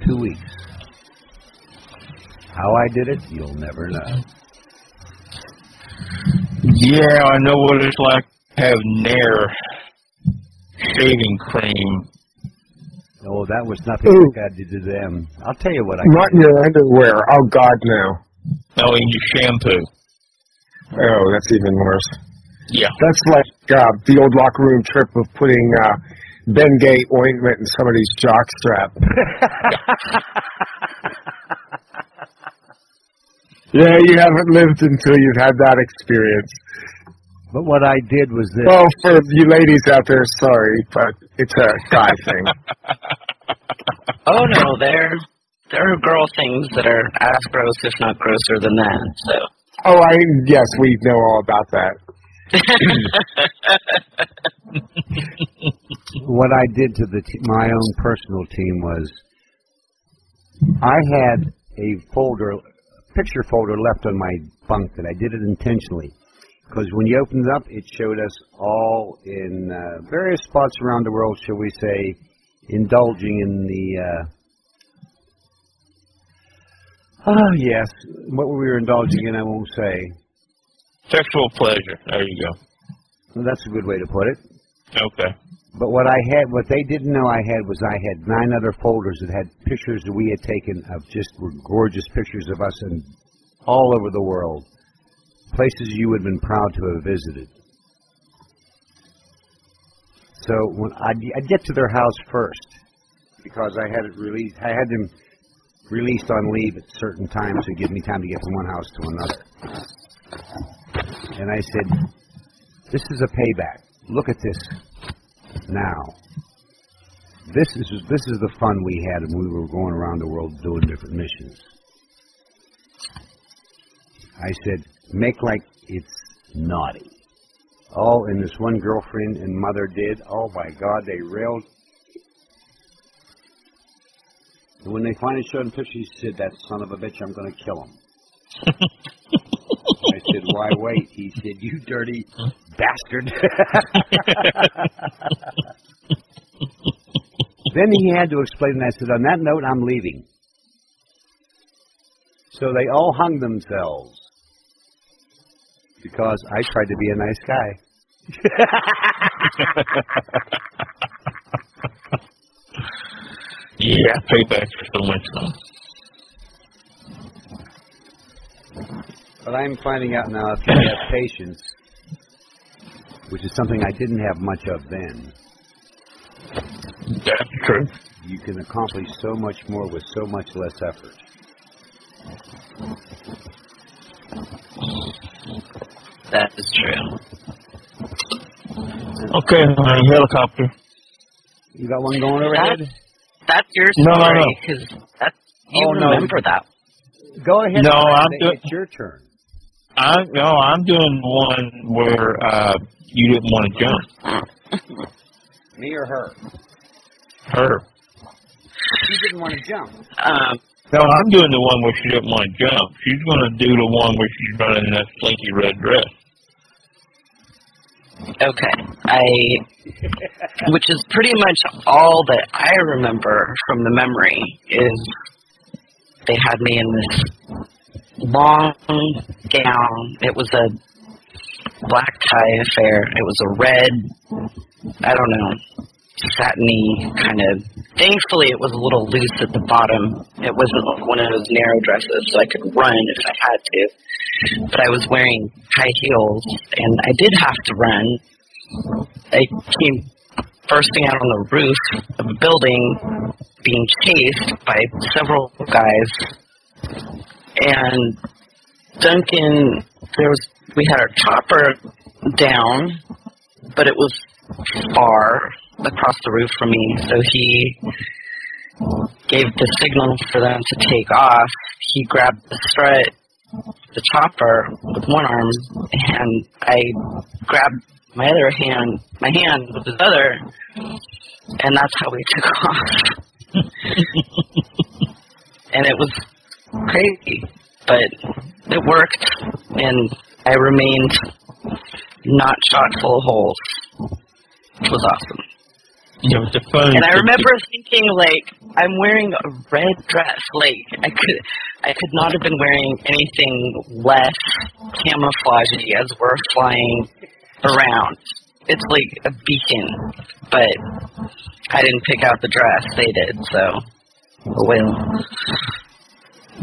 2 weeks. How I did it, you'll never know. Yeah, I know what it's like to have Nair shaving cream. Oh, that was nothing like I did to them. I'll tell you what I Not in your underwear. Oh, God, no. No, in your shampoo. Oh, that's even worse. Yeah. That's like the old locker room trip of putting Bengay ointment in somebody's jockstrap. Yeah, you haven't lived until you've had that experience. But what I did was this. Well, for you ladies out there, sorry, but it's a guy thing. Oh no, there are girl things that are as gross, if not grosser than that. So. Oh, yes, we know all about that. What I did to my own personal team was I had a picture folder left on my bunk that I did it intentionally. Because when you opened it up, it showed us all in various spots around the world, shall we say, indulging in the, yes, what we were indulging in, I won't say. Sexual pleasure. There you go. Well, that's a good way to put it. Okay. But what they didn't know I had was I had 9 other folders that had pictures that we had taken of just gorgeous pictures of us and all over the world. Places you would have been proud to have visited. So when I'd get to their house first, because I had them released on leave at certain times to give me time to get from one house to another. And I said, this is a payback. Look at this now. This is the fun we had when we were going around the world doing different missions. I said, make like it's naughty. Oh, and this one girlfriend and mother did. Oh, my God, they railed. And when they finally showed him pictures, he said, that son of a bitch, I'm going to kill him. I said, why wait? He said, you dirty bastard. Then he had to explain, and I said, on that note, I'm leaving. So they all hung themselves because I tried to be a nice guy. Yeah, payback for so much fun. But I'm finding out now, if you have patience, which is something I didn't have much of then, that's true. You can accomplish so much more with so much less effort. That is true. Okay, helicopter. You got one going overhead? That's your story, because you remember that. Go ahead. No, it's your turn. I'm doing one where you didn't want to jump. Me or her? Her. She didn't want to jump. No, I'm doing the one where she didn't want to jump. She's going to do the one where she's running in that slinky red dress. Okay. Which is pretty much all that I remember from the memory is they had me in this long gown. It was a black tie affair. It was a red, I don't know, satiny kind of. Thankfully, it was a little loose at the bottom. It wasn't like one of those narrow dresses, so I could run if I had to. But I was wearing high heels, and I did have to run. I came bursting out on the roof of a building, being chased by several guys. And Duncan, we had our chopper down, but it was far across the roof from me, so he gave the signal for them to take off. He grabbed the strut, the chopper, with one arm, and I grabbed my hand with his other, and that's how we took off. And it was crazy, but it worked, and I remained not shot full of holes, which was awesome. Yeah, it was a fun. And I remember thinking, like, I'm wearing a red dress. Like, I could not have been wearing anything less camouflagey as we're flying around. It's like a beacon, but I didn't pick out the dress. They did, so oh well.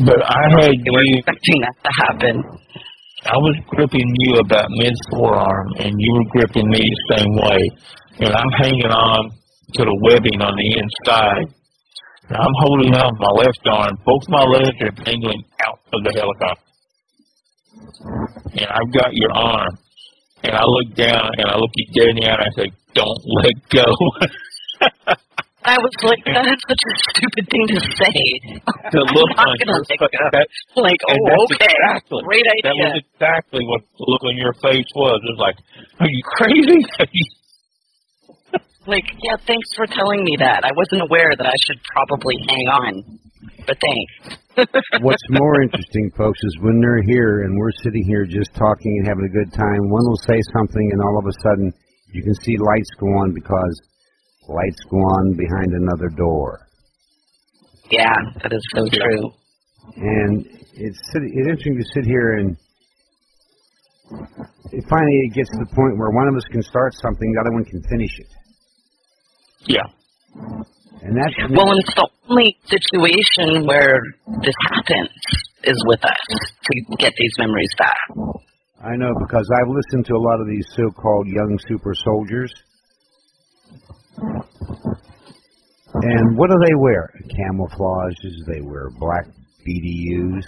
But I had they were expecting that to happen. I was gripping you about mid-forearm, and you were gripping me the same way. And I'm hanging on to the webbing on the inside. And I'm holding on my left arm. Both my legs are dangling out of the helicopter. And I've got your arm. And I look down, and I look you dead in the eye, and I say, don't let go. I was like, that's such a stupid thing to say. The look I'm on not going to let go. that, Like, oh, okay, exactly, great idea. That was exactly what the look on your face was. It was like, are you crazy? Like, yeah, thanks for telling me that. I wasn't aware that I should probably hang on, but thanks. What's more interesting, folks, is when they're here and we're sitting here just talking and having a good time, one will say something and all of a sudden you can see lights go on because lights go on behind another door. Yeah, that is so true. And it's interesting to sit here and finally it gets to the point where one of us can start something, the other one can finish it. Yeah. And that's well, and it's the only situation where this happens is with us to get these memories back. I know, because I've listened to a lot of these so-called young super soldiers. And what do they wear? Camouflages, they wear black BDUs.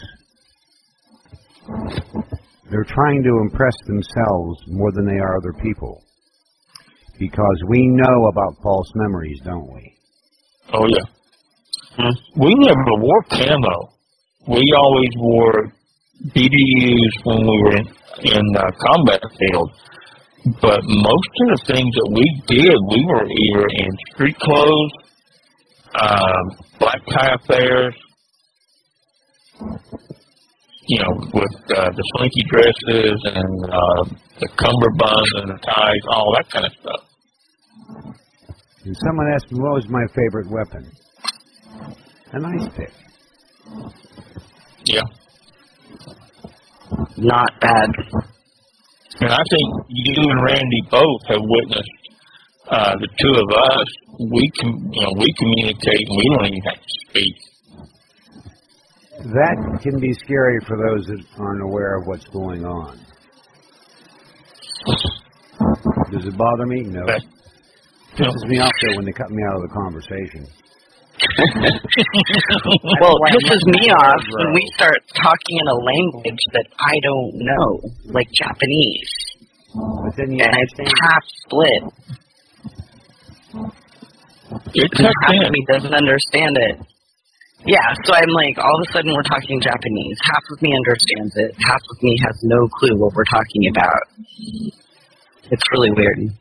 They're trying to impress themselves more than they are other people. Because we know about false memories, don't we? Oh, yeah. We never wore camo. We always wore BDUs when we were in combat field. But most of the things that we did, we were either in street clothes, black tie affairs, with the slinky dresses and the cummerbunds and the ties, all that kind of stuff. And someone asked me, what was my favorite weapon? An ice pick. Yeah. Not bad. And I think you and Randy both have witnessed the two of us. We communicate and we don't even have to speak. That can be scary for those that aren't aware of what's going on. Does it bother me? No. It pisses me off though when they cut me out of the conversation. Well, it pisses me off when we start talking in a language that I don't know, like Japanese. But then you and it's half split. Half of me doesn't understand it. Yeah, so I'm like, all of a sudden we're talking Japanese. Half of me understands it. Half of me has no clue what we're talking about. It's really weird.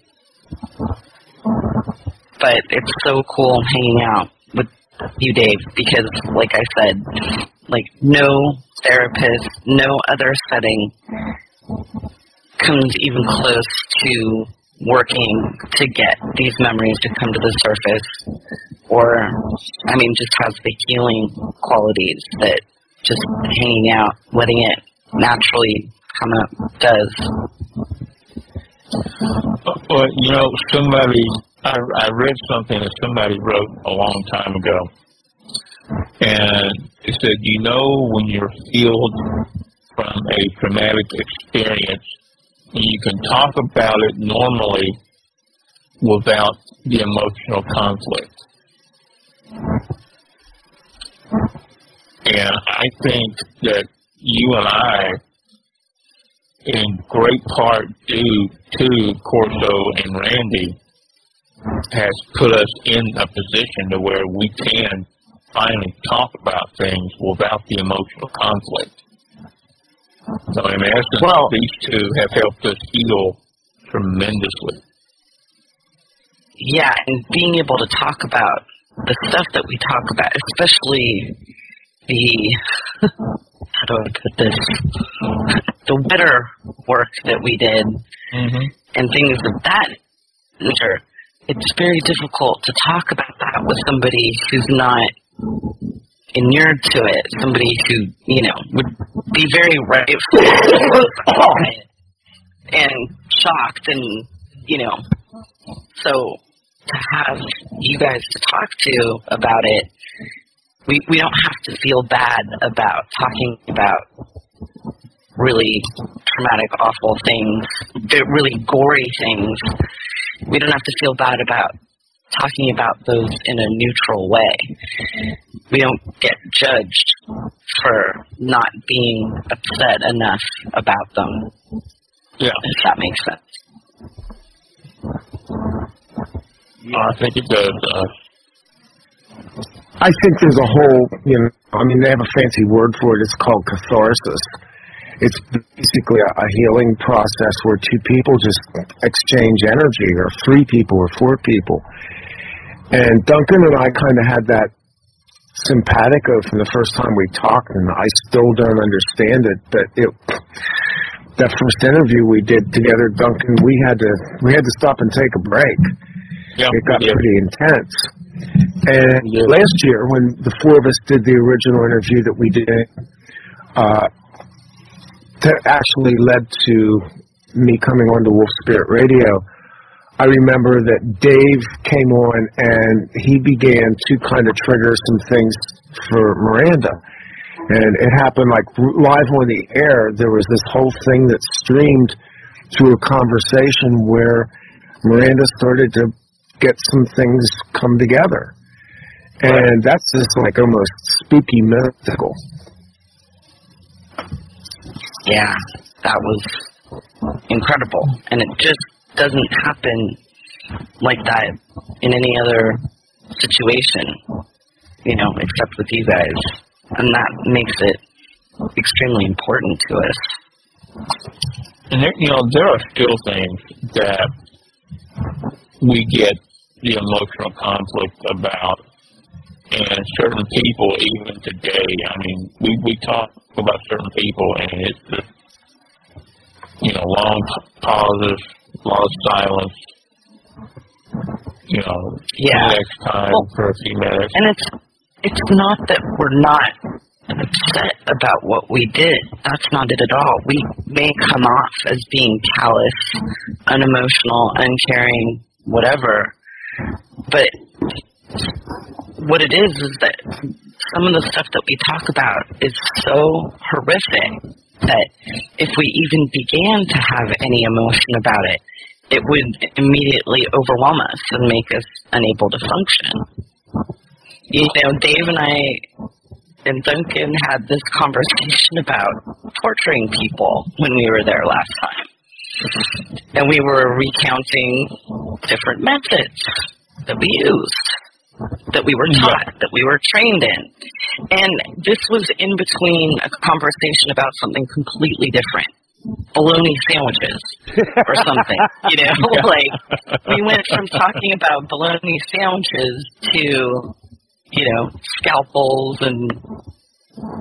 But it's so cool hanging out with you, Dave, because, like I said, like, no therapist, no other setting comes even close to working to get these memories to come to the surface, or, I mean, just has the healing qualities that just hanging out, letting it naturally come up does. Well, I read something that somebody wrote a long time ago, and it said, when you're healed from a traumatic experience, you can talk about it normally without the emotional conflict. And I think that you and I, in great part due to Corso and Randy, has put us in a position to where we can finally talk about things without the emotional conflict. So in essence, these two have helped us heal tremendously. Yeah, and being able to talk about the stuff that we talk about, especially the, how do I put this, the better work that we did, and things of that nature, it's very difficult to talk about that with somebody who's not inured to it, somebody who, would be very rightful and shocked and, so to have you guys to talk to about it, we don't have to feel bad about talking about really traumatic, awful things, really gory things. We don't have to feel bad about talking about those in a neutral way. We don't get judged for not being upset enough about them. Yeah. If that makes sense. I think it does. I think there's a whole, they have a fancy word for it. It's called catharsis. It's basically a healing process where two people just exchange energy, or three people or four people. And Duncan and I kind of had that simpatico from the first time we talked, and I still don't understand it. But that first interview we did together, Duncan, we had to stop and take a break. Yeah, it got pretty intense. And last year, when the four of us did the original interview that we did, that actually led to me coming on to Wolf Spirit Radio, I remember that Dave came on and he began to kind of trigger some things for Miranda. And it happened like live on the air. There was this whole thing that streamed through a conversation where Miranda started to get some things come together. And that's just like almost spooky mystical. Yeah, that was incredible. And it just doesn't happen like that in any other situation, except with you guys. And that makes it extremely important to us. And there are still things that we get the emotional conflict about, and certain people, even today, I mean, we talk about certain people, and it's just, long pauses, a lot of silence, next time for a few minutes. And it's not that we're not upset about what we did. That's not it at all. We may come off as being callous, unemotional, uncaring, whatever. But what it is that some of the stuff that we talk about is so horrific that if we even began to have any emotion about it, it would immediately overwhelm us and make us unable to function. Dave and I and Duncan had this conversation about torturing people when we were there last time. And we were recounting different methods that we used, that we were taught, that we were trained in. And this was in between a conversation about something completely different. Bologna sandwiches or something, like we went from talking about bologna sandwiches to, scalpels and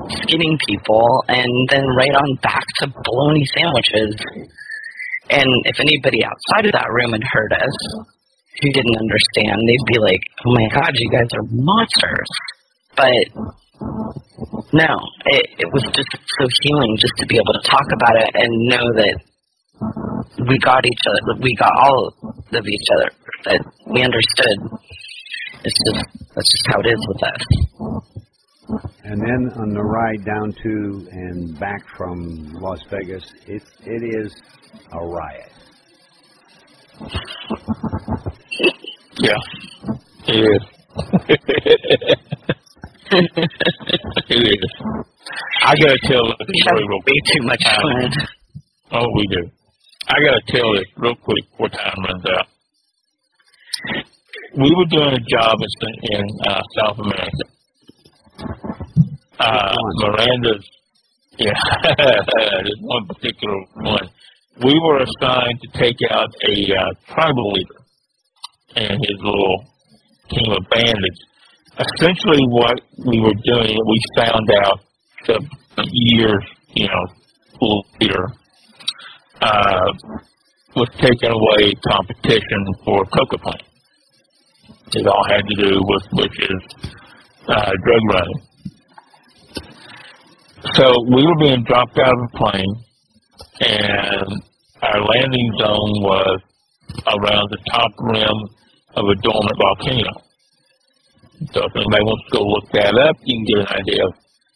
skinning people, and then right on back to bologna sandwiches. And if anybody outside of that room had heard us, who didn't understand, they'd be like, oh my God, you guys are monsters. But no, it was just so healing just to be able to talk about it and know that we got each other, we got all of each other, that we understood. That's just how it is with us. And then on the ride down to and back from Las Vegas, it is a riot. Yeah, it is. It is. I gotta tell this story real quick. Way too much fun. Oh, we do. I gotta tell this real quick before time runs out. We were doing a job in South America. Miranda's, there's one particular one. We were assigned to take out a tribal leader and his little team of bandits. Essentially what we were doing, we found out the year's, leader was taking away competition for coca plant. It all had to do with which is drug running. So we were being dropped out of a plane, and our landing zone was around the top rim of a dormant volcano. So if anybody wants to go look that up, you can get an idea of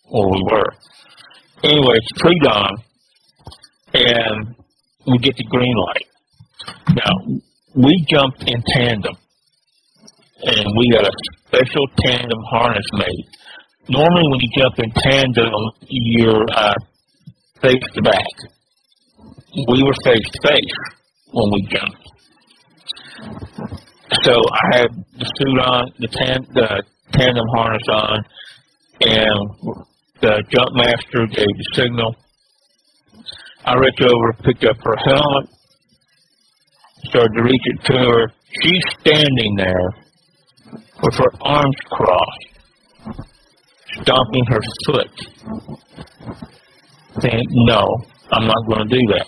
where we were. Anyway, it's pre-dawn, and we get the green light. Now, we jumped in tandem, and we got a special tandem harness made. Normally, when you jump in tandem, you're face to back. We were face to face when we jumped. So I had the suit on, the tandem harness on, and the jump master gave the signal. I reached over, picked up her helmet, started to reach it to her. She's standing there with her arms crossed, stomping her foot, saying, no, I'm not going to do that.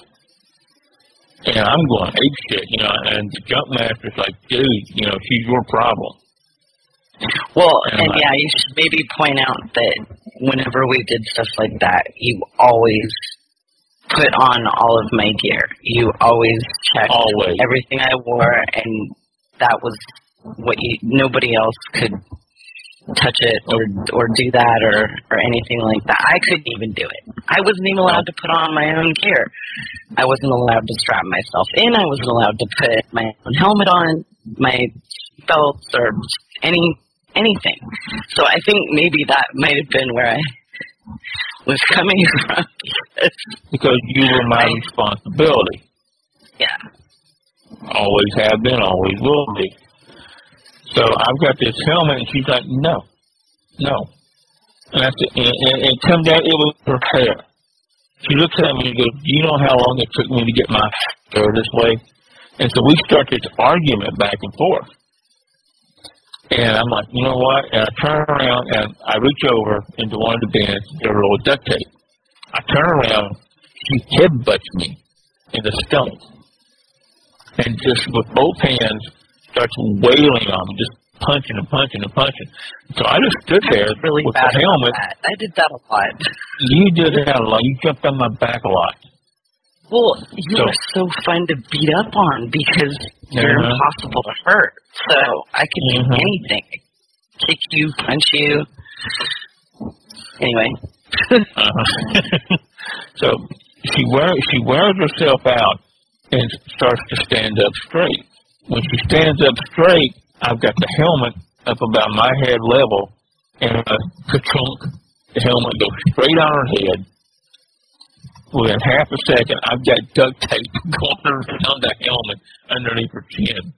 And I'm going ape shit, and the jump master's like, dude, she's your problem. Well, and you should maybe point out that whenever we did stuff like that, you always put on all of my gear. You always checked everything I wore, and that was what nobody else could touch it or do that or anything like that. I couldn't even do it. I wasn't even allowed to put on my own gear. I wasn't allowed to strap myself in. I wasn't allowed to put my own helmet on, my belts, or anything. So I think maybe that might have been where was coming from. Because you were my responsibility. Yeah. Always have been, always will be. So I've got this helmet, and she's like, no. And it comes out, it was her hair. She looks at me and goes, do you know how long it took me to get my hair this way? And so we start this argument back and forth. And I'm like, you know what? And I turn around and I reach over into one of the bins, get a roll of duct tape. I turn around, she headbutts me in the stomach. And just with both hands starts wailing on me, just punching and punching and punching. So I just stood there really with bad the helmet. That. I did that a lot. You did that a lot. You jumped on my back a lot. Well, you were so fun to beat up on because you're impossible to hurt. So I could do anything. Kick you, punch you. Anyway. So she wears herself out and starts to stand up straight. When she stands up straight, I've got the helmet up about my head level, and the helmet goes straight on her head. Within half a second, I've got duct tape going around the helmet underneath her chin.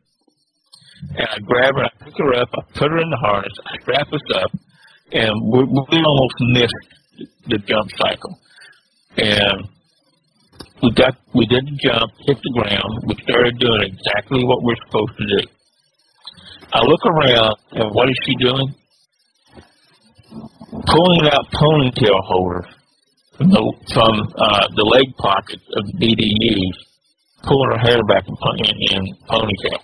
And I grab her, I pick her up, I put her in the harness, I strap us up, and we almost missed the jump cycle. And we did the jump, hit the ground, we started doing exactly what we're supposed to do. I look around, and what is she doing? Pulling out ponytail holders from the leg pockets of the BDUs, pulling her hair back in ponytail.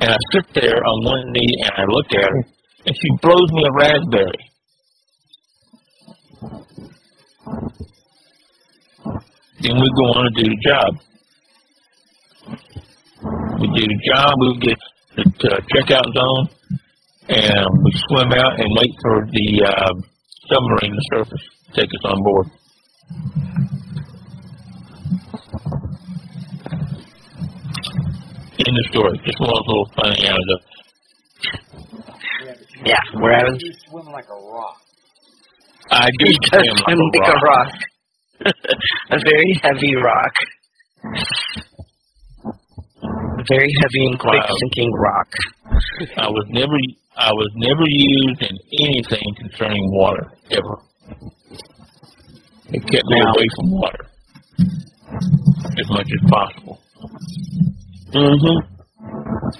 And I sit there on one knee and I look at her, and she blows me a raspberry. Then we go on and do the job. We do the job, we get to the checkout zone, and we swim out and wait for the submarine to surface. Take us on board. In the story, just one little funny anecdote. Yeah, where I was. You swim like a rock. I do swim like a rock. A very heavy rock. A very heavy and quick sinking rock. I was never used in anything concerning water ever. It kept me away from water as much as possible.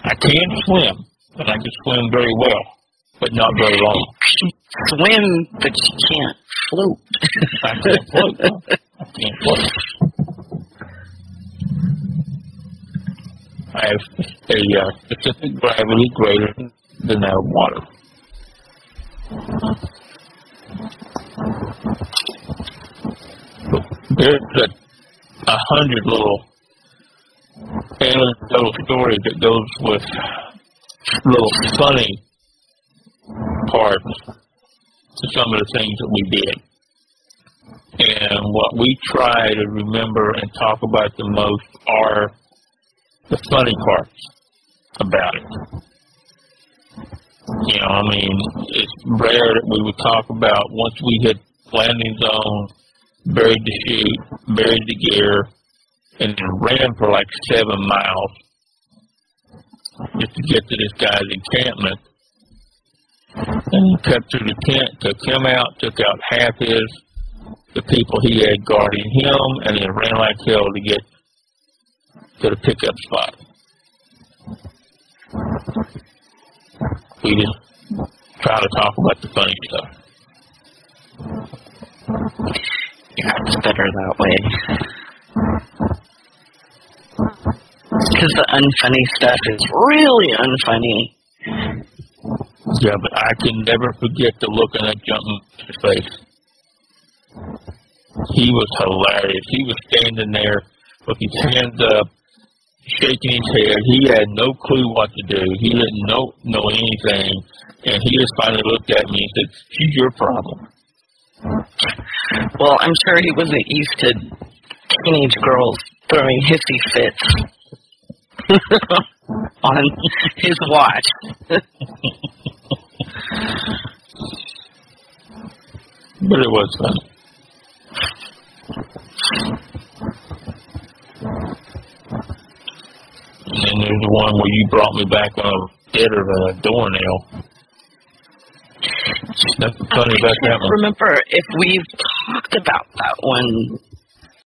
I can swim, and I can swim very well, but not very long. You can swim, but you can't float. I can't float. No. I can't float. I have a specific gravity greater than that of water. There's 100 little anecdotal stories that goes with little funny parts to some of the things that we did. And what we try to remember and talk about the most are the funny parts about it. You know, I mean, it's rare that we would talk about once we hit landing zone, buried the chute, buried the gear, and then ran for like 7 miles just to get to this guy's encampment. And cut through the tent, took him out, took out half the people he had guarding him, and then ran like hell to get to the pickup spot. We just try to talk about the funny stuff. Yeah, it's better that way. Because the unfunny stuff is really unfunny. Yeah, but I can never forget the look on that jumpman's face. He was hilarious. He was standing there with his hands up, shaking his head. He had no clue what to do. He didn't know anything. And he just finally looked at me and said, "She's your problem." Well, I'm sure he wasn't used to teenage girls throwing hissy fits on his watch. But it was funny. And there's the one where you brought me back on a deader than a doornail. Nothing funny about that one. I can't remember if we've talked about that one